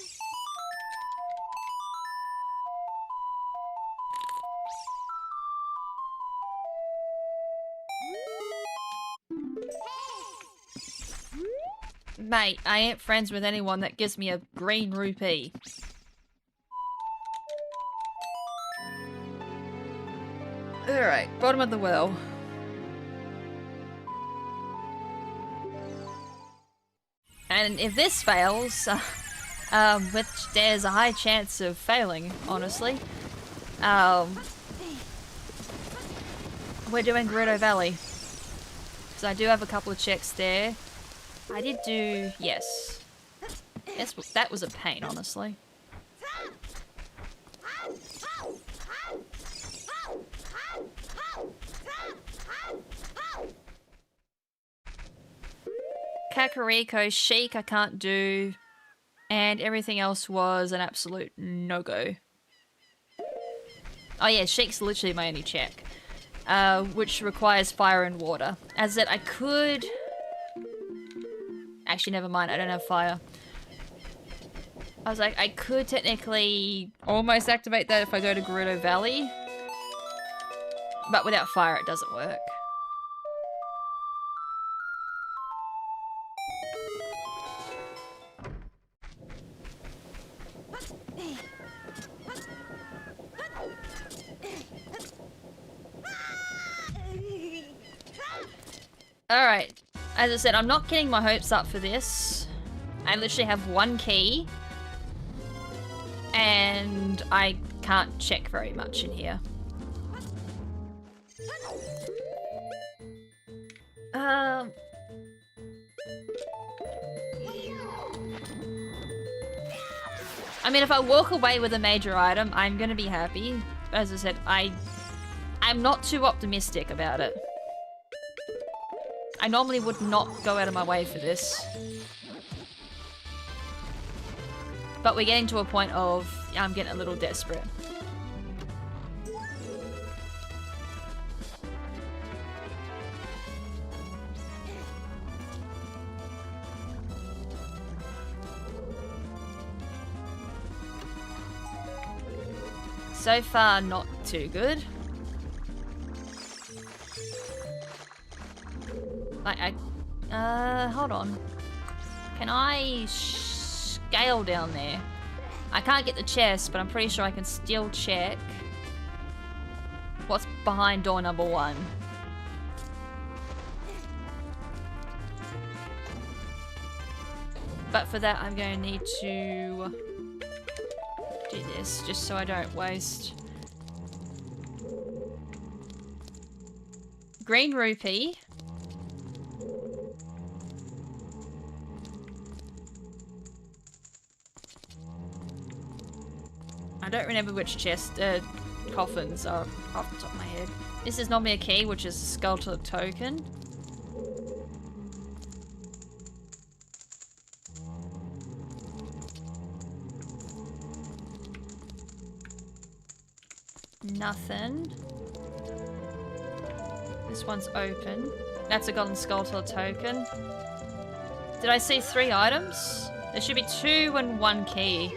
Mate, I ain't friends with anyone that gives me a green rupee. Alright, bottom of the well. And if this fails, which there's a high chance of failing, honestly, we're doing Gerudo Valley. So I do have a couple of checks there. I did do... yes. Yes, that was a pain, honestly. Kakariko, Sheik I can't do, and everything else was an absolute no-go. Oh yeah, Sheik's literally my only check, which requires fire and water. As that I could... actually, never mind, I don't have fire. I was like, I could technically almost activate that if I go to Gerudo Valley, but without fire it doesn't work. Alright, as I said, I'm not getting my hopes up for this. I literally have one key, and I can't check very much in here. I mean, if I walk away with a major item, I'm gonna be happy. As I said, I'm not too optimistic about it. I normally would not go out of my way for this. But we're getting to a point of, I'm getting a little desperate. So far, not too good. Like, hold on. Can I scale down there? I can't get the chest, but I'm pretty sure I can still check what's behind door number 1. But for that, I'm going to need to do this, just so I don't waste. Green rupee. I don't remember which chest, coffins are off the top of my head. This is normally a key, which is a skeletal token. Nothing. This one's open. That's a golden skeletal token. Did I see 3 items? There should be 2 and 1 key.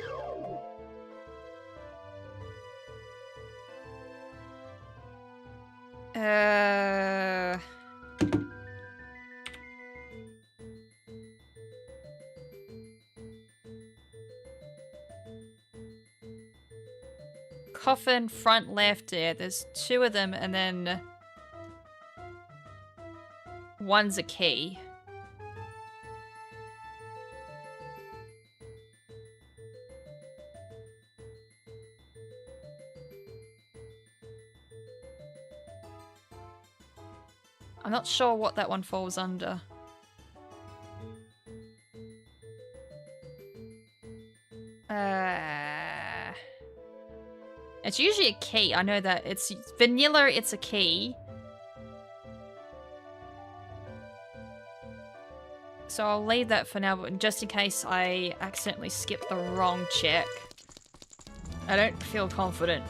Coffin front left there. There's 2 of them, and then one's a key. I'm not sure what that one falls under. It's usually a key. I know that. It's vanilla, it's a key. So I'll leave that for now, but just in case I accidentally skip the wrong check. I don't feel confident.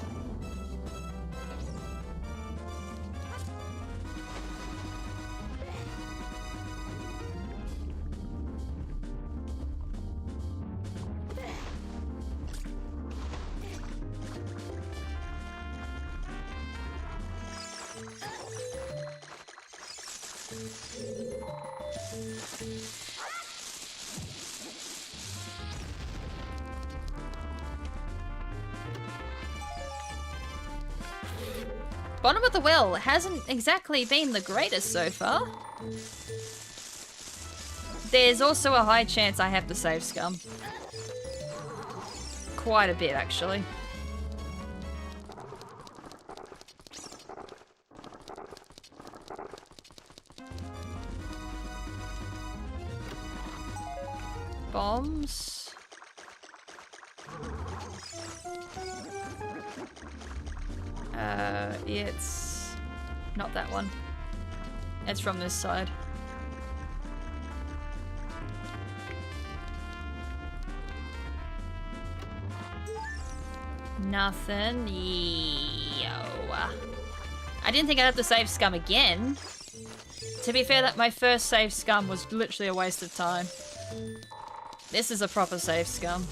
Bottom of the well hasn't exactly been the greatest so far. There's also a high chance I have to save scum. Quite a bit, actually. Bombs. It's not that one. It's from this side. Nothing. Yo. I didn't think I'd have to save scum again. To be fair, that my first save scum was literally a waste of time. This is a proper save scum.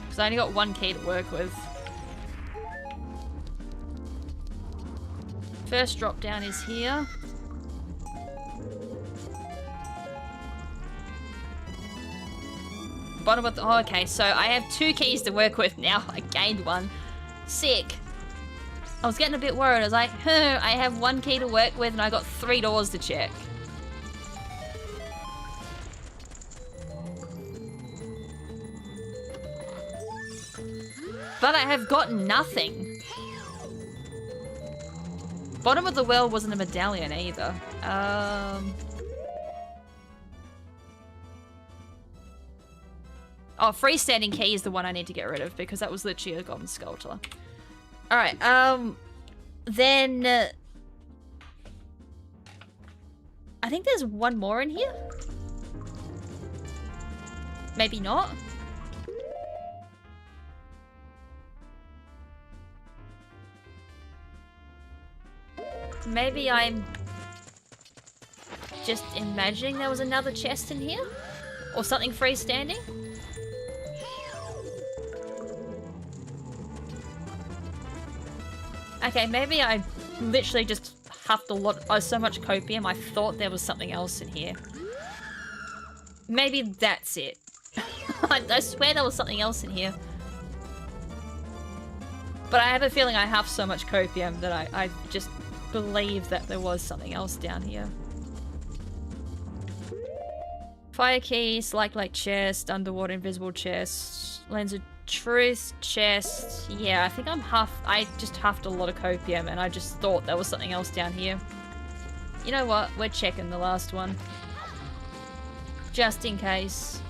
Because I only got one key to work with. First drop down is here. Bottom of the... Oh, okay, so I have 2 keys to work with now. I gained one. Sick. I was getting a bit worried. I was like, I have 1 key to work with and I got 3 doors to check. But I have gotten nothing. Bottom of the well wasn't a medallion either. Oh, freestanding key is the one I need to get rid of because that was literally a golden sculptor. Alright, then... I think there's one more in here? Maybe not? Maybe I'm just imagining there was another chest in here? Or something freestanding? Okay, maybe I literally just huffed a lot, so much copium, I thought there was something else in here. Maybe that's it. I swear there was something else in here. But I have a feeling I huffed so much copium that I just believe that there was something else down here. Fire key, like chest, underwater invisible chest, lens of truth chest. Yeah, I think I just huffed a lot of copium and I just thought there was something else down here. You know what? We're checking the last one. Just in case.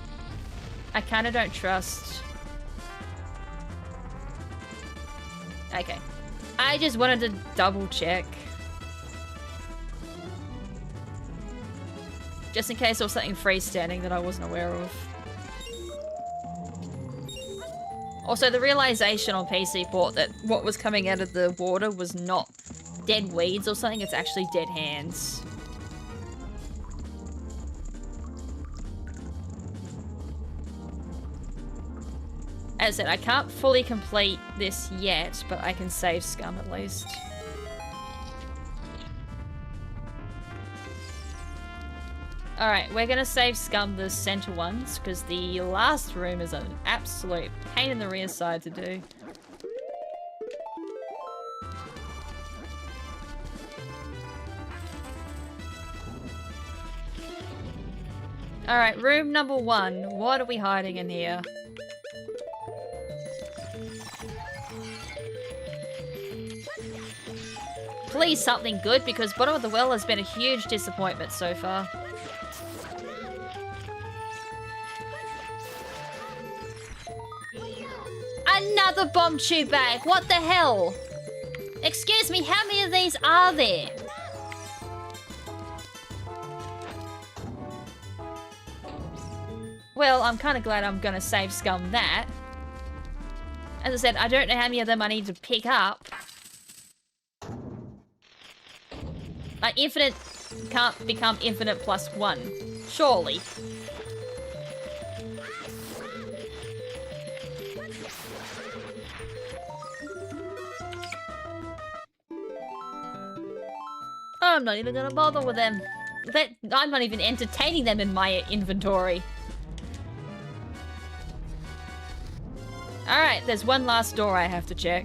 I kinda don't trust. Okay. I just wanted to double check. Just in case there was something freestanding that I wasn't aware of. Also, the realization on PC port that what was coming out of the water was not dead weeds or something, it's actually dead hands. As I said, I can't fully complete this yet, but I can save scum at least. Alright, we're gonna save scum the center ones, because the last room is an absolute pain in the rear side to do. Alright, room number 1. What are we hiding in here? Please something good, because bottom of the well has been a huge disappointment so far. Another bomb tube bag! What the hell? Excuse me, how many of these are there? Well, I'm kind of glad I'm gonna save scum that. As I said, I don't know how many of them I need to pick up. Like, infinite can't become infinite plus 1. Surely. I'm not even gonna bother with them. I'm not even entertaining them in my inventory. Alright, there's one last door I have to check.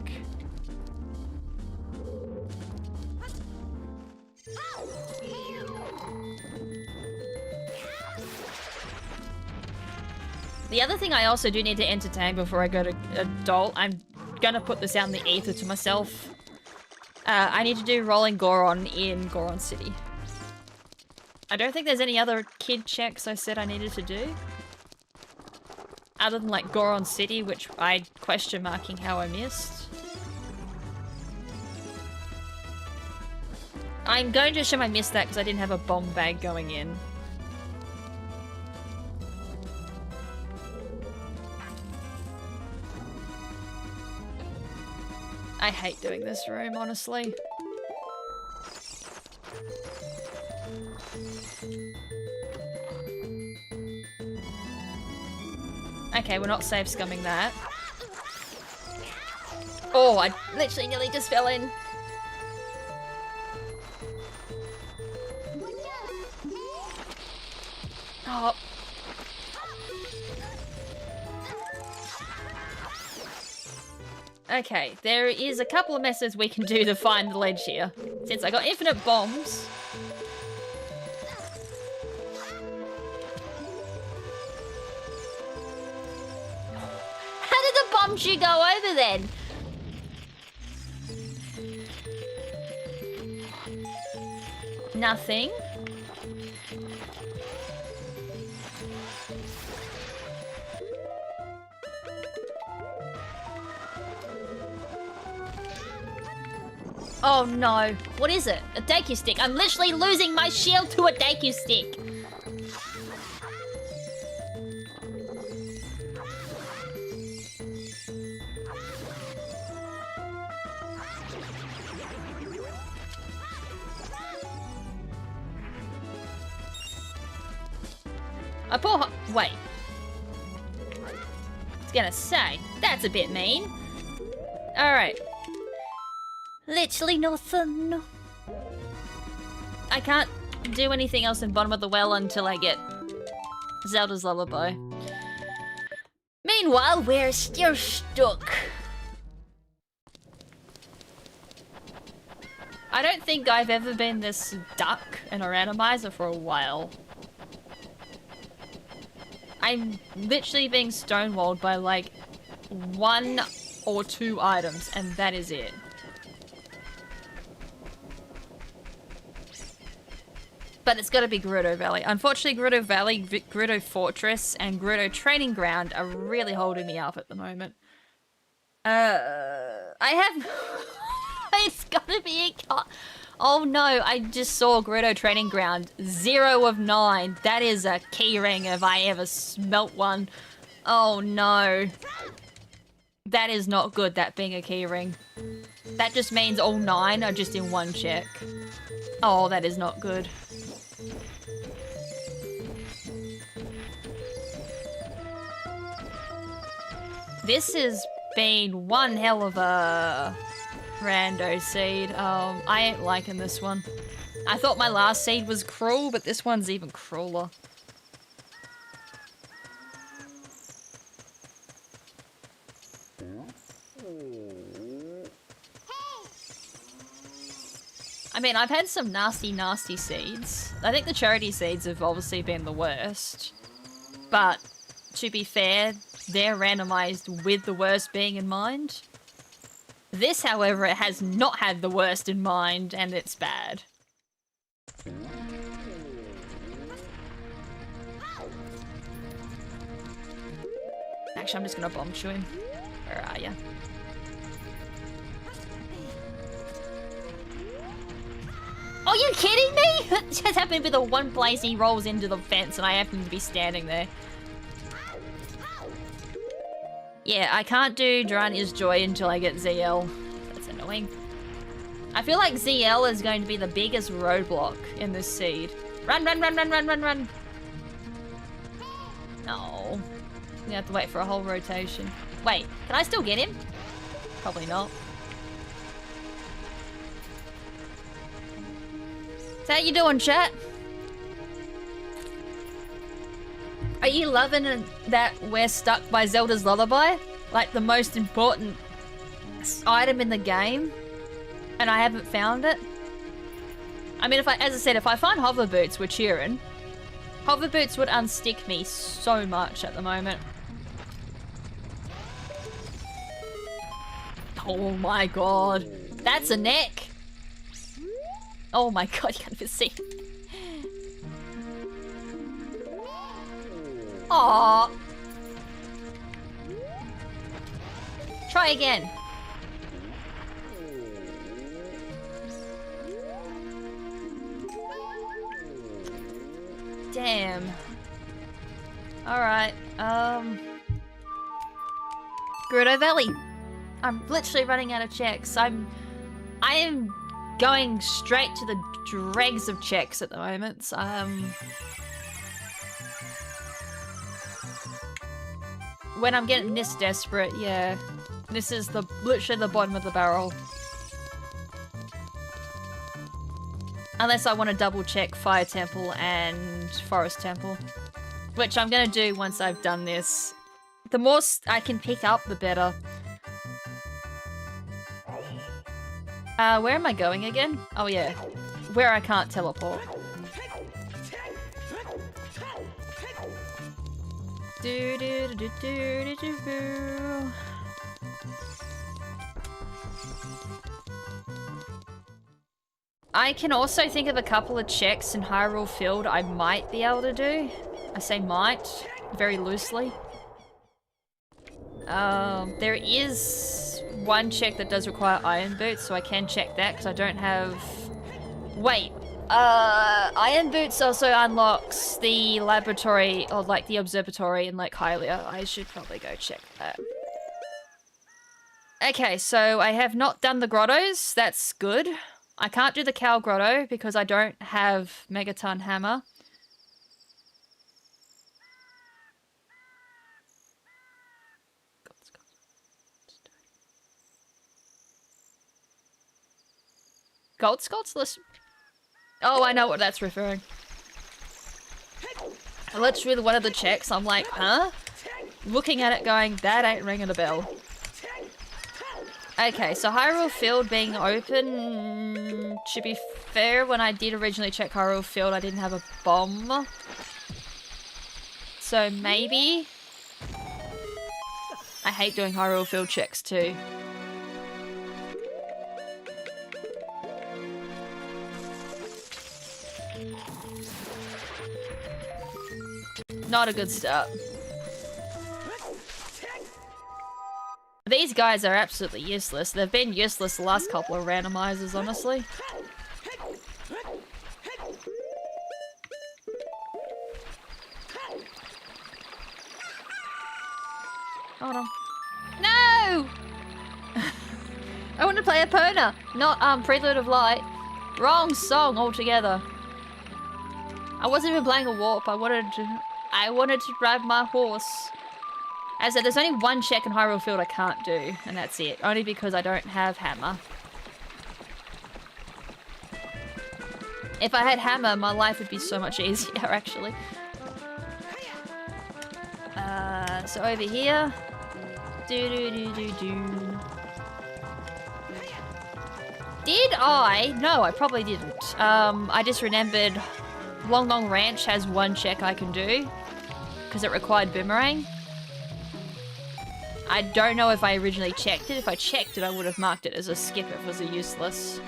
The other thing I also do need to entertain before I go to adult, I'm gonna put this out in the ether to myself. I need to do Rolling Goron in Goron City. I don't think there's any other kid checks I said I needed to do. Other than like Goron City, which I question marking how I missed. I'm going to assume I missed that because I didn't have a bomb bag going in. I hate doing this room, honestly. Okay, we're not safe scumming that. Oh, I literally nearly just fell in. Oh. Okay, there is a couple of methods we can do to find the ledge here. Since I got infinite bombs. How did the bomb shoe go over then? Nothing. Oh no. What is it? A Deku stick. I'm literally losing my shield to a Deku stick. Wait. I was gonna say, that's a bit mean. Alright. Literally nothing. I can't do anything else in bottom of the well until I get Zelda's Lullaby. Meanwhile, we're still stuck. I don't think I've ever been this stuck in a randomizer for a while. I'm literally being stonewalled by like 1 or 2 items, and that is it. But it's got to be Gerudo Valley. Unfortunately, Gerudo Valley, Gerudo Fortress, and Gerudo Training Ground are really holding me up at the moment. I have... It's got to be a... Oh no, I just saw Gerudo Training Ground. 0 of 9. That is a keyring if I ever smelt one. Oh no. That is not good, that being a keyring. That just means all 9 are just in 1 check. Oh, that is not good. This has been one hell of a rando seed. I ain't liking this one. I thought my last seed was cruel, but this one's even crueler. I mean, I've had some nasty, nasty seeds. I think the charity seeds have obviously been the worst. But, to be fair, they're randomized with the worst being in mind. This, however, it has not had the worst in mind, and it's bad. Actually, I'm just gonna bomb chew him. Where are ya? Are you kidding me? It just happened to be the one place he rolls into the fence and I happen to be standing there. Yeah, I can't do Duran is Joy until I get ZL. That's annoying. I feel like ZL is going to be the biggest roadblock in this seed. Run, run, run, run, run, run, run. No. You have to wait for a whole rotation. Wait, can I still get him? Probably not. How you doing, chat? Are you loving that we're stuck by Zelda's Lullaby? Like the most important item in the game? And I haven't found it? I mean, as I said, if I find hover boots, we're cheering. Hover boots would unstick me so much at the moment. Oh my god. That's a neck! Oh my god, you can't even see. Aww. Try again. Damn. Alright, Gerudo Valley. I'm literally running out of checks. I am going straight to the dregs of checks at the moment. When I'm getting this desperate, yeah. This is literally the bottom of the barrel. Unless I want to double check Fire Temple and Forest Temple. Which I'm gonna do once I've done this. The more I can pick up, the better. Where am I going again? Oh yeah, where I can't teleport. Do do do do do do do. I can also think of a couple of checks in Hyrule Field I might be able to do. I say might, very loosely. There is one check that does require iron boots, so I can check that because I don't have... Wait, iron boots also unlocks the laboratory, or like the observatory in Lake Hylia. I should probably go check that. Okay, so I have not done the grottos. That's good. I can't do the cow grotto because I don't have Megaton Hammer. Gold Scots? Listen. Oh, I know what that's referring. Literally one of the checks, I'm like, huh? Looking at it going, that ain't ringing a bell. Okay, so Hyrule Field being open, to be fair, when I did originally check Hyrule Field, I didn't have a bomb. So maybe... I hate doing Hyrule Field checks too. Not a good start. These guys are absolutely useless. They've been useless the last couple of randomizers, honestly. Hold on. No! I want to play Epona, not Prelude of Light. Wrong song altogether. I wasn't even playing a warp. I wanted to ride my horse. As I said, there's only one check in Hyrule Field I can't do, and that's it. Only because I don't have Hammer. If I had Hammer, my life would be so much easier, actually. So over here. Do-do-do-do-do. Did I? No, I probably didn't. I just remembered Long Long Ranch has one check I can do. Because it required Boomerang. I don't know if I originally checked it. If I checked it, I would have marked it as a skip if it was a useless.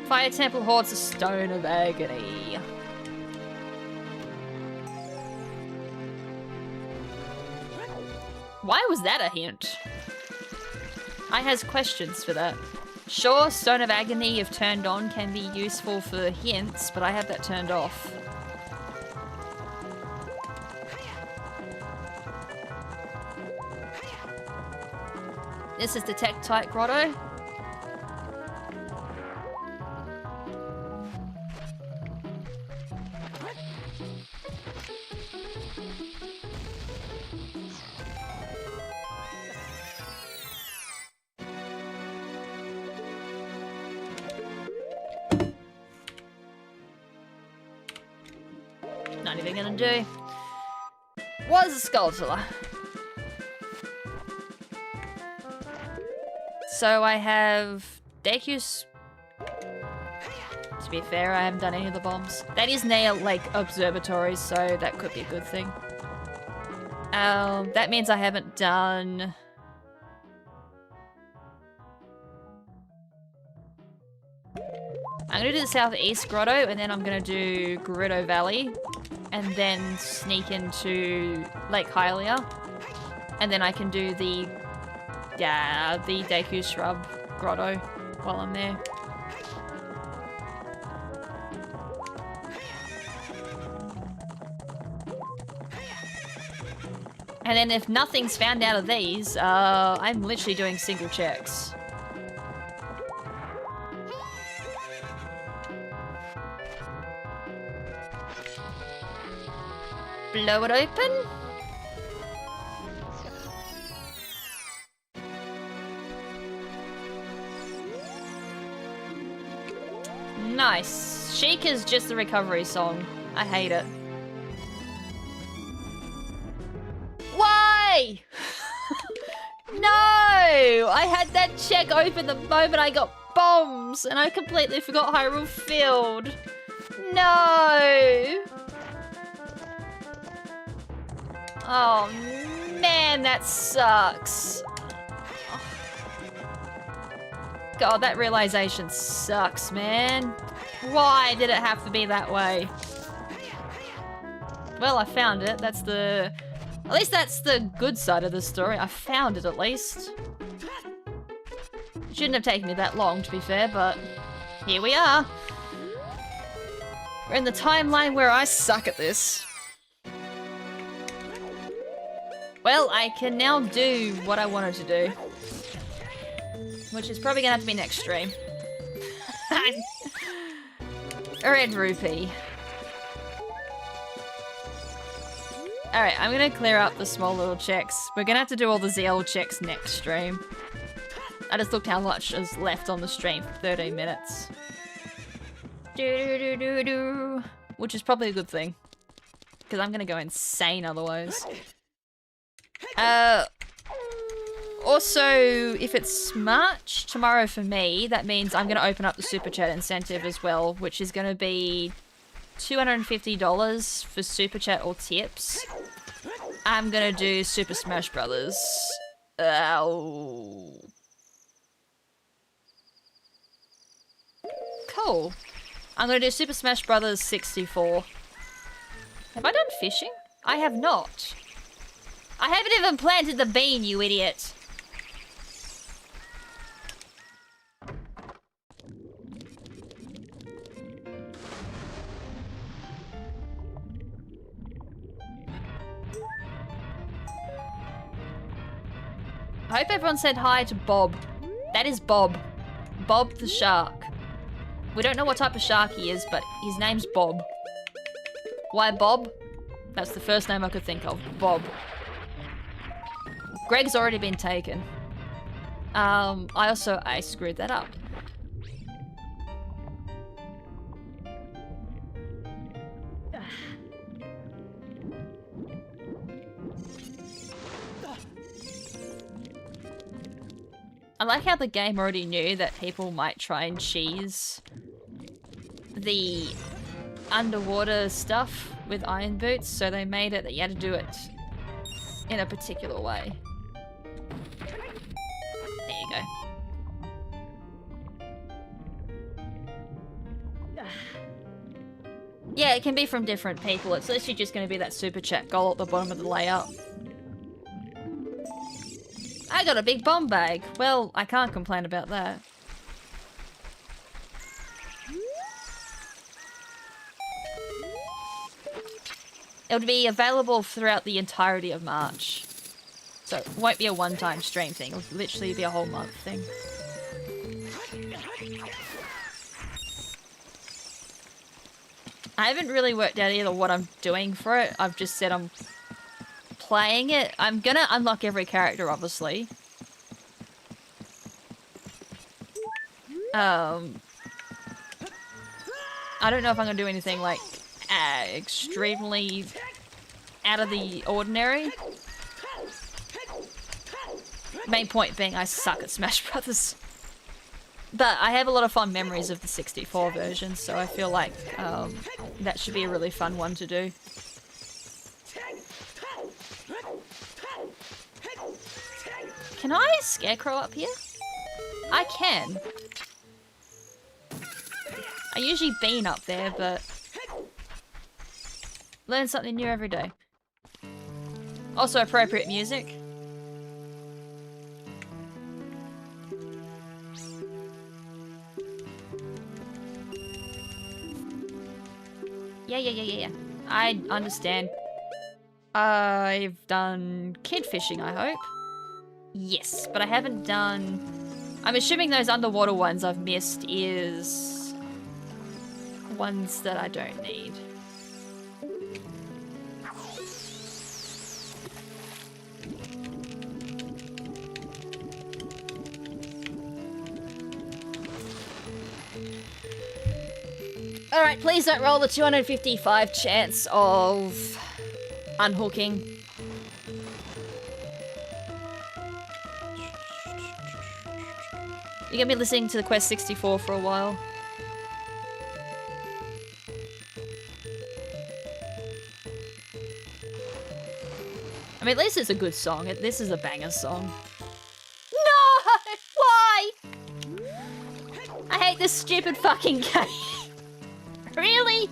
Fire Temple Horde's a Stone of Agony. Why was that a hint? I has questions for that. Sure, Stone of Agony, if turned on, can be useful for hints, but I have that turned off. This is the Tektite Grotto. not even gonna do. Was a sculptor. So I have Deku's. To be fair, I haven't done any of the bombs. That is near like observatories, so that could be a good thing. That means I haven't done. I'm gonna do the southeast grotto, and then I'm gonna do Gerudo Valley, and then sneak into Lake Hylia, and then I can do the Deku Shrub grotto while I'm there. And then if nothing's found out of these, I'm literally doing single checks. Blow it open. Nice. Chic is just the recovery song. I hate it. Why? No! I had that check open the moment I got bombs, and I completely forgot Hyrule Field. No! Oh man, that sucks. God, that realization sucks, man. Why did it have to be that way? Well, I found it. That's the... At least that's the good side of the story. I found it, at least. It shouldn't have taken me that long, to be fair, but... Here we are. We're in the timeline where I suck at this. Well, I can now do what I wanted to do. Which is probably gonna have to be next stream. A red rupee. Alright, I'm gonna clear up the small little checks. We're gonna have to do all the ZL checks next stream. I just looked how much is left on the stream for 13 minutes. Which is probably a good thing. Because I'm gonna go insane otherwise. Also, if it's March tomorrow for me, that means I'm going to open up the Super Chat incentive as well, which is going to be $250 for Super Chat or tips. I'm going to do Super Smash Brothers. Cool. I'm going to do Super Smash Brothers 64. Have I done fishing? I have not. I haven't even planted the bean, you idiot. I hope everyone said hi to Bob. That is Bob. Bob the shark. We don't know what type of shark he is, but his name's Bob. Why Bob? That's the first name I could think of. Bob. Greg's already been taken. I screwed that up. I like how the game already knew that people might try and cheese the underwater stuff with iron boots, so they made it that you had to do it in a particular way. There you go. Yeah, it can be from different people. It's literally just going to be that super chat goal at the bottom of the layout. I got a big bomb bag. Well, I can't complain about that. It'll be available throughout the entirety of March. So it won't be a one-time stream thing. It'll literally be a whole month thing. I haven't really worked out either what I'm doing for it. I've just said I'm playing it. I'm gonna unlock every character, obviously. I don't know if I'm gonna do anything like extremely out of the ordinary. Main point being I suck at Smash Brothers. But I have a lot of fond memories of the 64 version, so I feel like that should be a really fun one to do. Can I scarecrow up here? I can. I usually bean up there, but learn something new every day. Also appropriate music. Yeah. I understand. I've done kid fishing, I hope. Yes, but I haven't done... I'm assuming those underwater ones I've missed is... ones that I don't need. Alright, please don't roll the 255 chance of unhooking. You're gonna be listening to the Quest 64 for a while. I mean, at least it's a good song. This is a banger song. No! Why? I hate this stupid fucking game. Really?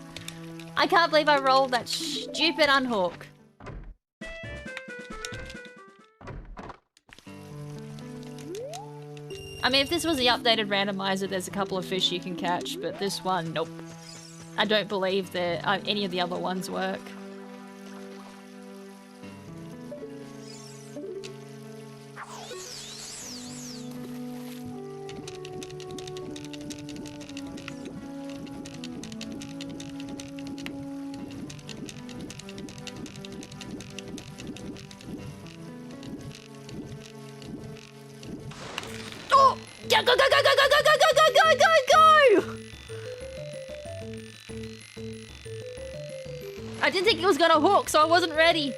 I can't believe I rolled that stupid unhook. I mean, if this was the updated randomizer, there's a couple of fish you can catch, but this one, nope. I don't believe that any of the other ones work. I didn't think it was gonna hook, so I wasn't ready.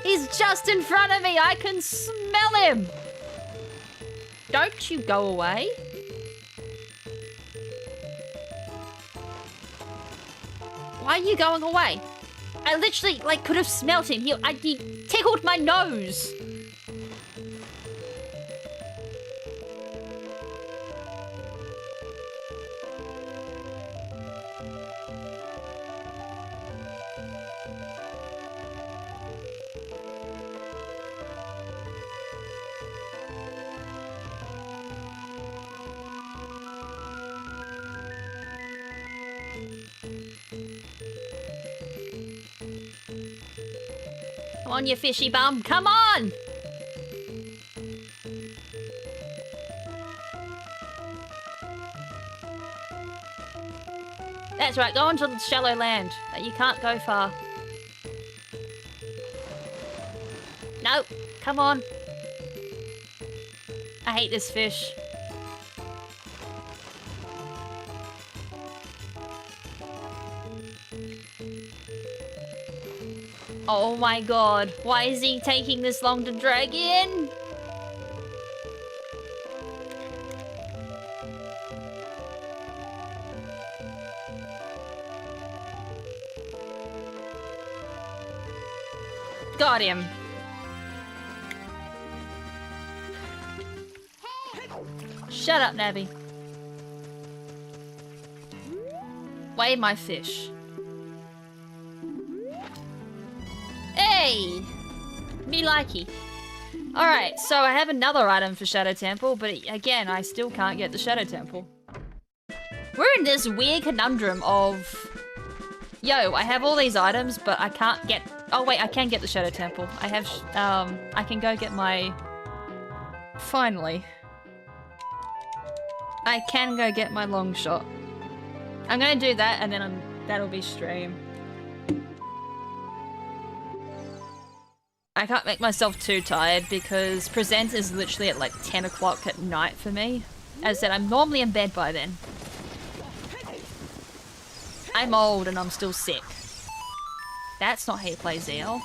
He's just in front of me. I can smell him. Don't you go away. Why are you going away? I literally, like, could have smelt him. He tickled my nose. Come on, you fishy bum. Come on! That's right, go on to the shallow land. You can't go far. No, come on. I hate this fish. Oh my god, why is he taking this long to drag in? Got him. Shut up, Nabby. Weigh my fish. Hey! Me likey. Alright, so I have another item for Shadow Temple, but again, I still can't get the Shadow Temple. We're in this weird conundrum of... Yo, I have all these items, but I can't get... Oh wait, I can get the Shadow Temple. I have... I can go get my... Finally. I can go get my long shot. I'm gonna do that, and then that'll be stream. I can't make myself too tired because Present is literally at like 10 o'clock at night for me. As I said, I'm normally in bed by then. I'm old and I'm still sick. That's not how you play ZL.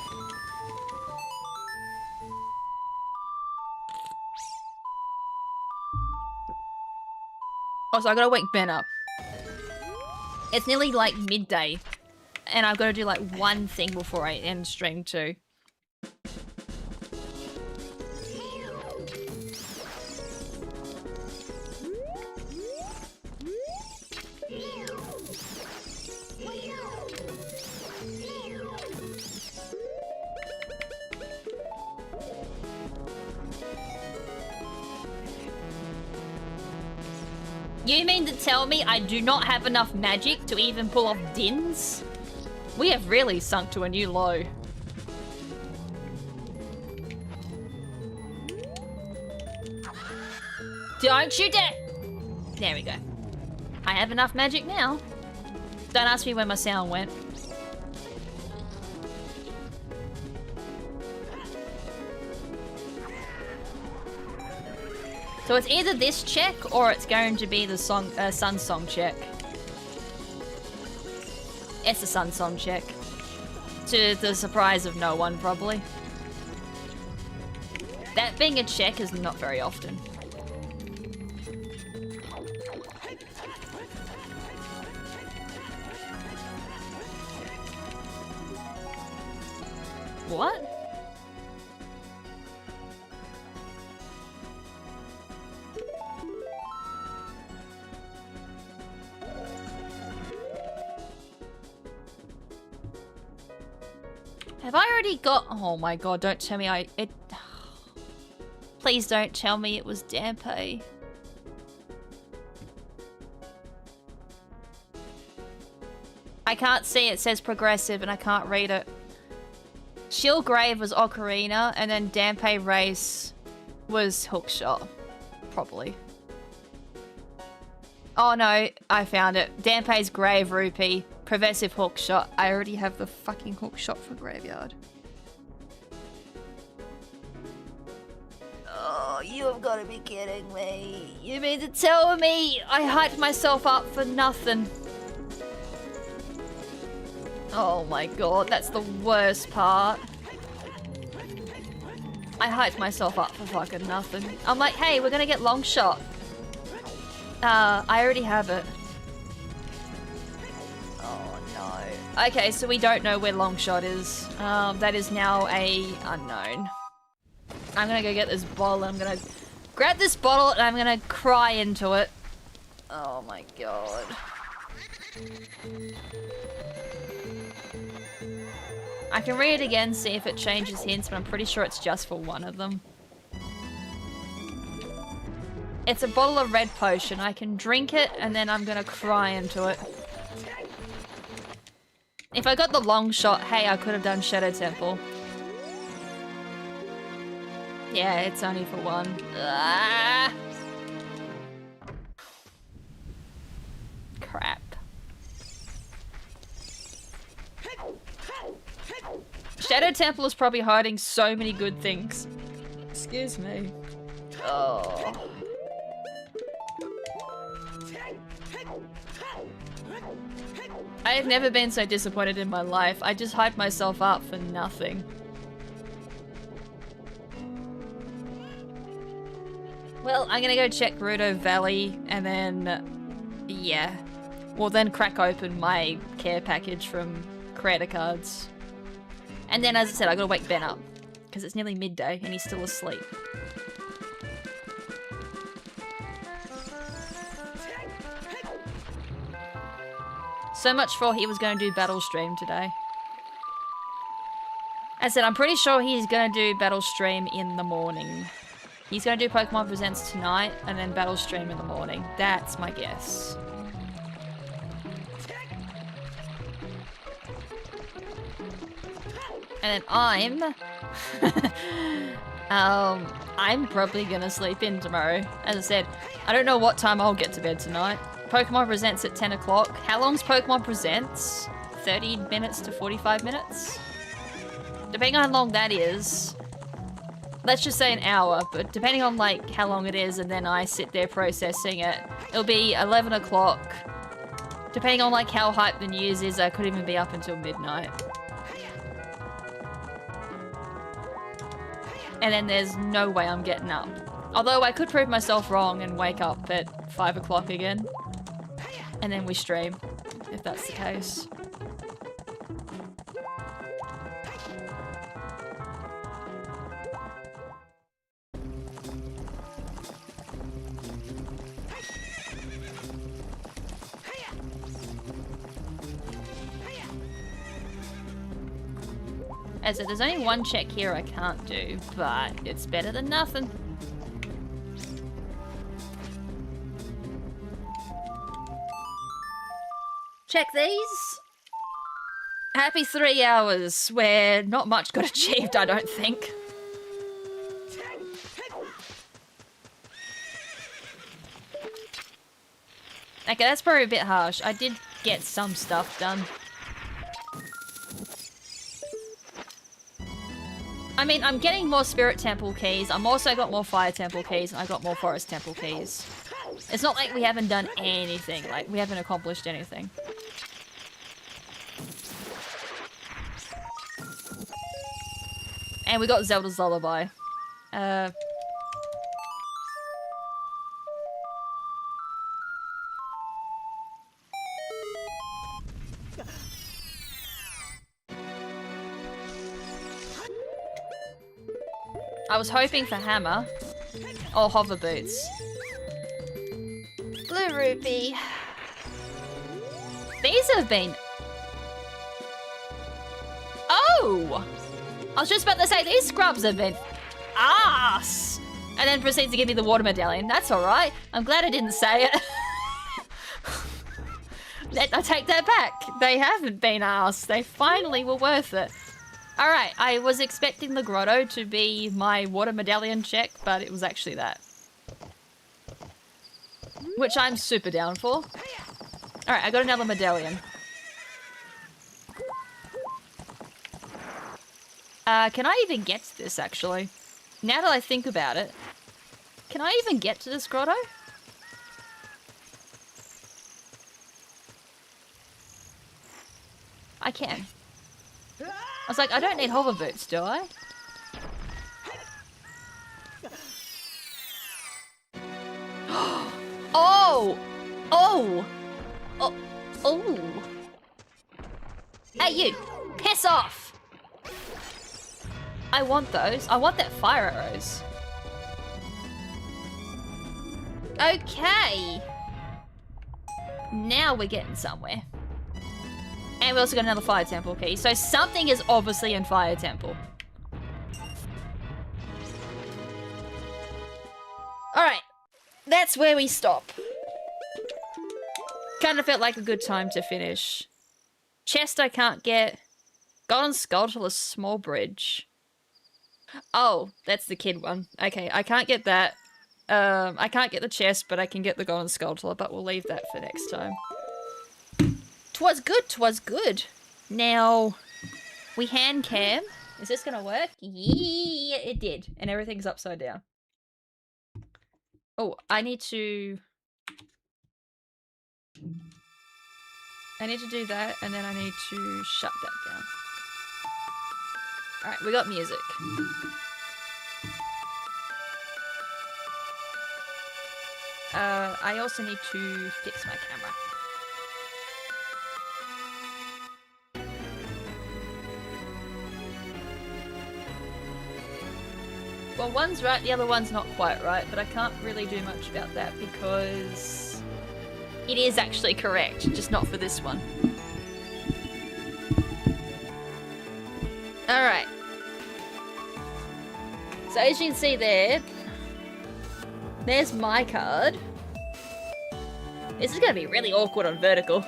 Also, I gotta wake Ben up. It's nearly like midday. And I've gotta do like one thing before I end stream too. You mean to tell me I do not have enough magic to even pull off dins? We have really sunk to a new low. Don't you dare! There we go. I have enough magic now. Don't ask me where my sound went. So it's either this check or it's going to be the song, Sun Song check. It's a Sun Song check. To the surprise of no one, probably. That being a check is not very often. What? Have I already got... Oh my god, don't tell me it... Please don't tell me it was Dampe. I can't see, it says progressive and I can't read it. Shieldgrave was Ocarina and then Dampe Race was Hookshot. Probably. Oh no, I found it. Dampe's Grave Rupee. Progressive Hookshot. I already have the fucking Hookshot for Graveyard. Oh, you have got to be kidding me. You mean to tell me I hyped myself up for nothing? Oh my god, that's the worst part. I hyped myself up for fucking nothing. I'm like, hey, we're gonna get Longshot. I already have it. Oh no. Okay, so we don't know where Longshot is. That is now a unknown. I'm gonna go get this bottle. I'm gonna grab this bottle and I'm gonna cry into it. Oh my god. I can read it again, see if it changes hints, but I'm pretty sure it's just for one of them. It's a bottle of red potion. I can drink it and then I'm gonna cry into it. If I got the long shot, hey, I could have done Shadow Temple. Yeah, it's only for one. Ah! Crap. Shadow Temple is probably hiding so many good things. Excuse me. Oh. I have never been so disappointed in my life. I just hyped myself up for nothing. Well, I'm gonna go check Gerudo Valley and then, yeah. We'll then crack open my care package from Creator Cards. And then, as I said, I gotta wake Ben up. Because it's nearly midday and he's still asleep. So much for he was going to do Battle Stream today. As I said, I'm pretty sure he's going to do Battle Stream in the morning. He's going to do Pokemon Presents tonight and then Battle Stream in the morning. That's my guess. And then I'm probably going to sleep in tomorrow. As I said, I don't know what time I'll get to bed tonight. Pokemon Presents at 10 o'clock. How long's Pokemon Presents? 30 minutes to 45 minutes? depending on how long that is, let's just say an hour, but depending on like how long it is and then I sit there processing it, it'll be 11 o'clock. Depending on like how hyped the news is, I could even be up until midnight. And then there's no way I'm getting up. Although I could prove myself wrong and wake up at 5 o'clock again. And then we stream, if that's the case. As I said, there's only one check here I can't do, but it's better than nothing. Check these. Happy 3 hours where not much got achieved, I don't think. Okay, that's probably a bit harsh. I did get some stuff done. I mean, I'm getting more Spirit Temple keys. I'm also got more Fire Temple keys, and I got more Forest Temple keys. It's not like we haven't done anything. Like, we haven't accomplished anything. And we got Zelda's Lullaby. I was hoping for hammer or hover boots. Blue rupee. These have been... Oh! I was just about to say, these scrubs have been ass! And then proceeds to give me the water medallion. That's alright. I'm glad I didn't say it. I take that back. They haven't been ass. They finally were worth it. Alright, I was expecting the grotto to be my water medallion check, but it was actually that. Which I'm super down for. Alright, I got another medallion. Can I even get to this, actually? Now that I think about it, can I even get to this grotto? I can. I was like, I don't need hover boots, do I? Oh! Oh! Oh! Oh! Hey, you! Piss off! I want those. I want that fire arrows. Okay! Now we're getting somewhere. And we also got another Fire Temple key. So something is obviously in Fire Temple. Alright. That's where we stop. Kind of felt like a good time to finish. Chest I can't get. Golden Skull to a small bridge. Oh, that's the kid one. Okay, I can't get that. I can't get the chest, but I can get the Golden Skull, but we'll leave that for next time. 'Twas good, 'twas good. Now, we hand cam. Is this gonna work? Yeah, it did. And everything's upside down. Oh, I need to do that, and then I need to shut that down. Alright, we got music. I also need to fix my camera. Well, one's right, the other one's not quite right, but I can't really do much about that because it is actually correct, just not for this one. Alright. So as you can see there's my card. This is going to be really awkward on vertical.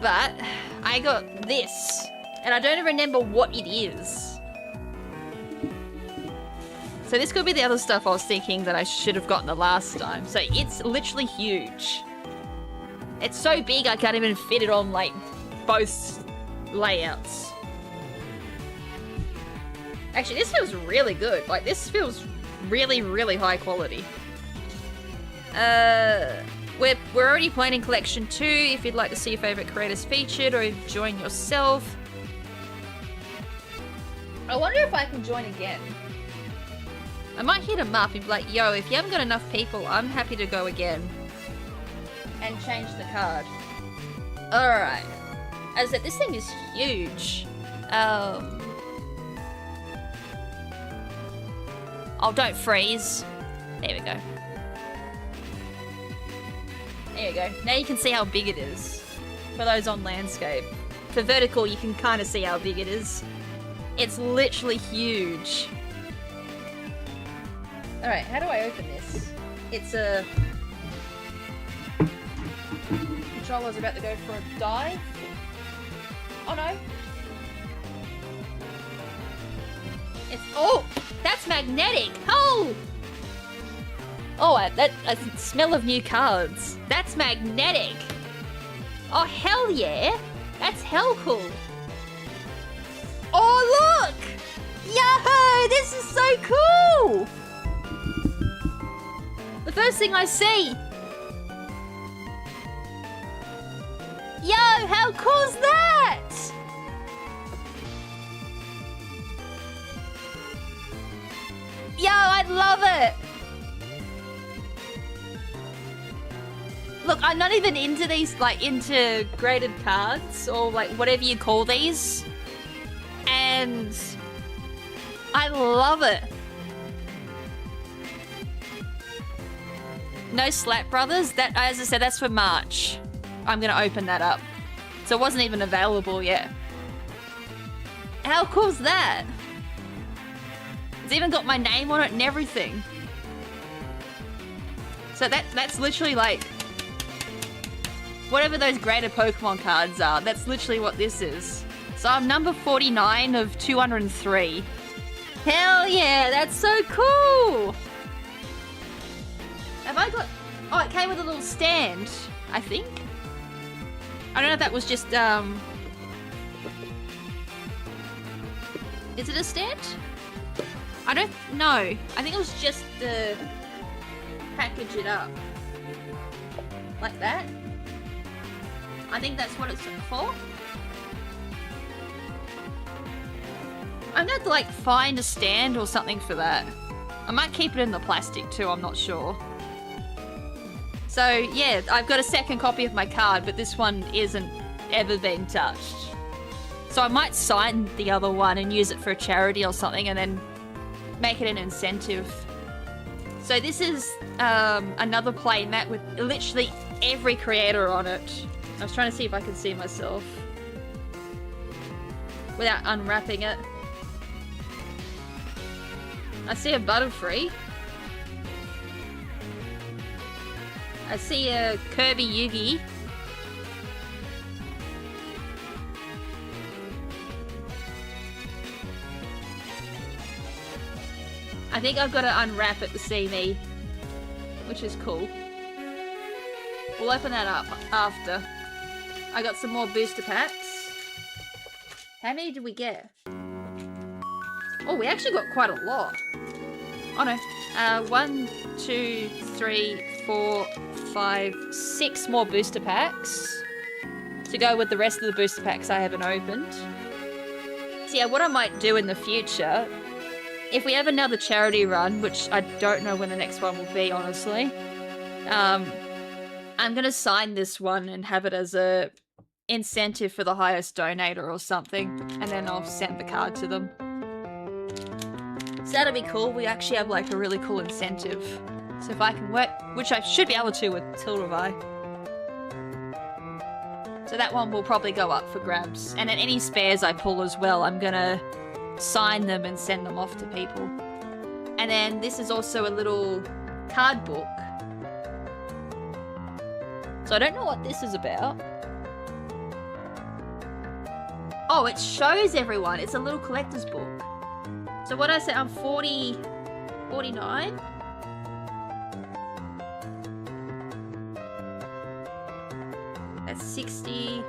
But I got this. And I don't even remember what it is. So this could be the other stuff I was thinking that I should have gotten the last time. So it's literally huge. It's so big I can't even fit it on like both layouts. Actually, this feels really good. Like, this feels really, really high quality. We're already playing in Collection 2. If you'd like to see your favourite creators featured or join yourself. I wonder if I can join again. I might hit him up and be like, yo, if you haven't got enough people, I'm happy to go again. And change the card. Alright. As I said, this thing is huge. Oh, don't freeze. There we go. There you go. Now you can see how big it is. For those on landscape. For vertical, you can kind of see how big it is. It's literally huge. Alright, how do I open this? It's a... Controller's about to go for a dive. Oh no. It's... Oh! That's magnetic! Oh! Oh, that smell of new cards. That's magnetic! Oh, hell yeah! That's hell cool! Oh, look! Yahoo! This is so cool! The first thing I see! Yo, how cool's that? Yo, I love it! Look, I'm not even into these, like, integrated cards, or, like, whatever you call these. And I love it. No Slap Brothers. That, as I said, that's for March. I'm gonna open that up. So it wasn't even available yet. How cool's that? It's even got my name on it and everything. So that's literally like whatever those graded Pokemon cards are. That's literally what this is. So I'm number 49 of 203. Hell yeah, that's so cool! Have I got... Oh, it came with a little stand, I think. I don't know if that was just, Is it a stand? I don't know. I think it was just to package it up. Like that. I think that's what it's for. I'm gonna have to, like, find a stand or something for that. I might keep it in the plastic too, I'm not sure. So, yeah, I've got a second copy of my card, but this one isn't ever been touched. So I might sign the other one and use it for a charity or something and then make it an incentive. So this is another play mat with literally every creator on it. I was trying to see if I can see myself without unwrapping it. I see a Butterfree. I see a Kirby Yugi. I think I've got to unwrap it to see me, which is cool. We'll open that up after. I got some more booster packs. How many did we get? Oh, we actually got quite a lot. Oh no. 1, 2, 3, 4, 5, 6 more booster packs to go with the rest of the booster packs I haven't opened. So yeah, what I might do in the future, if we have another charity run, which I don't know when the next one will be, honestly, I'm gonna sign this one and have it as a incentive for the highest donator or something, and then I'll send the card to them. So that'll be cool. We actually have like a really cool incentive. So if I can work, which I should be able to with Tildevi. So that one will probably go up for grabs. And then any spares I pull as well, I'm gonna sign them and send them off to people. And then this is also a little card book. So I don't know what this is about. Oh, it shows everyone. It's a little collector's book. So what I said, I'm 49? That's 60.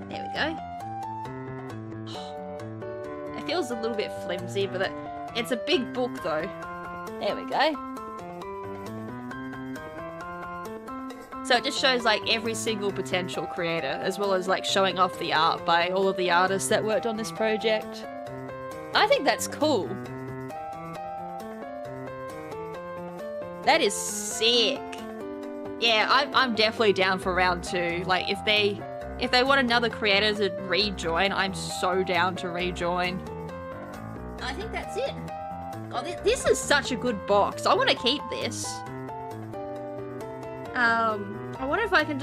There we feels a little bit flimsy, but it's a big book though. There we go. So it just shows like every single potential creator, as well as like showing off the art by all of the artists that worked on this project. I think that's cool. That is sick. Yeah, I'm definitely down for round 2. Like if they want another creator to rejoin, I'm so down to rejoin. I think that's it. Oh, this is such a good box. I want to keep this. I wonder if I can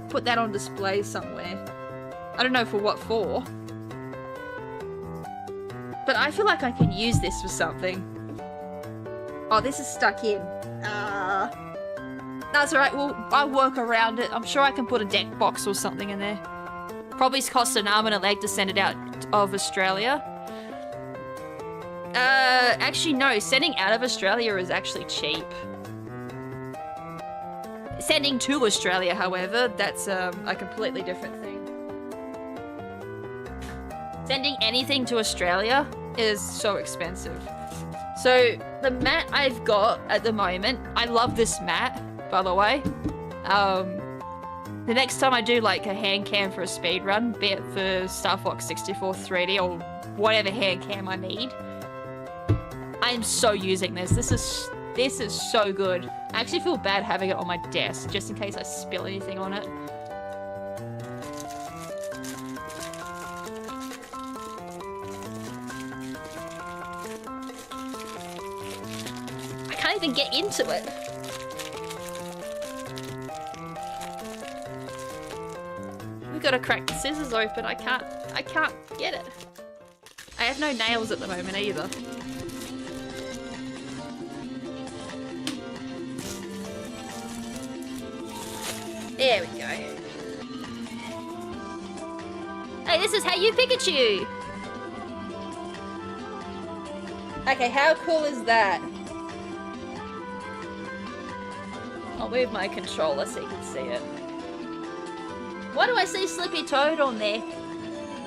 put that on display somewhere. I don't know for what for. But I feel like I can use this for something. Oh, this is stuck in. That's alright, I'll work around it. I'm sure I can put a deck box or something in there. Probably cost an arm and a leg to send it out of Australia. Actually no, sending out of Australia is actually cheap. Sending to Australia, however, that's a completely different thing. Sending anything to Australia is so expensive. So, the mat I've got at the moment, I love this mat, by the way. The next time I do like a hand cam for a speed run, be it for Star Fox 64 3D or whatever hand cam I need, I am so using this. This is so good. I actually feel bad having it on my desk, just in case I spill anything on it. I can't even get into it. We've got to crack the scissors open. I can't get it. I have no nails at the moment either. There we go. Hey, this is Hey You Pikachu! Okay, how cool is that? I'll move my controller so you can see it. Why do I see Slippy Toad on there?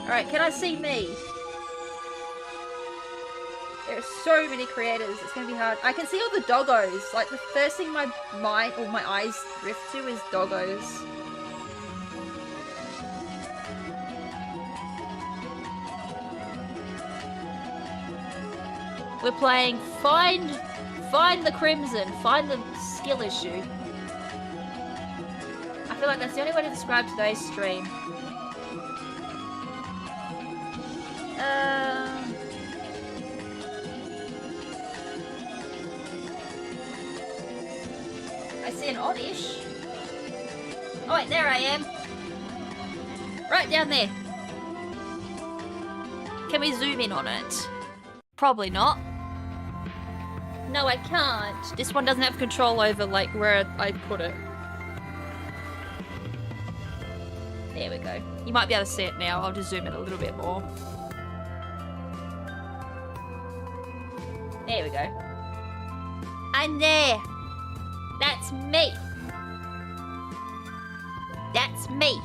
Alright, can I see me? There are so many creators, it's gonna be hard. I can see all the doggos. Like, the first thing my mind or my eyes drift to is doggos. We're playing Find the KrimZen, find the skill issue. I feel like that's the only way to describe today's stream. I see an oddish. Oh wait, there I am. Right down there. Can we zoom in on it? Probably not. No, I can't. This one doesn't have control over like where I put it. There we go. You might be able to see it now. I'll just zoom in a little bit more. There we go. I'm there. That's me. That's me.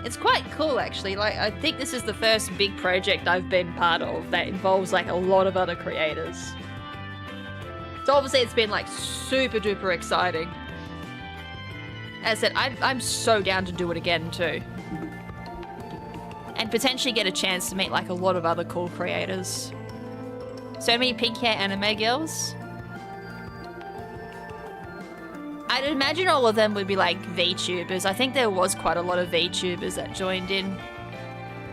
It's quite cool actually. Like, I think this is the first big project I've been part of that involves like a lot of other creators. So obviously it's been like super duper exciting. As I said, I'm so down to do it again too. And potentially get a chance to meet like a lot of other cool creators. So many pink hair anime girls. I'd imagine all of them would be like VTubers. I think there was quite a lot of VTubers that joined in.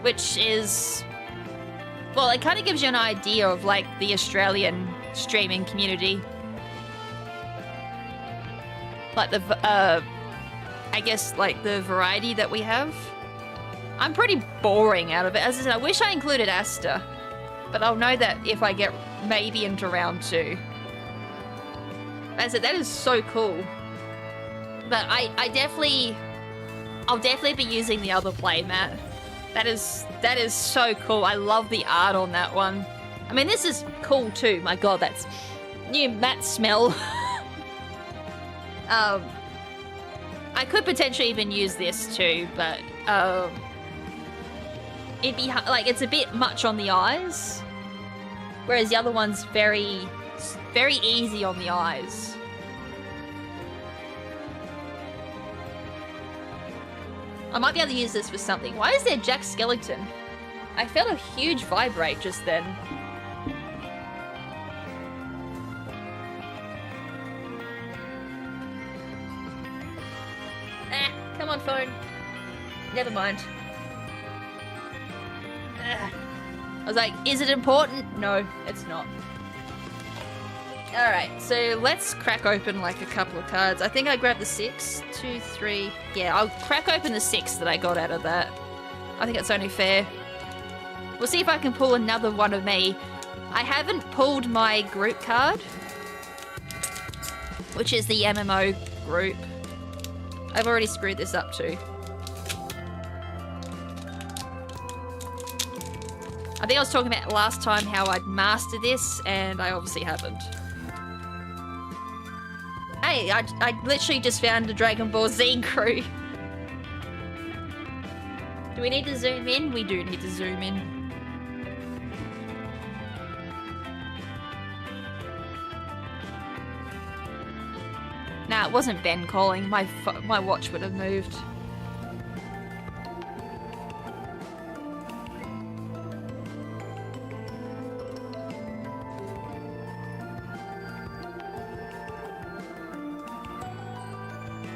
Which is... well, it kind of gives you an idea of like the Australian streaming community. Like the, I guess like the variety that we have. I'm pretty boring out of it. As I said, I wish I included Asta. But I'll know that if I get maybe into round 2. As I said, that is so cool. But I'll definitely be using the other playmat. That is so cool. I love the art on that one. I mean, this is cool too. My god, that's new mat smell. I I could potentially even use this too, but it'd be like it's a bit much on the eyes, whereas the other one's very easy on the eyes. I might be able to use this for something. Why is there Jack Skellington? I felt a huge vibrate just then. Come on, phone. Never mind. I was like, is it important? No, it's not. Alright, so let's crack open like a couple of cards. I think I grabbed the 6, 2, 3. Yeah, I'll crack open the 6 that I got out of that. I think it's only fair. We'll see if I can pull another one of me. I haven't pulled my group card, which is the MMO group. I've already screwed this up too. I think I was talking about last time how I'd mastered this, and I obviously haven't. Hey, I literally just found the Dragon Ball Z crew. Do we need to zoom in? We do need to zoom in. Nah, it wasn't Ben calling. My watch would have moved.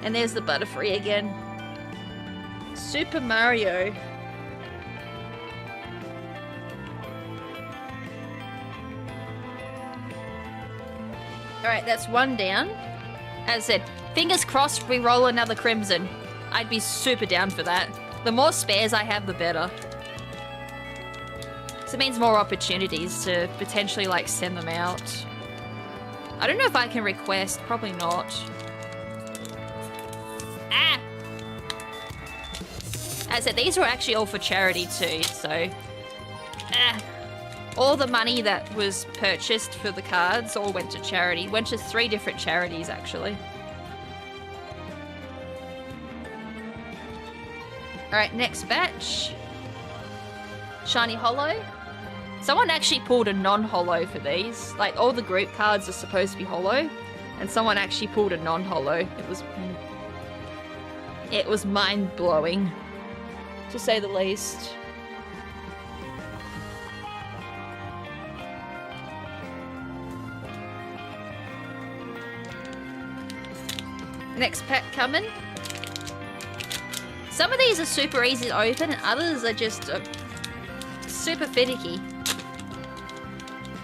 And there's the Butterfree again. Super Mario. Alright, that's one down. As I said, fingers crossed we roll another KrimZen. I'd be super down for that. The more spares I have, the better. So it means more opportunities to potentially, like, send them out. I don't know if I can request. Probably not. Ah! As I said, these were actually all for charity too, so... all the money that was purchased for the cards all went to charity. Went to 3 different charities, actually. Alright, next batch. Shiny Hollow. Someone actually pulled a non-hollow for these. Like, all the group cards are supposed to be hollow, and someone actually pulled a non-hollow. It was mind-blowing, to say the least. Next pack coming. Some of these are super easy to open, and others are just super finicky.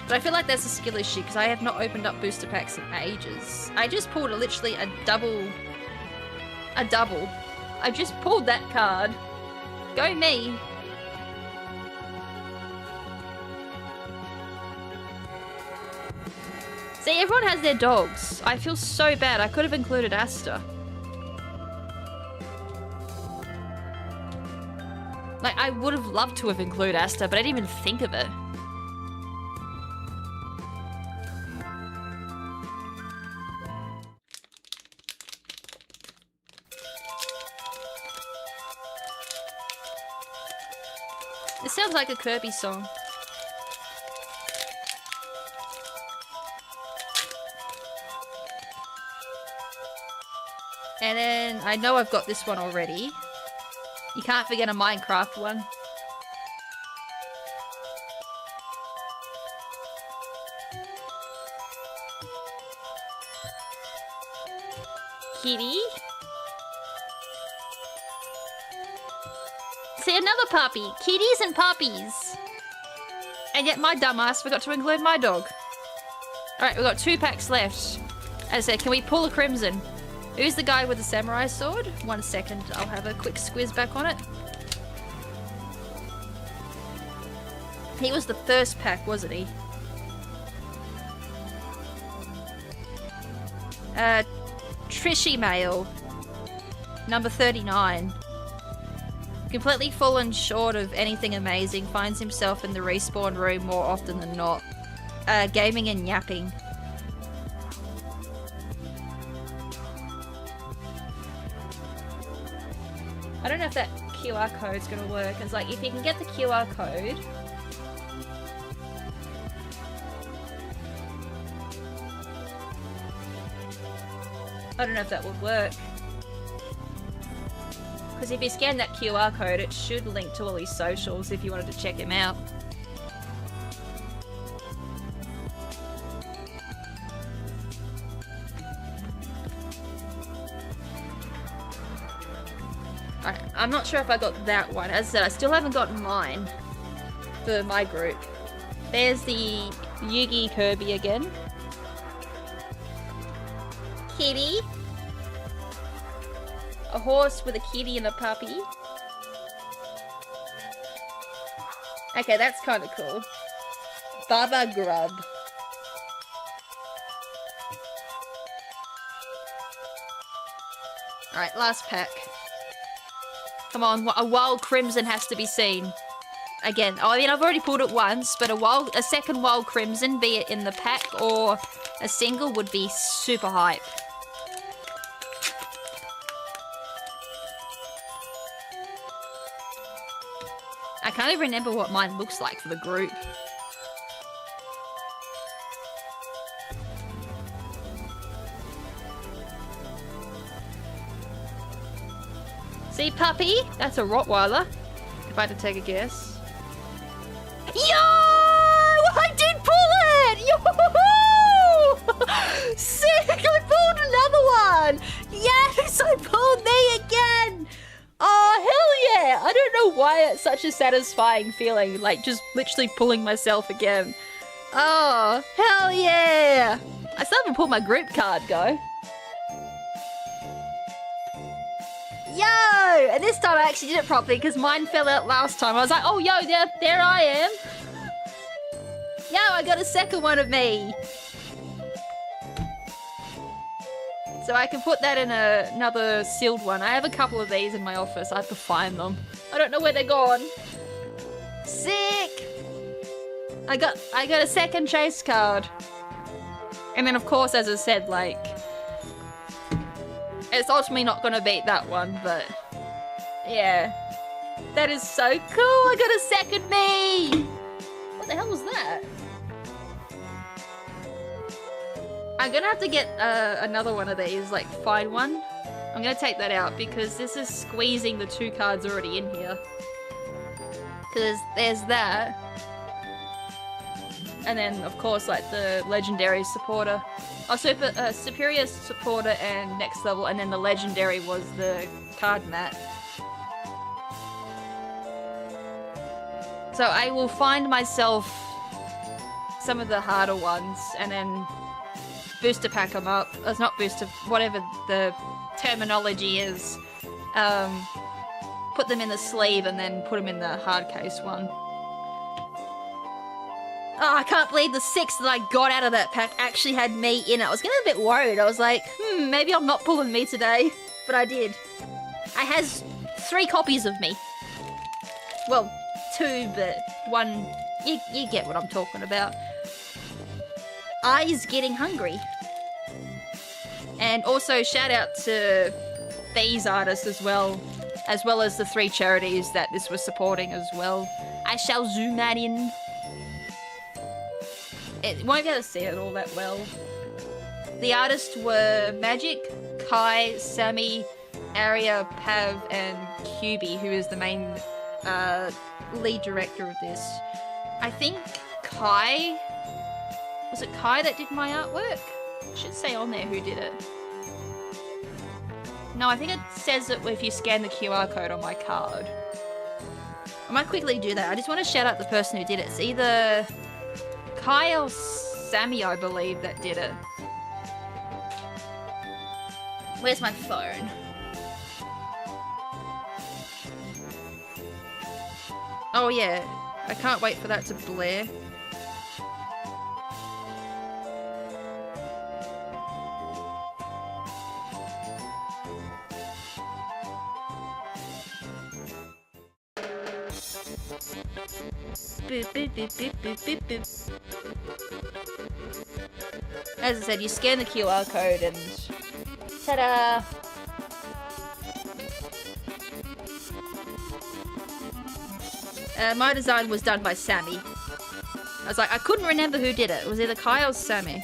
But I feel like that's a skill issue, because I have not opened up booster packs in ages. I just pulled literally a double. I just pulled that card. Go me. See, everyone has their dogs. I feel so bad. I could have included Asta. Like, I would have loved to have included Asta, but I didn't even think of it. It sounds like a Kirby song. And then, I know I've got this one already. You can't forget a Minecraft one. Kitty. See, another puppy. Kitties and puppies. And yet my dumbass forgot to include my dog. Alright, we've got 2 packs left. As I said, can we pull a KrimZen? Who's the guy with the samurai sword? 1 second, I'll have a quick squiz back on it. He was the first pack, wasn't he? Trishy Mail. Number 39. Completely fallen short of anything amazing, finds himself in the respawn room more often than not. Gaming and yapping. I don't know if that QR code's gonna work. It's like, if you can get the QR code... I don't know if that would work. Because if you scan that QR code, it should link to all his socials if you wanted to check him out. Alright, I'm not sure if I got that one. As I said, I still haven't gotten mine for my group. There's the Yugi Kirby again. Kitty. A horse with a kitty and a puppy. Okay, that's kind of cool. Baba Grub. Alright, last pack. Come on, a wild KrimZen has to be seen. Again, I mean, I've already pulled it once, but a second wild KrimZen, be it in the pack or a single, would be super hype. I can't even remember what mine looks like for the group. See, puppy? That's a Rottweiler, if I had to take a guess. Yo! I did pull it! Yo! Sick! I pulled another one! Yes! I pulled me again! Oh, hell yeah! I don't know why it's such a satisfying feeling, like just literally pulling myself again. Oh, hell yeah! I still haven't pulled my group card, go. Yo! And this time I actually did it properly because mine fell out last time. I was like, oh, yo, there I am. Yo, I got a second one of me. So I can put that in another sealed one. I have a couple of these in my office. I have to find them. I don't know where they're gone. Sick! I got a second chase card. And then of course, as I said, like, it's ultimately not gonna beat that one, but yeah. That is so cool! I got a second me! What the hell was that? I'm gonna have to get another one of these, like, find one. I'm gonna take that out because this is squeezing the two cards already in here. Because there's that. And then, of course, like, the legendary supporter. Oh, superior supporter and next level, and then the legendary was the card mat. So I will find myself some of the harder ones, and then booster pack them up. It's not booster, whatever the terminology is. Put them in the sleeve and then put them in the hard case one. Oh, I can't believe the 6 that I got out of that pack actually had me in it. I was getting a bit worried. I was like, maybe I'm not pulling me today. But I did. I has 3 copies of me. Well, 2, but 1... You get what I'm talking about. I's getting hungry. And also shout out to these artists as well as the 3 charities that this was supporting as well. I shall zoom that in. It won't be able to see it all that well. The artists were Magic, Kai, Sammy, Aria, Pav, and QB, who is the main lead director of this. I think Kai... Was it Kai that did my artwork? It should say on there who did it. No, I think it says it if you scan the QR code on my card. I might quickly do that. I just want to shout out the person who did it. It's either Kai or Sammy, I believe, that did it. Where's my phone? Oh yeah, I can't wait for that to blare. Boop, boop, boop, boop, boop, boop, boop. As I said, you scan the QR code and ta-da! My design was done by Sammy. I was like, I couldn't remember who did it. It was either Kai or Sammy.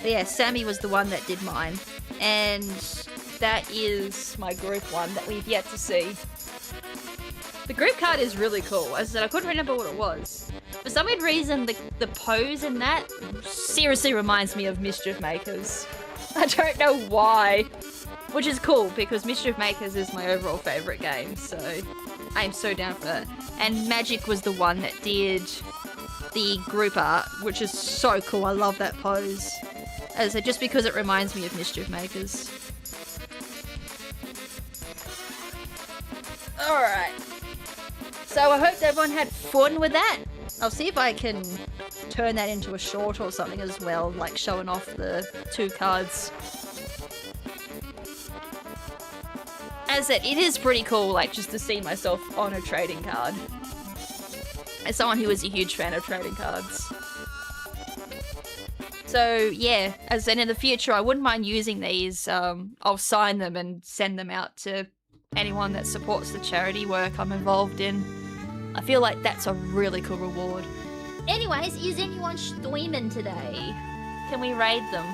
But yeah, Sammy was the one that did mine. And that is my group one that we've yet to see. The group card is really cool. As I said, I couldn't remember what it was. For some weird reason, the pose in that seriously reminds me of Mischief Makers. I don't know why. Which is cool, because Mischief Makers is my overall favourite game, so I am so down for that. And Magic was the one that did the group art, which is so cool. I love that pose. As I said, just because it reminds me of Mischief Makers. Alright. So I hope everyone had fun with that. I'll see if I can turn that into a short or something as well, like showing off the 2 cards. As I said, it is pretty cool, like, just to see myself on a trading card. As someone who is a huge fan of trading cards. So, yeah, as I said, in the future, I wouldn't mind using these. I'll sign them and send them out to anyone that supports the charity work I'm involved in. I feel like that's a really cool reward. Anyways, is anyone streaming today? Can we raid them?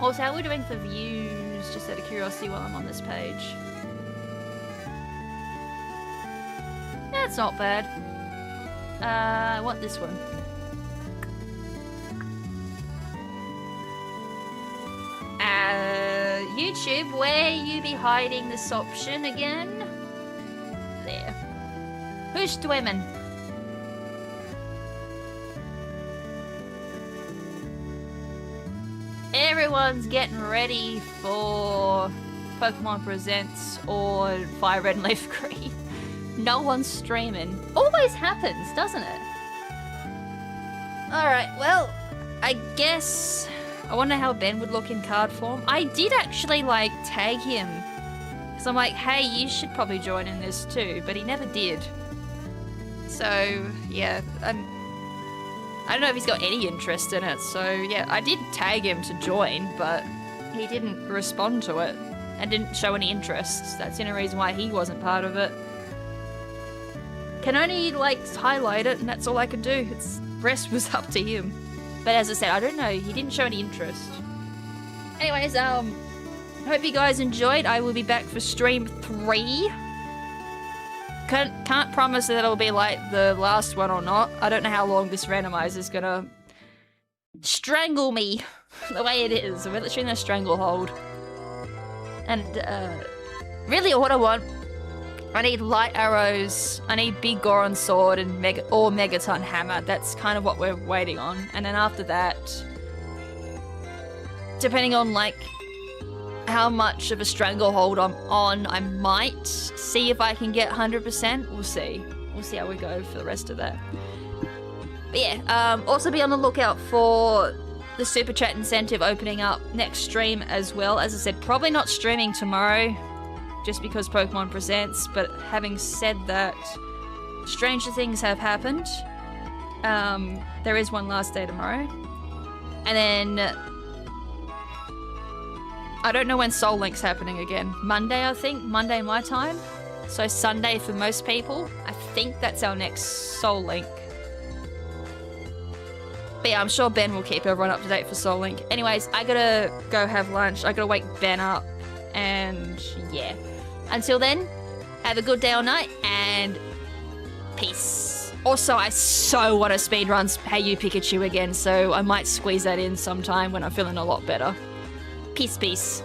Also, how are we doing for views? Just out of curiosity while I'm on this page. That's not bad. I want this one. YouTube, where you be hiding this option again? There. Who's streaming? Everyone's getting ready for Pokemon Presents or Fire Red and Leaf Green. No one's streaming. Always happens, doesn't it? Alright, well, I guess... I wonder how Ben would look in card form. I did actually, like, tag him. Because I'm like, hey, you should probably join in this too. But he never did. So, yeah. I don't know if he's got any interest in it. So, yeah, I did tag him to join. But he didn't respond to it. And didn't show any interest. That's the only reason why he wasn't part of it. Can only, like, highlight it. And that's all I could do. The rest was up to him. But as I said, I don't know, he didn't show any interest. Anyways, hope you guys enjoyed. I will be back for stream 3. Can't promise that it'll be like the last one or not. I don't know how long this randomizer is gonna strangle me the way it is. We're literally in a stranglehold. And, really what I want, I need light arrows, I need big Goron sword and Megaton hammer. That's kind of what we're waiting on. And then after that, depending on like how much of a stranglehold I'm on, I might see if I can get 100%. We'll see. We'll see how we go for the rest of that. But yeah, also be on the lookout for the Super Chat incentive opening up next stream as well. As I said, probably not streaming tomorrow, just because Pokemon Presents, but having said that, stranger things have happened. There is one last day tomorrow. And then, I don't know when Soul Link's happening again. Monday, I think. Monday my time. So Sunday for most people. I think that's our next Soul Link. But yeah, I'm sure Ben will keep everyone up to date for Soul Link. Anyways, I gotta go have lunch. I gotta wake Ben up. And yeah. Until then, have a good day or night, and peace. Also, I so want to speedrun Hey You Pikachu again, so I might squeeze that in sometime when I'm feeling a lot better. Peace, peace.